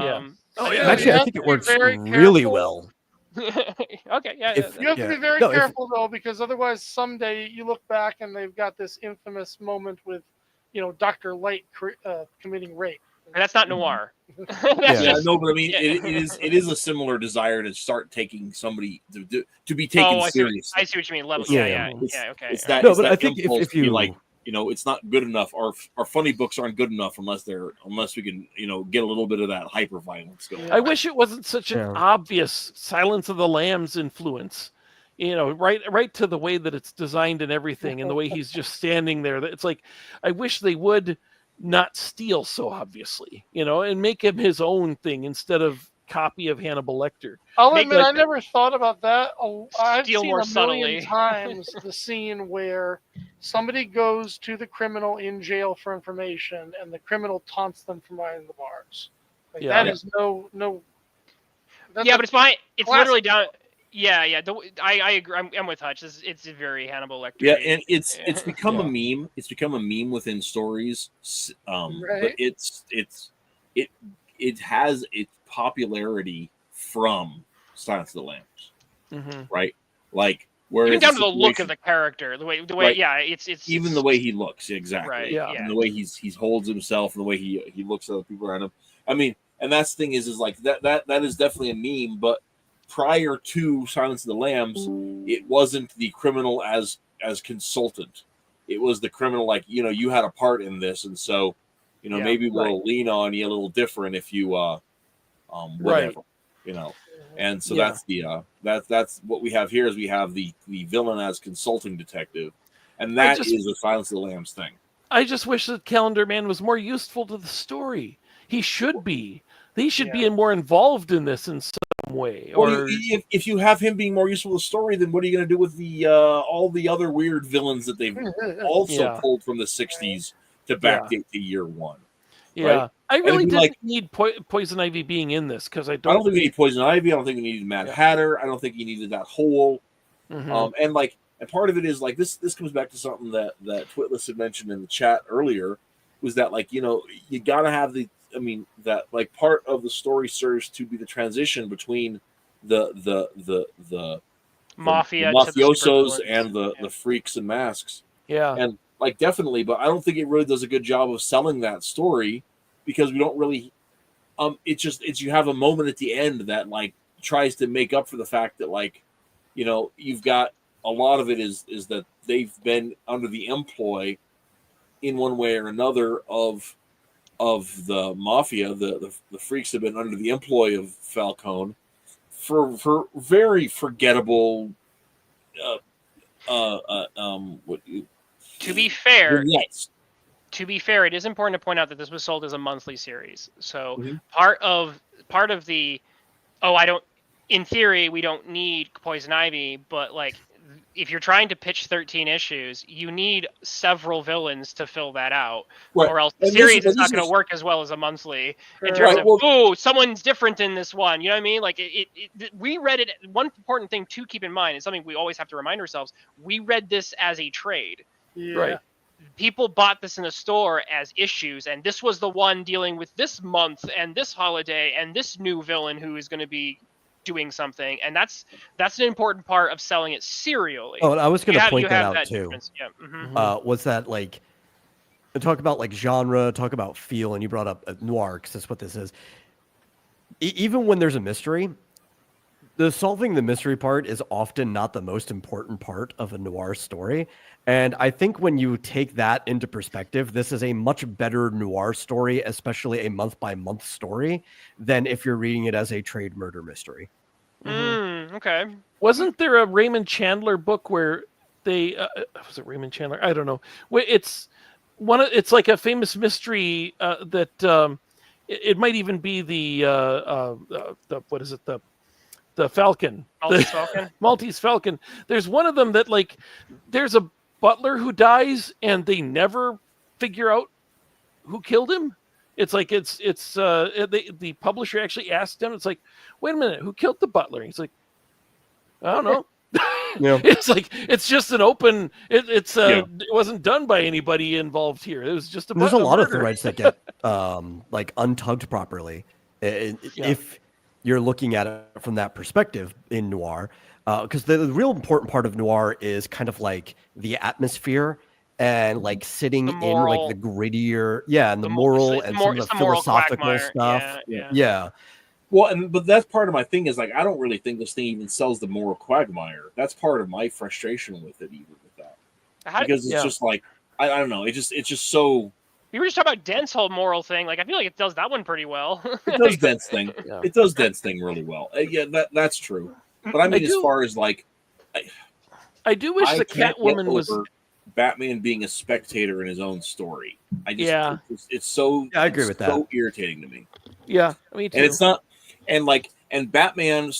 Actually, I think it works really well. Okay. Yeah. You have to be very careful though, because otherwise someday you look back and they've got this infamous moment with, Dr. Light committing rape. And that's not noir. But I mean, it is a similar desire to start taking somebody to be taken seriously. I see what you mean. Level. Yeah. Okay. It's that. No, but I think if you like, it's not good enough. Our funny books aren't good enough unless we can, get a little bit of that hyper violence going. I wish it wasn't such an obvious Silence of the Lambs influence. Right to the way that it's designed and everything, and the way he's just standing there. It's like, I wish they would not steal so obviously, and make him his own thing instead of copy of Hannibal Lecter. I'll admit, I never thought about that. I've steal seen more a million subtly. times the scene where somebody goes to the criminal in jail for information, and the criminal taunts them from behind the bars. That is no. But it's fine. It's literally down. Yeah. I agree. I'm with Hutch. It's a very Hannibal Lecter. Yeah, and it's become a meme. It's become a meme within stories. But it has its popularity from Silence of the Lambs, right? Like, where even down to the look of the character, the way, it's even the way he looks, exactly, right? And the way he holds himself, and the way he looks at other people around him. I mean, and that's the thing is like that is definitely a meme, but prior to Silence of the Lambs, it wasn't the criminal as consultant. It was the criminal, like, you had a part in this, and so, maybe we'll lean on you a little different if you, whatever, And so that's the that's what we have here is we have the villain as consulting detective, and that is the Silence of the Lambs thing. I just wish that Calendar Man was more useful to the story. He should be. He should be more involved in this in some way. Well, Or if you have him being more useful to the story, then what are you going to do with the all the other weird villains that they've also Yeah. pulled from the '60s to Yeah. backdate to year one? yeah, Right? I really it'd be didn't like- need Poison Ivy being in this because I I don't don't. think we need Poison Ivy. I don't think we needed Mad Yeah. Hatter. I don't think you needed that hole. Mhm. And part of it is like this. This comes back to something that Twitless had mentioned in the chat earlier, was that like you got to have the. I mean that like part of the story serves to be the transition between the Mafia, the to the mafiosos supervillains. and the freaks and masks, Yeah, and like definitely, but I don't think it really does a good job of selling that story because we don't really. It's you have a moment at the end that like tries to make up for the fact that like you've got a lot of it is that they've been under the employ in one way or another of the mafia. The freaks have been under the employ of Falcone for very forgettable what To be fair, vignettes. to be fair, it is important to point out that this was sold as a monthly series. So Mhm. part of the in theory we don't need Poison Ivy, but like if you're trying to pitch 13 issues, you need several villains to fill that out, Right. or else the And this series is not this going to work as well as a monthly in Right, terms of someone's different in this one. You know what I mean? Like we read it. One important thing to keep in mind is something we always have to remind ourselves: we read this as a trade. Yeah. right. People bought this in a store as issues, and this was the one dealing with this month and this holiday and this new villain who is going to be doing something, and that's an important part of selling it serially. Oh, and I was going to point that out too. difference. Yeah. Was that like talk about like genre, talk about feel, and you brought up noir because that's what this is. Even when there's a mystery, the solving the mystery part is often not the most important part of a noir story. And I think when you take that into perspective, this is a much better noir story, especially a month-by-month story, than if you're reading it as a trade murder mystery. Okay. Wasn't there a Raymond Chandler book where they was it Raymond Chandler? I don't know. It's it's like a famous mystery that it might even be the what is it, the Falcon, Maltese Falcon. Maltese Falcon. There's one of them that like there's a butler who dies and they never figure out who killed him. It's like the publisher actually asked him. It's like, wait a minute, who killed the butler? He's like, I don't know. Yeah. It's like it's just an open. It wasn't done by anybody involved here. It was just There's a lot of murder. threads that get like untugged properly. If you're looking at it from that perspective in noir, because the real important part of noir is kind of like the atmosphere and like sitting in like the grittier, and the moral and some of the philosophical stuff. Yeah. Well, but that's part of my thing is like I don't really think this thing even sells the moral quagmire. That's part of my frustration with it, even with that, because it's just like I don't know. It's just so. We were just talking about Dent's whole moral thing. Like I feel like it does that one pretty well. It does Dent's thing. Yeah. It does Dent's thing really well. Yeah, that's true. But I mean, as far as like, I do wish the Catwoman was Batman being a spectator in his own story. It's so. I agree with that. So irritating to me. Yeah, me too. And it's not, and Batman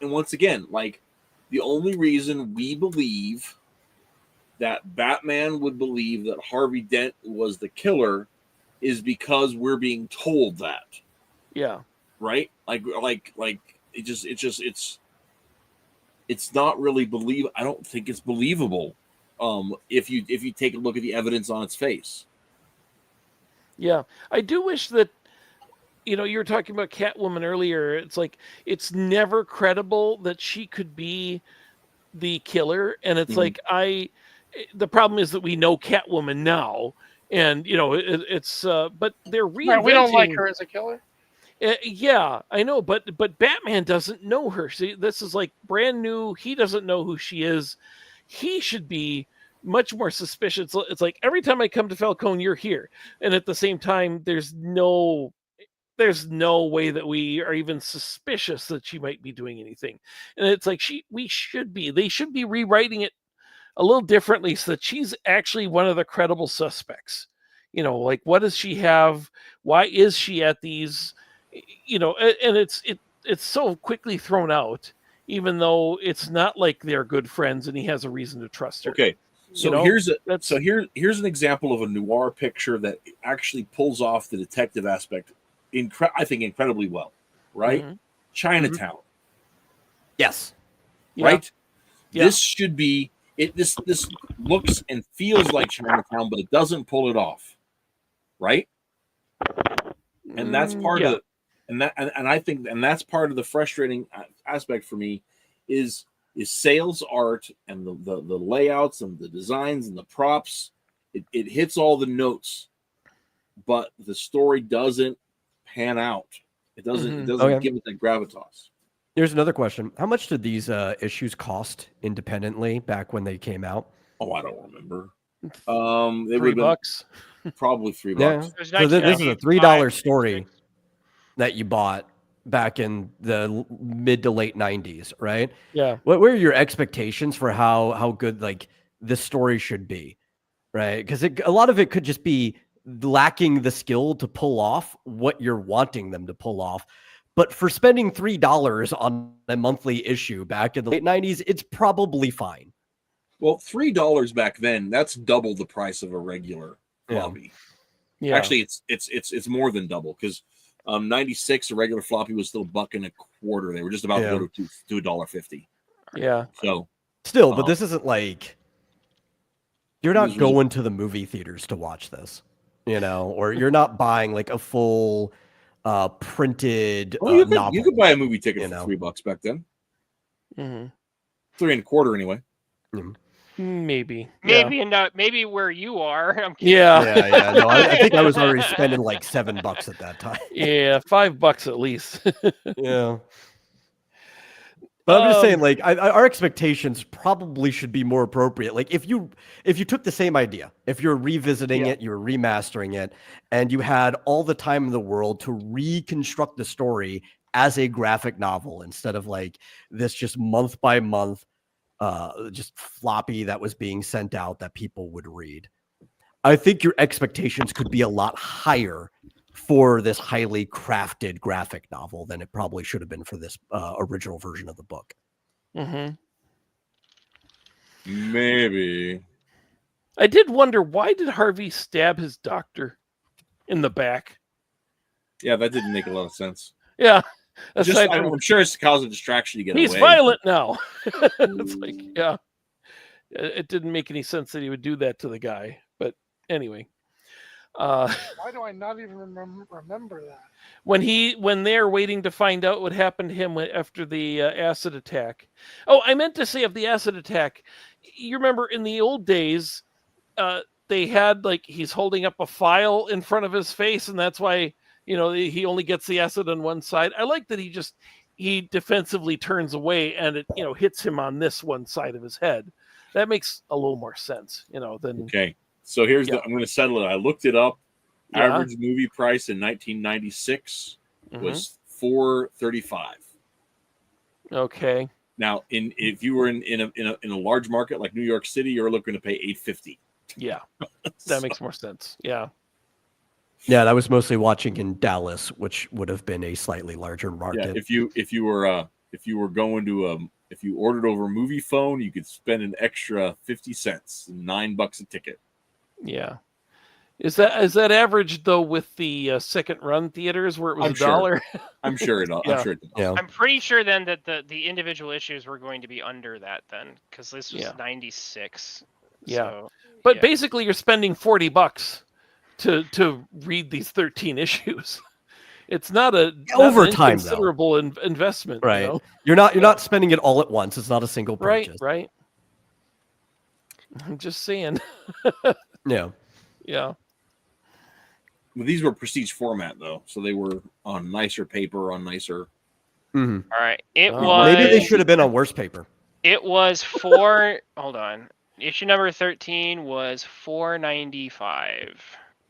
and once again, like the only reason we believe that Batman would believe that Harvey Dent was the killer is because we're being told that. Yeah. Right? Like it's not really I don't think it's believable. If you take a look at the evidence on its face. Yeah. I do wish that you were talking about Catwoman earlier. It's like it's never credible that she could be the killer, and it's like the problem is that we know Catwoman now, and it's but they're reinventing. Right, we don't like her as a killer. Yeah, I know, but Batman doesn't know her. See, this is like brand new. He doesn't know who she is. He should be much more suspicious. It's like every time I come to Falcone, you're here, and at the same time, there's no way that we are even suspicious that she might be doing anything. And it's like they should be rewriting it a little differently so that she's actually one of the credible suspects. Like what does she have? Why is she at these? And it's so quickly thrown out, even though it's not like they're good friends and he has a reason to trust her. Okay, so You know, here's an example of a noir picture that actually pulls off the detective aspect, I think incredibly well. Right, Chinatown. Yes. Right. Yeah. This should be it. This looks and feels like Chinatown, but it doesn't pull it off. Right. And that's part of and I think that's part of the frustrating aspect for me is sales art and the layouts and the designs and the props. It hits all the notes, but the story doesn't pan out. It doesn't give it that gravitas. Here's another question: how much did these issues cost independently back when they came out? Oh, I don't remember. $3. Probably $3. Yeah. So this is a $3 story that you bought back in the mid to late 90s, right? Yeah. What were your expectations for how good like this story should be, right? Because a lot of it could just be lacking the skill to pull off what you're wanting them to pull off. But for spending $3 on a monthly issue back in the late 90s, it's probably fine. Well, $3 back then, that's double the price of a regular floppy. Yeah. Actually, it's more than double because 96 a regular floppy was still $1.25. They were just about to go to $1.50. Yeah. So still, but this isn't like you're not going to the movie theaters to watch this, or you're not buying like a full printed novel. You could buy a movie ticket for $3 back then. $3.25 anyway. Maybe not. Maybe where you are. I'm kidding. Yeah. No, I think I was already spending like $7 at that time. Yeah, $5 at least. Yeah. But I'm just saying, like, our expectations probably should be more appropriate. Like, if you took the same idea, if you're revisiting it, you're remastering it, and you had all the time in the world to reconstruct the story as a graphic novel instead of like this just month by month, just floppy that was being sent out that people would read, I think your expectations could be a lot higher for this highly crafted graphic novel than it probably should have been for this original version of the book. Maybe. I did wonder, why did Harvey stab his doctor in the back? Yeah, that didn't make a lot of sense. Yeah. I'm sure it's to cause a distraction to get away. He's violent now. It's like, it didn't make any sense that he would do that to the guy. But anyway. Why do I not even remember that? When they're waiting to find out what happened to him after the acid attack. Oh, I meant to say of the acid attack. You remember in the old days, they had like he's holding up a file in front of his face, and that's why he only gets the acid on one side. I like that he defensively turns away, and it hits him on this one side of his head. That makes a little more sense, than okay. So here's I'm going to settle it. I looked it up. Average movie price in 1996 was $4.35. Okay. Now, if you were in a large market like New York City, you're looking to pay $8.50. Yeah, that makes more sense. Yeah. Yeah, that was mostly watching in Dallas, which would have been a slightly larger market. Yeah, if you were going to if you ordered over Movie Phone, you could spend an extra 50 cents, $9 a ticket. Yeah. Is that average though with the second run theaters where it was $1? I'm sure it. I'm sure it. Yeah. I'm pretty sure then that the individual issues were going to be under that then because this was 96. Yeah. So, but basically you're spending $40 to read these 13 issues. It's not over time, considerable investment, right? You're not spending it all at once. It's not a single purchase, right? I'm just saying. Yeah. Well, these were prestige format though, so they were on nicer paper, on nicer. All right, it was. Maybe they should have been on worse paper. It was hold on. Issue number 13 was $4.95.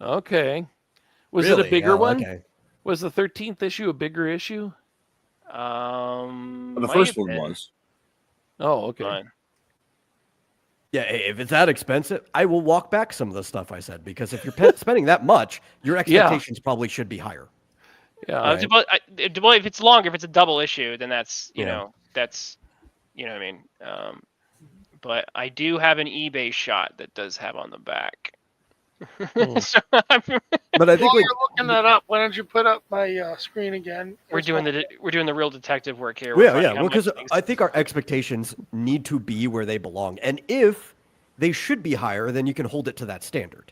Okay. Was it a bigger one? Okay. Was the 13th issue a bigger issue? The first one was. Oh, okay. Fine. Yeah, if it's that expensive, I will walk back some of the stuff I said because if you're spending that much, your expectations probably should be higher. Yeah. If it's longer, if it's a double issue, then that's you Yeah. know that's what I mean. But I do have an eBay shot that does have on the back. So But I think While like you're looking that up, why don't you put up my screen again? we're doing the real detective work here. yeah, We're yeah. finding how Well, much because things- I think our expectations need to be where they belong, and if they should be higher, then you can hold it to that standard.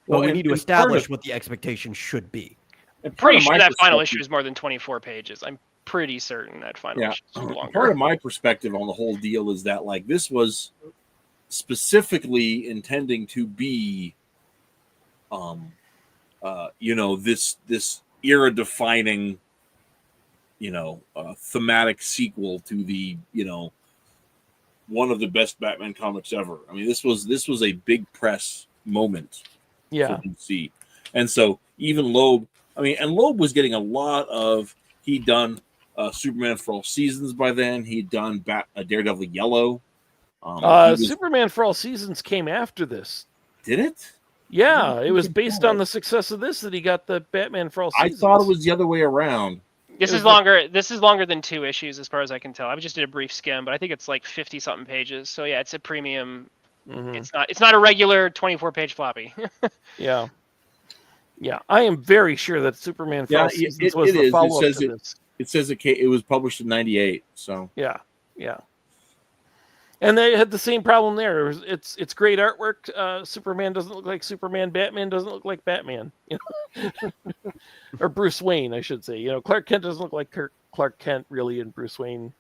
But we and- need to and part establish of- what the expectation should be. and part pretty of sure my that final perspective- issue is more than 24 pages. I'm pretty certain that final issue is longer. Part of my perspective on the whole deal is that like this was specifically intending to be this era defining thematic sequel to the one of the best Batman comics ever. I mean, this was a big press moment Yeah. for DC. And so even Loeb, and Loeb was getting a lot of, he'd done Superman for All Seasons by then. He'd done Daredevil Yellow. Superman for All Seasons came after this. Did it? Yeah, it was based on the success of this that he got the Batman for All I Seasons. thought it was the other way around. This is longer. This is longer than 2 issues, as far as I can tell. I just did a brief skim, but I think it's like 50 something pages. So yeah, it's a premium. Mhm. It's not a regular 24-page floppy. Yeah. Yeah, I am very sure that Superman for All Seasons was the follow-up to this. It says it was published in '98. So Yeah, yeah. And they had the same problem there. It's great artwork. Superman doesn't look like Superman. Batman doesn't look like Batman. Or Bruce Wayne, I should say. Clark Kent doesn't look like Clark Kent really, and Bruce Wayne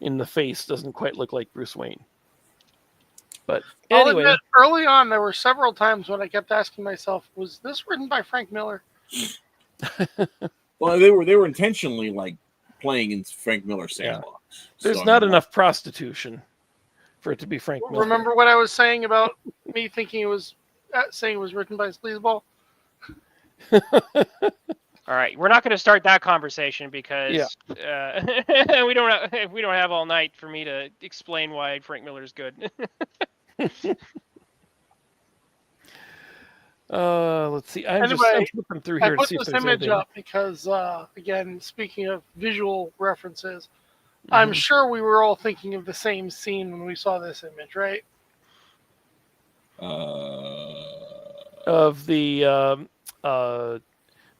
in the face doesn't quite look like Bruce Wayne. But I'll anyway, admit, early on, there were several times when I kept asking myself, "Was this written by Frank Miller?" well, they were intentionally like playing in Frank Miller's sandbox. there's So, not enough prostitution for it to be Frank Miller. Remember what I was saying about me thinking it was saying it was written by Sleazeball? All right, we're not going to start that conversation because we don't have all night for me to explain why Frank Miller's good. Let's see. I'm Anyway, flipping through I here to put see if this there's image anything. up because, again, speaking of visual references, I'm sure we were all thinking of the same scene when we saw this image, right? Of the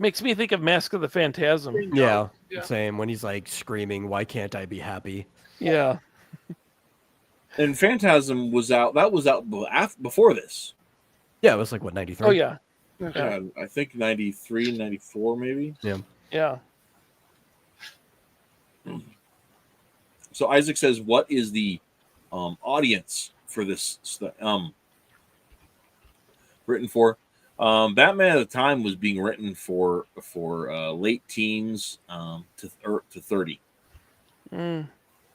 makes me think of Mask of the Phantasm. Yeah, Yeah. same. When he's like screaming, "Why can't I be happy?" Yeah. And Phantasm was out. That was out before this. Yeah, it was like what 93. Oh yeah. Yeah, I think 93, 94 maybe. Yeah. So Isaac says, "What is the audience for this written for?" Batman at the time was being written for late teens to 30.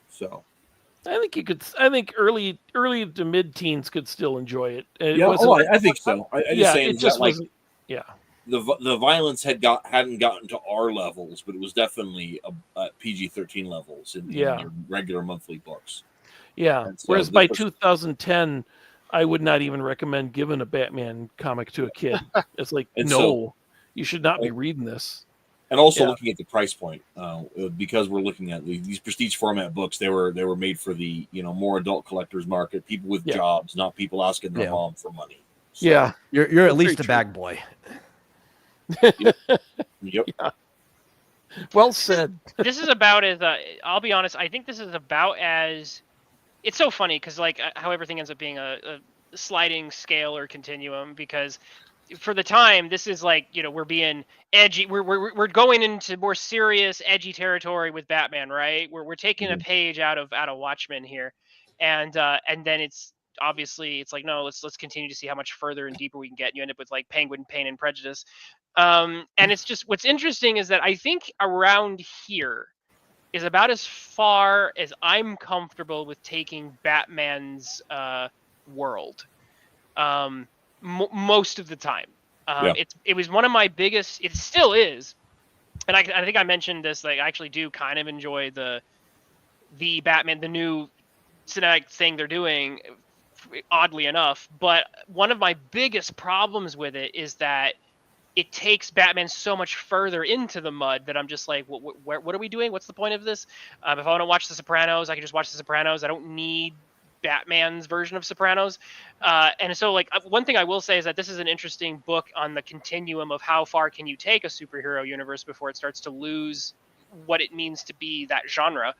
So I think you could. I think early to mid teens could still enjoy it. It yeah, wasn't- I think so. I just saying it just that, like, wasn't. Yeah. the violence hadn't gotten to R levels, but it was definitely PG-13 levels in your regular monthly books. Yeah. And so Whereas this by was- 2010, I would not even recommend giving a Batman comic to a kid. It's like, And no, so- you should not be reading this. And also Yeah. looking at the price point, because we're looking at these prestige format books, they were made for the more adult collectors market, people with jobs, not people asking their mom for money. So, Yeah. You're at Very least a true. bag boy. Yep. Well said. This is about as I'll be honest. I think this is about as. It's so funny because like how everything ends up being a sliding scale or continuum, because for the time this is like we're being edgy, we're going into more serious edgy territory with Batman, right? We're taking a page out of Watchmen here, and then it's obviously it's like, no, let's continue to see how much further and deeper we can get, and you end up with like Penguin, Pain and Prejudice. And it's just, what's interesting is that I think around here is about as far as I'm comfortable with taking Batman's world. Most of the time. It was one of my biggest, it still is, and I think I mentioned this, like I actually do kind of enjoy the Batman, the new cinematic thing they're doing, oddly enough, but one of my biggest problems with it is that it takes Batman so much further into the mud that I'm just like, what are we doing? What's the point of this? If I want to watch The Sopranos, I can just watch The Sopranos. I don't need Batman's version of Sopranos. And so, like, one thing I will say is that this is an interesting book on the continuum of how far can you take a superhero universe before it starts to lose what it means to be that genre,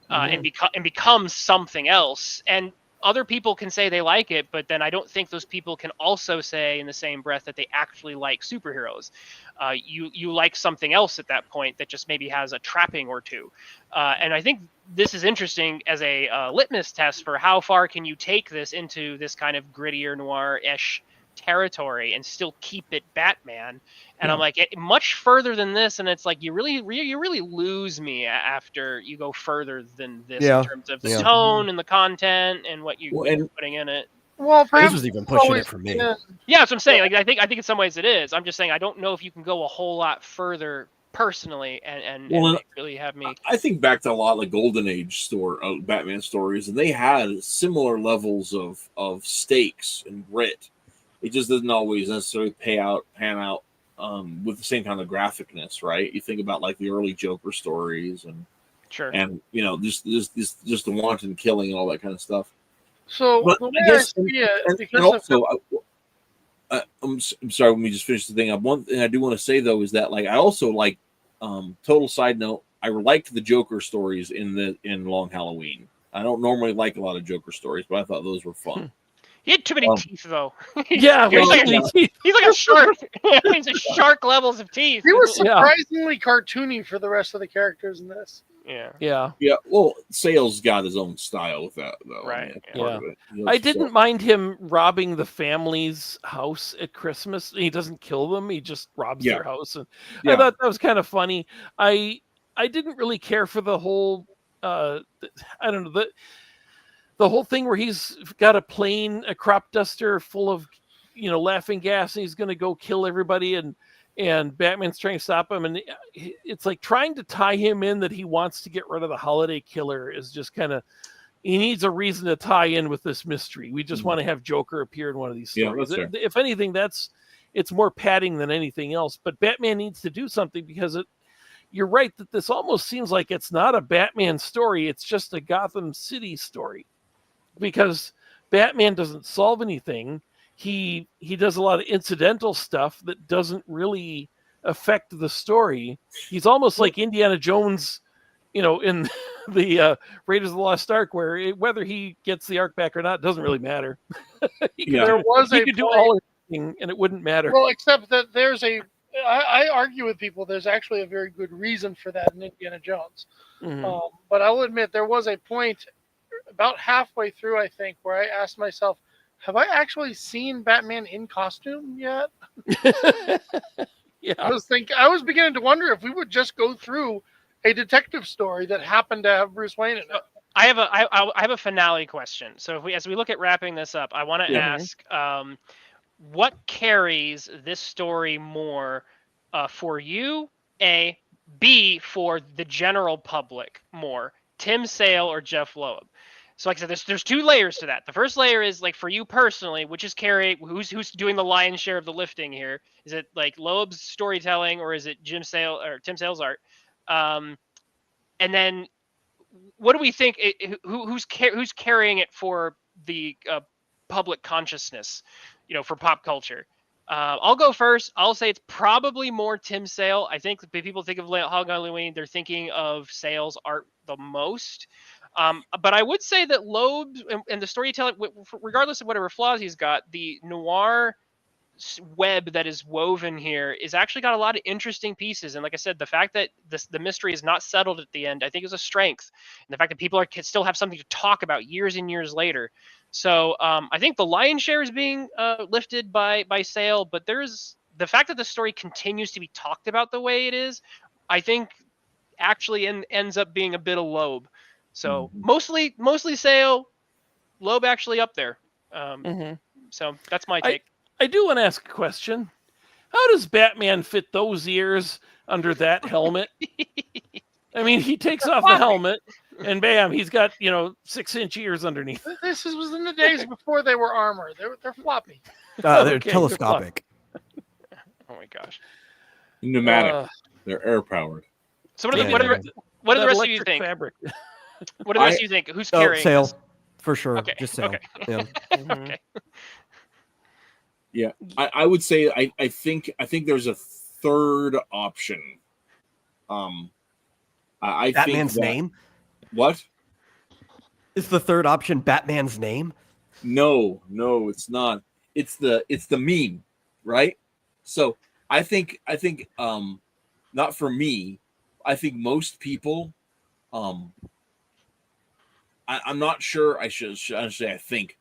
and become something else. And other people can say they like it, but then I don't think those people can also say in the same breath that they actually like superheroes. You like something else at that point that just maybe has a trapping or two. And I think this is interesting as a litmus test for how far can you take this into this kind of grittier noir-ish territory and still keep it Batman. And I'm like, much further than this, and it's like you really lose me after you go further than this in terms of the tone and the content and what you're putting in it. Well, this was even pushing it for me. Yeah, that's what I'm saying. Like, I think in some ways it is. I'm just saying I don't know if you can go a whole lot further personally and really have me. I think back to a lot of the Golden Age Batman stories, and they had similar levels of stakes and grit. It just doesn't always necessarily pan out with the same kind of graphicness, right? You think about like the early Joker stories and just the wanton killing and all that kind of stuff. So but the way I guess, I see it, and because also, I'm sorry. Let me just finish the thing up. One thing I do want to say though is that like I also like total side note. I liked the Joker stories in Long Halloween. I don't normally like a lot of Joker stories, but I thought those were fun. He had too many teeth, though. Yeah, he's like a shark. He's a shark levels of teeth. He was surprisingly cartoony for the rest of the characters in this. Yeah. Well, Sale's got his own style with that, though. Right. I didn't mind him robbing the family's house at Christmas. He doesn't kill them; he just robs their house, and I thought that was kind of funny. I didn't really care for the whole. I don't know the whole thing where he's got a plane, a crop duster full of, laughing gas, and he's going to go kill everybody, and Batman's trying to stop him, and it's like trying to tie him in that he wants to get rid of the holiday killer is just kind of, he needs a reason to tie in with this mystery. We just want to have Joker appear in one of these stories. If anything, it's more padding than anything else, but Batman needs to do something because you're right that this almost seems like it's not a Batman story. It's just a Gotham City story. Because Batman doesn't solve anything. He does a lot of incidental stuff that doesn't really affect the story. He's almost like Indiana Jones, in the Raiders of the Lost Ark, where whether he gets the Ark back or not doesn't really matter. He could do all or anything, and it wouldn't matter. Well, except that I argue with people. There's actually a very good reason for that in Indiana Jones. Mm-hmm. But I will admit there was a point about halfway through, I think, where I asked myself, have I actually seen Batman in costume yet? I was beginning to wonder if we would just go through a detective story that happened to have Bruce Wayne in it. I have a finale question. So as we look at wrapping this up, I want to ask, what carries this story more for you? A, B, for the general public more? Tim Sale or Jeff Loeb? So like I said, there's two layers to that. The first layer is like for you personally, which is who's doing the lion's share of the lifting here? Is it like Loeb's storytelling or is it Tim Sale's art? And then what do we think? Who's carrying it for the public consciousness? For pop culture. I'll go first. I'll say it's probably more Tim Sale. I think when people think of Halloween, they're thinking of Sale's art the most. But I would say that Loeb and the storytelling, regardless of whatever flaws he's got, the noir web that is woven here is actually got a lot of interesting pieces. And like I said, the fact that the mystery is not settled at the end, I think is a strength. And the fact that people still have something to talk about years and years later. So I think the lion's share is being lifted by Sale, but there's the fact that the story continues to be talked about the way it is, I think actually ends up being a bit of Loeb. So mostly Sale, Loeb actually up there. So that's my take. I do want to ask a question. How does Batman fit those ears under that helmet? I mean, he takes off the helmet and bam, he's got, 6-inch ears underneath. This was in the days before they were armor. They're floppy. They're telescopic. Oh my gosh. Pneumatic. They're air powered. So what do Yeah, the rest of you electric think? fabric. What do the rest of you think? Who's Oh, carrying Sail. this? For sure. Okay. Just Sail. Okay. Yeah. Okay. Yeah, I would say I think there's a third option. I Batman's think that, name? What? Is the third option Batman's name? No, it's not. It's the meme, right? So I think not for me. I think most people, I'm not sure. I should say I think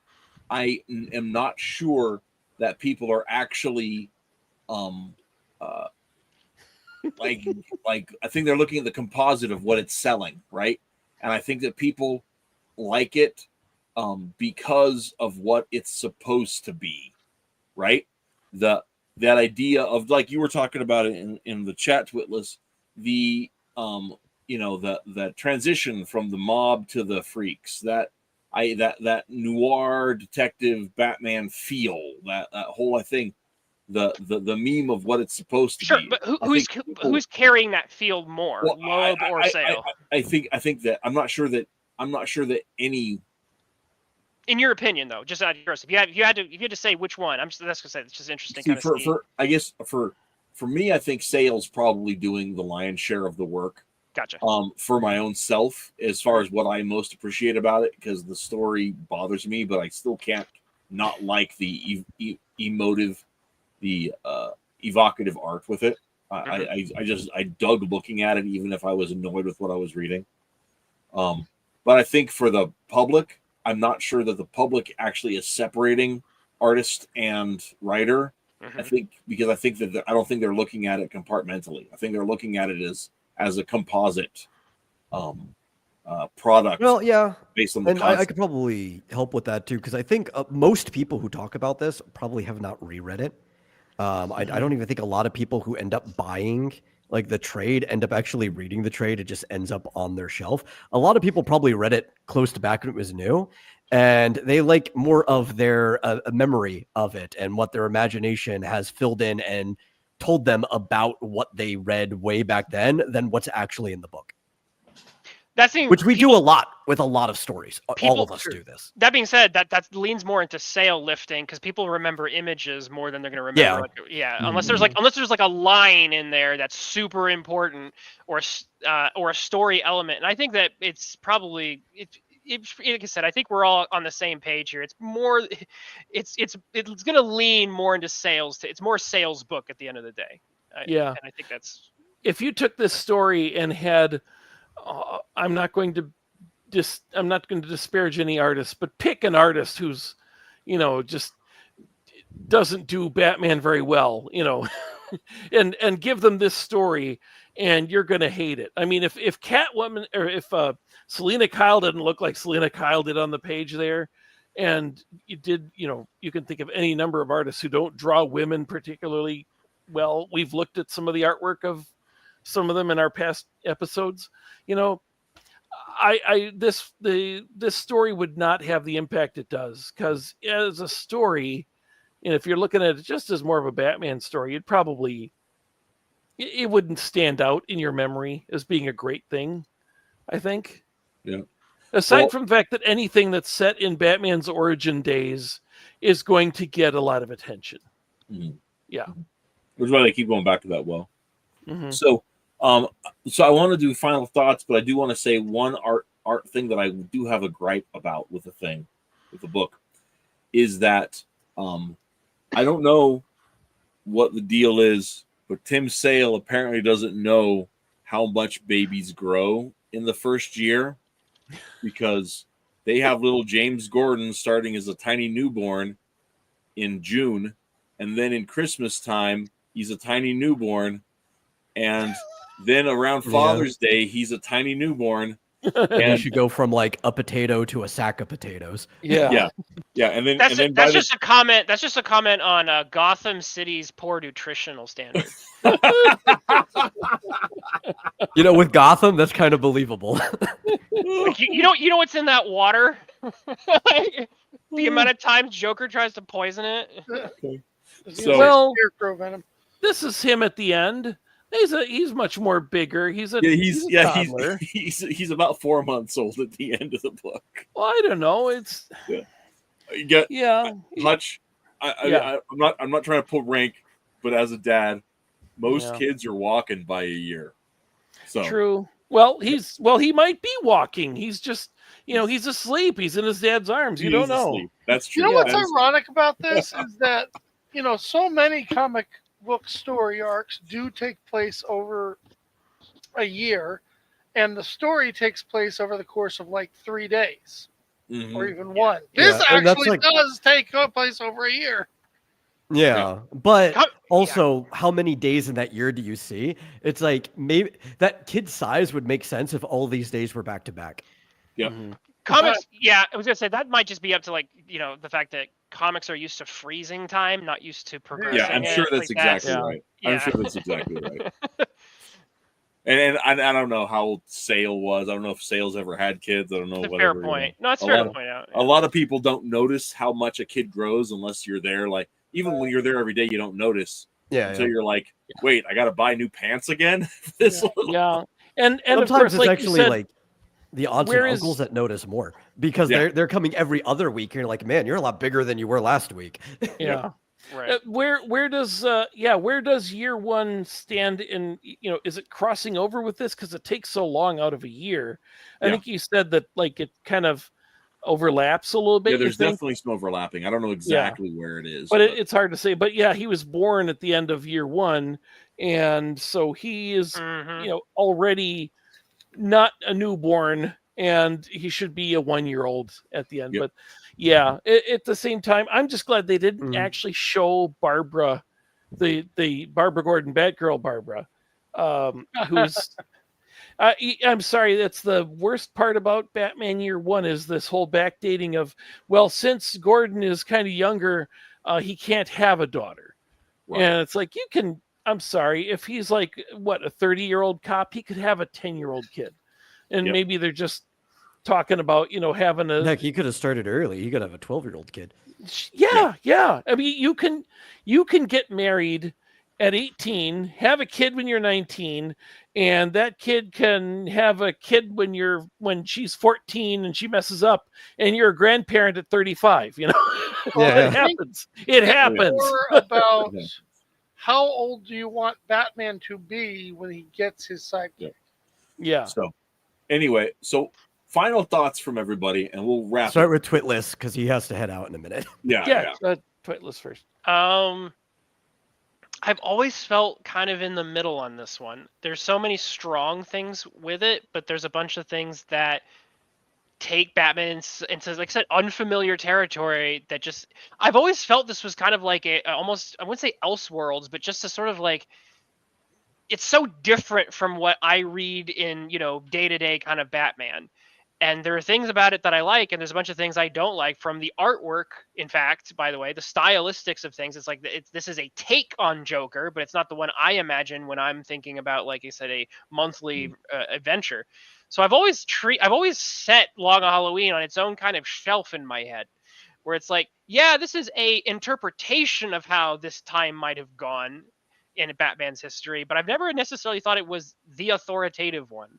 I am not sure that people are actually uh like I think they're looking at the composite of what it's selling, right? And I think that people like it because of what it's supposed to be, right? That idea of, like you were talking about it in the chat, Twitless, the the transition from the mob to the freaks, that noir detective Batman feel, that whole thing, the meme of what it's supposed to Sure, be. but who's carrying that field more, Well, Loeb or Sale? I think that I'm not sure that any. In your opinion, though, just out of curiosity, if you had to say which one, that's gonna say it's just interesting. See, I guess for me, I think Sale's probably doing the lion's share of the work. Gotcha. For my own self, as far as what I most appreciate about it, because the story bothers me, but I still can't not like the emotive, the evocative art with it. I dug looking at it, even if I was annoyed with what I was reading. But I think for the public, I'm not sure that the public actually is separating artist and writer. I think that I don't think they're looking at it compartmentally. I think they're looking at it as a composite product. Well, yeah. Based on the and I could probably help with that too, because I think most people who talk about this probably have not reread it. I don't even think a lot of people who end up buying like the trade end up actually reading the trade. It just ends up on their shelf. A lot of people probably read it close to back when it was new, and they like more of their memory of it and what their imagination has filled in and told them about what they read way back then than what's actually in the book. Which we do a lot with a lot of stories. All of us do this. That being said, that leans more into Sale lifting, because people remember images more than they're going to remember. Unless there's like a line in there that's super important, or a story element. And I think that it's probably like I said, I think we're all on the same page here. It's more, it's going to lean more into sales. It's more sales book at the end of the day. Yeah, and I think that's, if you took this story and had. I'm not going to disparage any artist, but pick an artist who's, just doesn't do Batman very well, and give them this story, and you're going to hate it. I mean, if Catwoman, or if Selena Kyle didn't look like Selena Kyle did on the page there, and you can think of any number of artists who don't draw women particularly well. We've looked at some of the artwork of some of them in our past episodes. This story would not have the impact it does, because as a story, if you're looking at it just as more of a Batman story, it wouldn't stand out in your memory as being a great thing, I think. Yeah. Aside from the fact that anything that's set in Batman's origin days is going to get a lot of attention. Mm-hmm. Yeah. Which is why they keep going back to that well. Mm-hmm. So I want to do final thoughts, but I do want to say one art thing that I do have a gripe about with the book, is that I don't know what the deal is, but Tim Sale apparently doesn't know how much babies grow in the first year, because they have little James Gordon starting as a tiny newborn in June, and then in Christmas time he's a tiny newborn, and then around Father's Day he's a tiny newborn. And you should go from like a potato to a sack of potatoes. Yeah. And then that's just a comment. That's just a comment on Gotham City's poor nutritional standards. With Gotham, that's kind of believable. Like, you know what's in that water? The amount of times Joker tries to poison it. Okay. Scarecrow venom. this is him at the end. He's much more bigger. He's a toddler. He's about 4 months old at the end of the book. Well, I don't know. It's You get yeah. much. I'm not trying to put rank, but as a dad, most kids are walking by a year. So true. Well, he might be walking. He's just he's asleep. He's in his dad's arms. You don't know. Asleep. That's true. You know what's ironic about this is that so many comic book story arcs do take place over a year, and the story takes place over the course of like 3 days or even one. This actually does take place over a year. Yeah, but also, how many days in that year do you see? It's like maybe that kid size would make sense if all these days were back to back. Yeah. Comics, I was gonna say that might just be up to the fact that comics are used to freezing time, not used to progressing. Yeah, I'm sure that's exactly right. Yeah. I'm sure that's exactly right. And I don't know how old Sale was. I don't know if Sale's ever had kids. I don't know. It's a fair point. No, it's fair to point out. A lot of people don't notice how much a kid grows unless you're there. Like even when you're there every day, you don't notice. Until you're like, wait, I got to buy new pants again. And sometimes of course, it's like actually said, like the aunts and uncles that notice more because they're coming every other week. And you're like, man, you're a lot bigger than you were last week. Yeah. Right. Where does year one stand in? Is it crossing over with this because it takes so long out of a year? I think you said that like it kind of overlaps a little bit. Yeah, there's definitely some overlapping. I don't know exactly where it is, but it's hard to say. But yeah, he was born at the end of year one, and so he is already not a newborn, and he should be a 1-year-old at the end. But yeah, at the same time, I'm just glad they didn't actually show Barbara, the Barbara Gordon Batgirl Barbara, who's I'm sorry, that's the worst part about Batman Year One is this whole backdating of, well, since Gordon is kind of younger, he can't have a daughter. Right. And it's like, I'm sorry, if he's like, a 30-year-old cop, he could have a 10-year-old kid. And maybe they're just talking about, having a... Heck, he could have started early. He could have a 12-year-old kid. Yeah. I mean, you can get married at 18, have a kid when you're 19, and that kid can have a kid when she's 14 and she messes up, and you're a grandparent at 35. It happens. It happens. More about how old do you want Batman to be when he gets his sidekick? Yeah. So, anyway, final thoughts from everybody, and we'll wrap. Start with Twitless because he has to head out in a minute. Yeah. Twitless first. I've always felt kind of in the middle on this one. There's so many strong things with it, but there's a bunch of things that take Batman into, like I said, unfamiliar territory that just... I've always felt this was kind of like almost, I wouldn't say Elseworlds, but just a sort of like... It's so different from what I read in, day-to-day kind of Batman. And there are things about it that I like, and there's a bunch of things I don't like from the artwork. In fact, by the way, the stylistics of things, it's like this is a take on Joker, but it's not the one I imagine when I'm thinking about, like I said, a monthly adventure. So I've always set Long Halloween on its own kind of shelf in my head, where it's like, yeah, this is a interpretation of how this time might have gone in Batman's history, but I've never necessarily thought it was the authoritative one.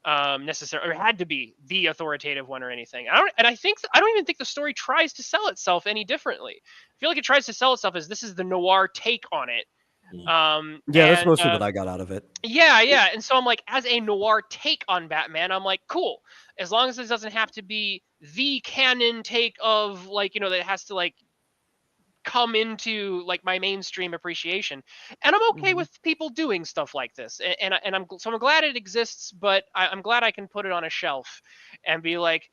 Necessarily, or had to be the authoritative one or anything. I don't even think the story tries to sell itself any differently. I feel like it tries to sell itself as this is the noir take on it. That's mostly what I got out of it. Yeah. And so I'm like, as a noir take on Batman, I'm like, cool. As long as this doesn't have to be the canon take of that it has to like come into like my mainstream appreciation, and I'm okay with people doing stuff like this, and I'm glad it exists, but I'm glad I can put it on a shelf and be like,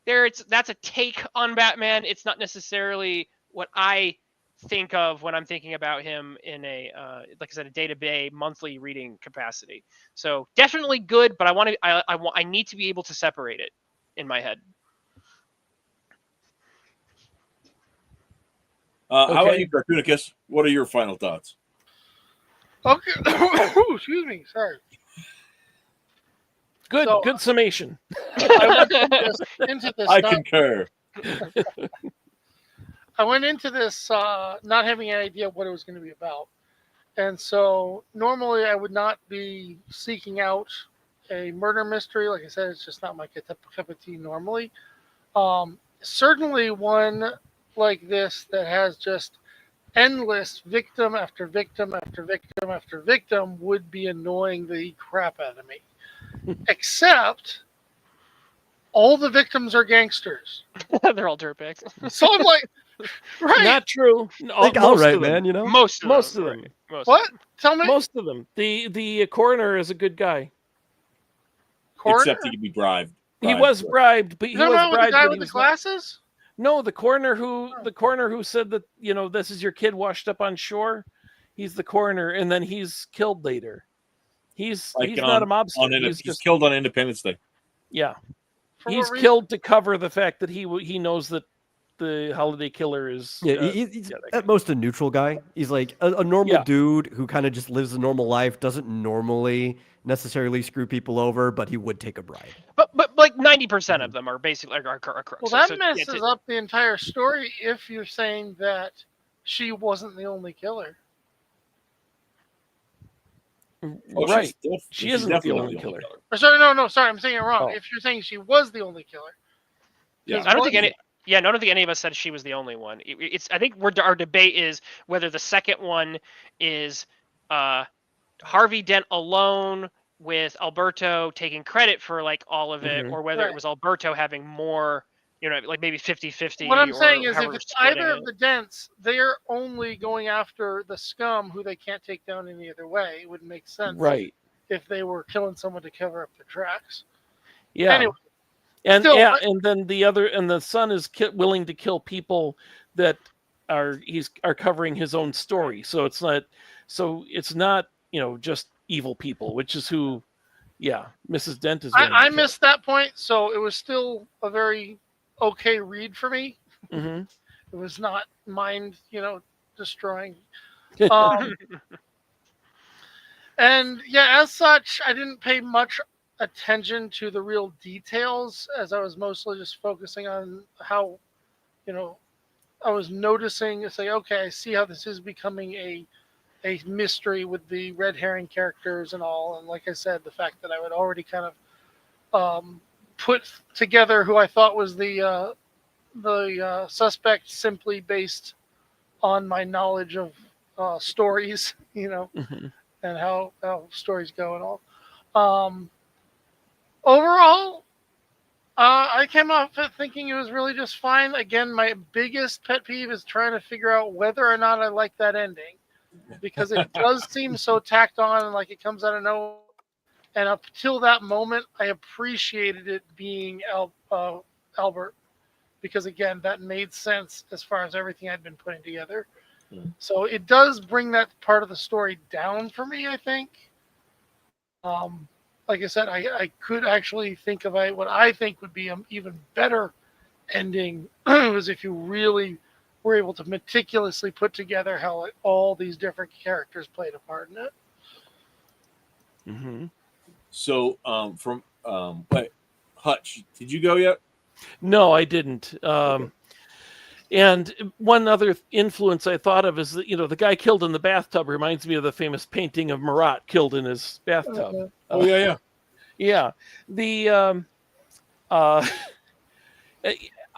that's a take on Batman. It's not necessarily what I think of when I'm thinking about him in a like I said, a day-to-day monthly reading capacity. So definitely good, but I need to be able to separate it in my head. How about you, Cartoonicus? What are your final thoughts? Okay. Excuse me. Sorry. Good summation. I went into this. I concur. I went into this not having an idea what it was going to be about. And so normally I would not be seeking out a murder mystery. Like I said, it's just not my cup of tea normally. Certainly one like this that has just endless victim after victim after victim after victim would be annoying the crap out of me. Except all the victims are gangsters. They're all dirtbags. So I'm like, right. Not true. Like, all right, man. You know, Most of Most them. of them. Right. Most What? Tell me. Most of them. The coroner is a good guy. Coroner? Except he could be bribed. He was bribed, but he No, was no, with the bribed. guy but with he the was not- glasses? No, the coroner who said that, you know, this is your kid washed up on shore. He's the coroner, and then he's killed later. He's not a mobster. He's just killed on Independence Day. yeah. For He's what reason? killed to cover the fact that he knows that the holiday killer is. yeah, he's that guy. at most a neutral guy. He's like a normal Yeah. dude who kind of just lives a normal life, doesn't normally necessarily screw people over, but he would take a bribe. But like 90% of them are basically are crooks. Well, So- that so, messes up the entire story if you're saying that she wasn't the only killer. Oh, Right. she's She isn't the definitely only killer. Or sorry, no, sorry, I'm saying it wrong. Oh. If you're saying she was the only killer. Yeah. I don't think any. Yeah, no, I don't think any of us said she was the only one. It's. I think our debate is whether the second one is Harvey Dent alone with Alberto taking credit for like all of it, Mhm. or whether Right. it was Alberto having more. You know, like maybe 50-50. What I'm or saying is, if however it's splitting either it. of the Dents, they're only going after the scum who they can't take down any other way. It would make sense Right. if they were killing someone to cover up their tracks. Yeah. Anyway, And still, yeah, and then the son is willing to kill people that are covering his own story. So it's not you know, just evil people, which is who, yeah, Mrs. Dent is. I missed that point, so it was still a very okay read for me. Hmm. It was not mind, destroying. And yeah, as such, I didn't pay much attention to the real details, as I was mostly just focusing on how, I was noticing, say, okay, I see how this is becoming a mystery with the red herring characters and all. And like I said, the fact that I would already kind of put together who I thought was the suspect simply based on my knowledge of stories, Hmm. and how stories go and all. Overall, I came off it thinking it was really just fine. Again, my biggest pet peeve is trying to figure out whether or not I like that ending, because it does seem so tacked on and like it comes out of nowhere. And up till that moment, I appreciated it being Albert, because again, that made sense as far as everything I'd been putting together. Mm. So it does bring that part of the story down for me, I think. Like I said, I could actually think of what I think would be an even better ending was if you really were able to meticulously put together how all these different characters played a part in it. Hmm. So, wait, Hutch, did you go yet? No, I didn't. And one other influence I thought of is that, the guy killed in the bathtub reminds me of the famous painting of Marat killed in his bathtub. Oh yeah. Yeah. The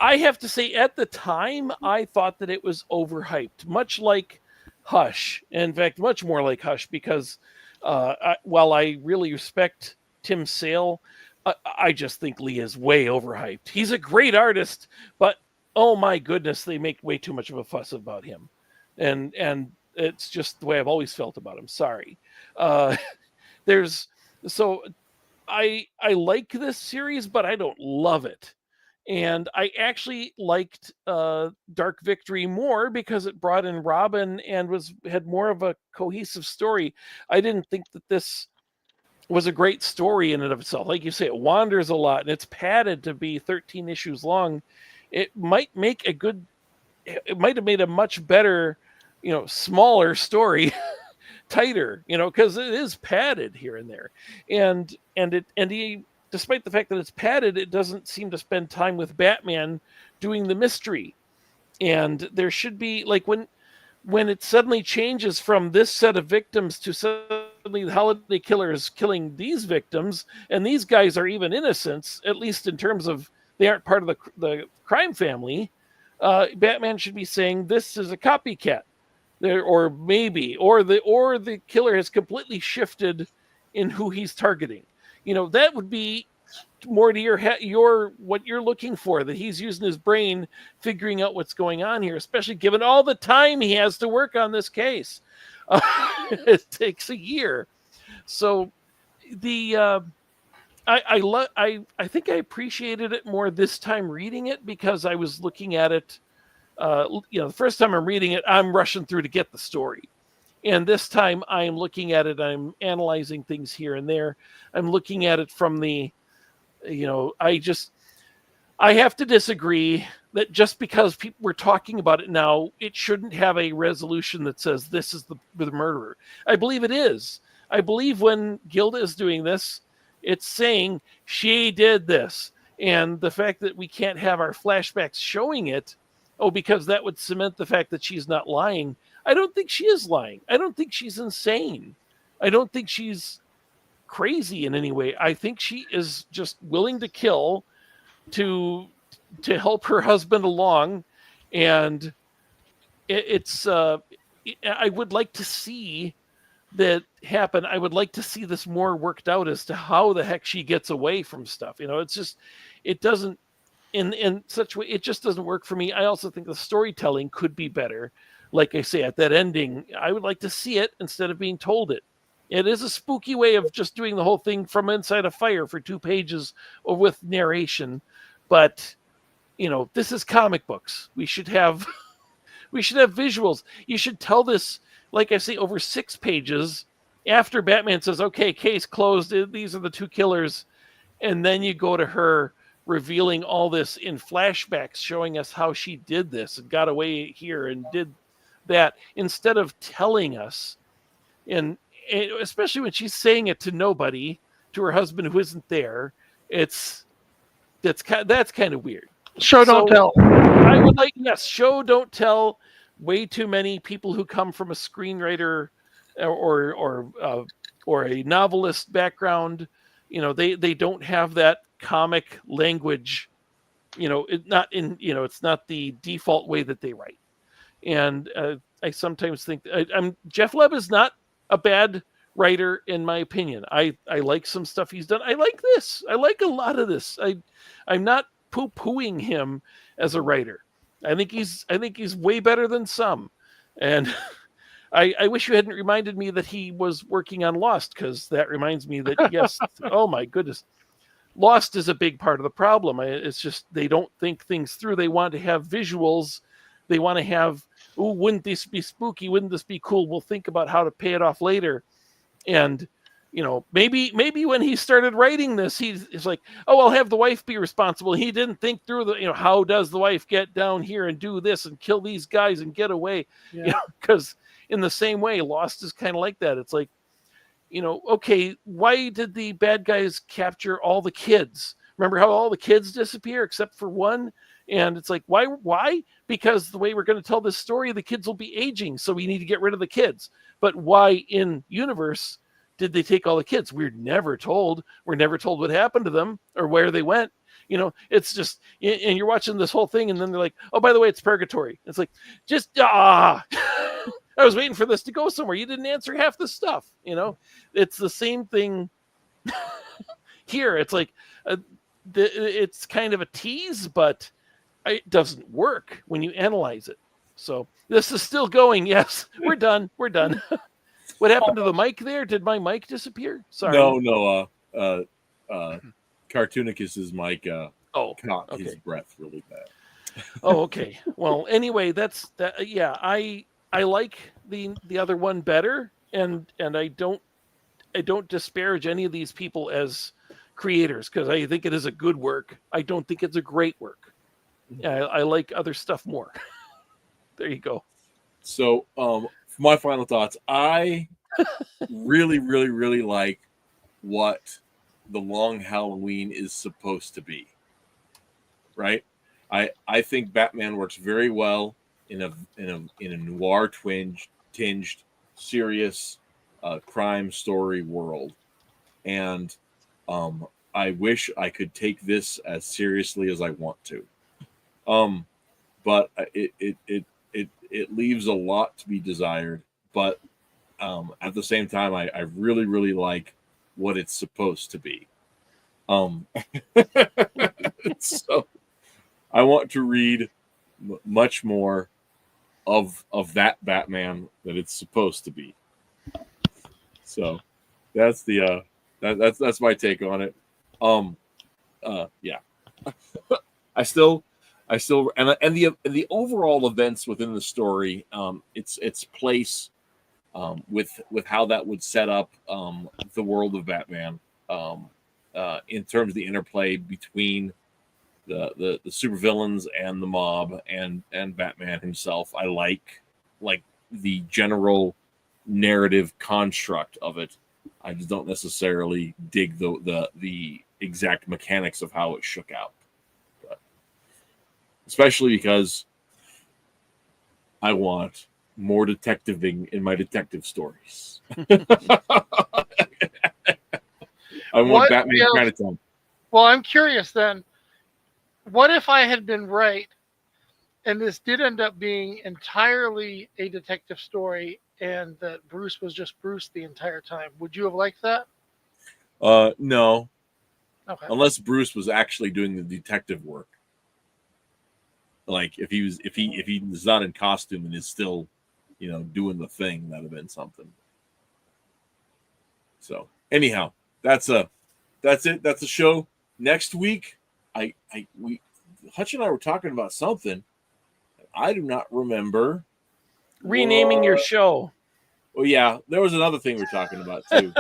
I have to say, at the time, I thought that it was overhyped, much like Hush. In fact, much more like Hush, because while I really respect Tim Sale, I just think Lee is way overhyped. He's a great artist, but oh my goodness, they make way too much of a fuss about him, and it's just the way I've always felt about him. Sorry. I like this series, but I don't love it. And I actually liked Dark Victory more because it brought in Robin and had more of a cohesive story. I didn't think that this was a great story in and of itself. Like you say, it wanders a lot and it's padded to be 13 issues long. It might have made a much better, smaller story, tighter, because it is padded here and there. And he, despite the fact that it's padded, it doesn't seem to spend time with Batman doing the mystery. And there should be, like, when when it suddenly changes from this set of victims to suddenly the holiday killer is killing these victims, and these guys are even innocents, at least in terms of they aren't part of the crime family, Batman should be saying this is a copycat, or maybe, or the killer has completely shifted in who he's targeting. That would be more to your what you're looking for, that he's using his brain figuring out what's going on here, especially given all the time he has to work on this case. It takes a year. So I think I appreciated it more this time reading it, because I was looking at it the first time I'm reading it, I'm rushing through to get the story. And this time I'm looking at it, I'm analyzing things here and there. I'm looking at it from the I have to disagree that just because people were talking about it now, it shouldn't have a resolution that says this is the murderer. I believe it is. I believe when Gilda is doing this, it's saying she did this. And the fact that we can't have our flashbacks showing it, because that would cement the fact that she's not lying. I don't think she is lying. I don't think she's insane. I don't think she's crazy in any way. I think she is just willing to kill to help her husband along, and I would like to see that happen. I would like to see this more worked out as to how the heck she gets away from stuff. It's just, it doesn't, in such a way, it just doesn't work for me. I also think the storytelling could be better. Like I say, at that ending, I would like to see it instead of being told it. It is a spooky way of just doing the whole thing from inside a fire for 2 pages or with narration. But, this is comic books. We should have visuals. You should tell this, like I say, over 6 pages after Batman says, okay, case closed. These are the 2 killers. And then you go to her revealing all this in flashbacks, showing us how she did this and got away here and did that, instead of telling us. And especially when she's saying it to nobody, to her husband who isn't there, that's kind of weird. Show don't tell. I would like, yes, show don't tell. Way too many people who come from a screenwriter or a novelist background, they don't have that comic language. It's not the default way that they write. And I sometimes think Jeff Webb is not a bad writer, in my opinion. I like some stuff he's done. I like this. I like a lot of this. I'm not poo-pooing him as a writer. I think he's way better than some. And I wish you hadn't reminded me that he was working on Lost, because that reminds me that, yes, oh my goodness, Lost is a big part of the problem. It's just they don't think things through. They want to have visuals. They want to have, oh, wouldn't this be spooky? Wouldn't this be cool? We'll think about how to pay it off later. And, maybe when he started writing this, he's like, oh, I'll have the wife be responsible. He didn't think through how does the wife get down here and do this and kill these guys and get away? Yeah. Because in the same way, Lost is kind of like that. It's like, okay, why did the bad guys capture all the kids? Remember how all the kids disappear except for one? And it's like, why? Because the way we're going to tell this story, the kids will be aging, so we need to get rid of the kids. But why in universe did they take all the kids? We're never told. We're never told what happened to them or where they went. It's just, and you're watching this whole thing, and then they're like, oh, by the way, it's purgatory. It's like, I was waiting for this to go somewhere. You didn't answer half the stuff. It's the same thing here. It's like, it's kind of a tease, but it doesn't work when you analyze it. So this is still going. Yes, we're done. We're done. What happened to the mic there? Did my mic disappear? Sorry. No. Cartoonicus's mic caught his breath really bad. Oh, okay. Well, anyway, that's that. Yeah, I like the other one better, and I don't disparage any of these people as creators, because I think it is a good work. I don't think it's a great work. I like other stuff more. There you go. So, for my final thoughts, I really, really, really like what the Long Halloween is supposed to be. Right? I think Batman works very well in a noir tinged serious crime story world, and I wish I could take this as seriously as I want to, but it leaves a lot to be desired. But at the same time, I really like what it's supposed to be. So I want to read much more of that Batman that it's supposed to be. So that's the that's my take on it. Yeah. I still and the overall events within the story, its place, with how that would set up the world of Batman, in terms of the interplay between the supervillains and the mob and Batman himself. I like the general narrative construct of it. I just don't necessarily dig the exact mechanics of how it shook out, but especially because I want more detectiving in my detective stories. I want Batman Chinatown. Well, I'm curious then. What if I had been right, and this did end up being entirely a detective story, and that Bruce was just Bruce the entire time? Would you have liked that? No. Okay. Unless Bruce was actually doing the detective work. Like if he was not in costume and is still, doing the thing, that'd have been something. So anyhow, that's it. That's the show. Next week, Hutch and I were talking about something. I do not remember. Renaming your show. Oh yeah, there was another thing we were talking about too.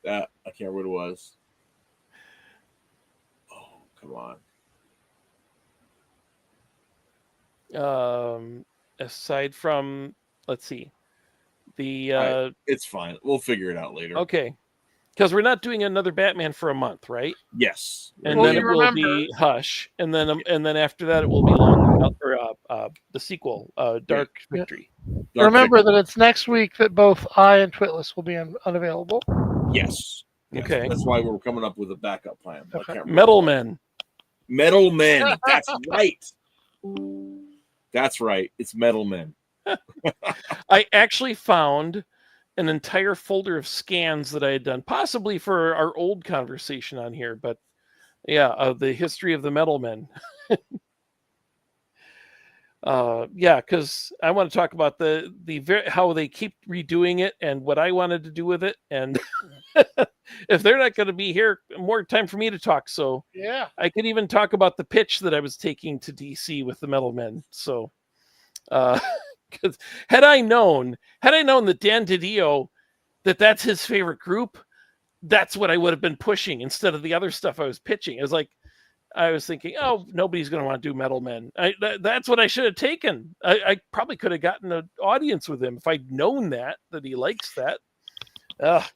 I can't remember what it was. Oh, come on. Aside from, let's see, the it's fine. We'll figure it out later. Okay, because we're not doing another Batman for a month, right? Yes. And then it will be Hush, and then after that it will be the sequel, Dark Victory. Remember that it's next week that both I and Twitless will be unavailable. Yes. Okay. That's why we're coming up with a backup plan. Okay. Metal Men. That's right. That's right. It's Metal Men. I actually found an entire folder of scans that I had done, possibly for our old conversation on here, but yeah, the history of the Metal Men. Because I want to talk about how they keep redoing it and what I wanted to do with it, and if they're not going to be here, more time for me to talk. So yeah, I could even talk about the pitch that I was taking to DC with the Metal Men. So, because had I known that Dan DiDio, that's his favorite group, that's what I would have been pushing instead of the other stuff I was pitching. It was like, I was thinking, oh, nobody's going to want to do Metal Men. That's what I should have taken. I probably could have gotten an audience with him if I'd known that he likes that.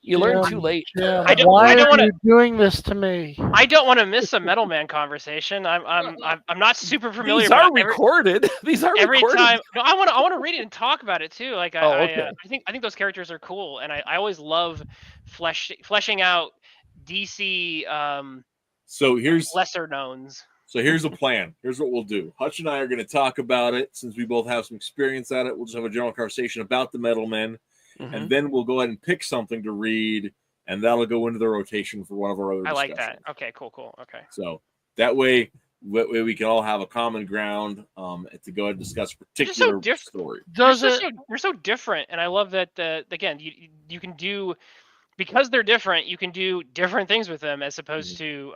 You learn too late. Yeah. Why are you doing this to me? I don't want to miss a Metal Man conversation. I'm not super familiar. These are recorded. These are every recorded. time. No, I want to read it and talk about it too. Like okay. I think those characters are cool, and I always love fleshing out DC. So here's lesser knowns. So here's a plan. Here's what we'll do. Hutch and I are going to talk about it since we both have some experience at it. We'll just have a general conversation about the Metal Men, and then we'll go ahead and pick something to read, and that'll go into the rotation for one of our other discussions. I like that. Okay, cool. Okay. So that way we can all have a common ground to go ahead and discuss a particular story. You're so different, and I love that. Again, you can do. Because they're different, you can do different things with them as opposed to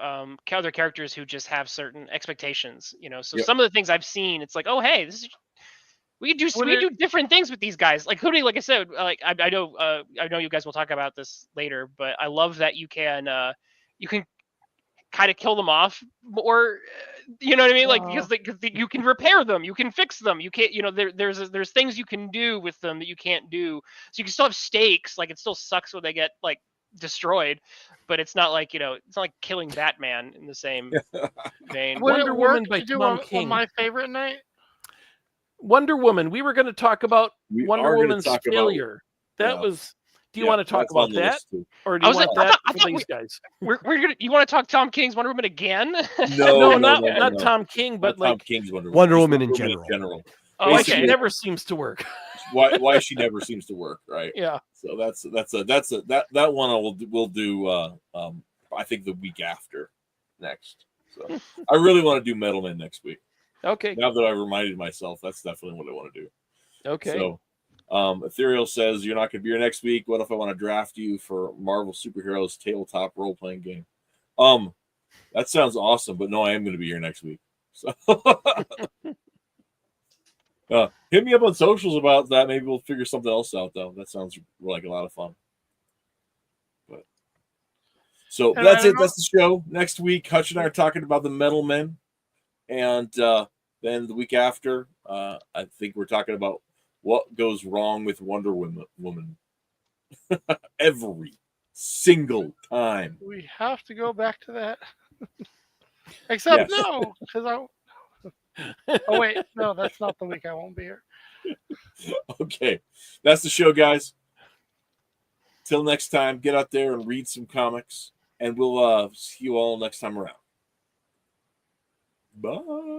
other characters who just have certain expectations. So some of the things I've seen, it's like, oh, hey, we can do different things with these guys. Like Hoodie, like I said, like I know you guys will talk about this later, but I love that you can kind of kill them off, or you know what I mean, like because you can repair them, you can fix them, you can't, there's things you can do with them that you can't do, so you can still have stakes. Like it still sucks when they get like destroyed, but it's not like it's not like killing Batman in the same vein. Would Wonder Woman by Tom King. On my favorite night. Wonder Woman. We were going to talk about We Wonder are gonna Woman's talk about- failure. That yeah. was. Do you Yeah, want to talk that's on about the that, list, too. or do I you was want like- that I for thought these guys? We're gonna. You want to talk Tom King's Wonder Woman again? No, not no. Tom King, but Not Tom like King's Wonder Wonder Just Woman in general. Oh, why Basically, she never seems to work. why she never seems to work, right? Yeah. So that one we'll do. I think the week after next. So I really want to do Metal Man next week. Okay. Now that I reminded myself, that's definitely what I want to do. Okay. So, Ethereal says you're not going to be here next week. What if I want to draft you for Marvel Superheroes tabletop role playing game? That sounds awesome, but no, I am going to be here next week. So, hit me up on socials about that. Maybe we'll figure something else out, though. That sounds like a lot of fun. But so And that's I it. don't- That's the show. Next week, Hutch and I are talking about the Metal Men, and then the week after, I think we're talking about what goes wrong with Wonder Woman every single time. We have to go back to that. Except Yes. no, because oh wait, no, that's not the week I won't be here. Okay, that's the show, guys. Till next time, get out there and read some comics, and we'll see you all next time around. Bye.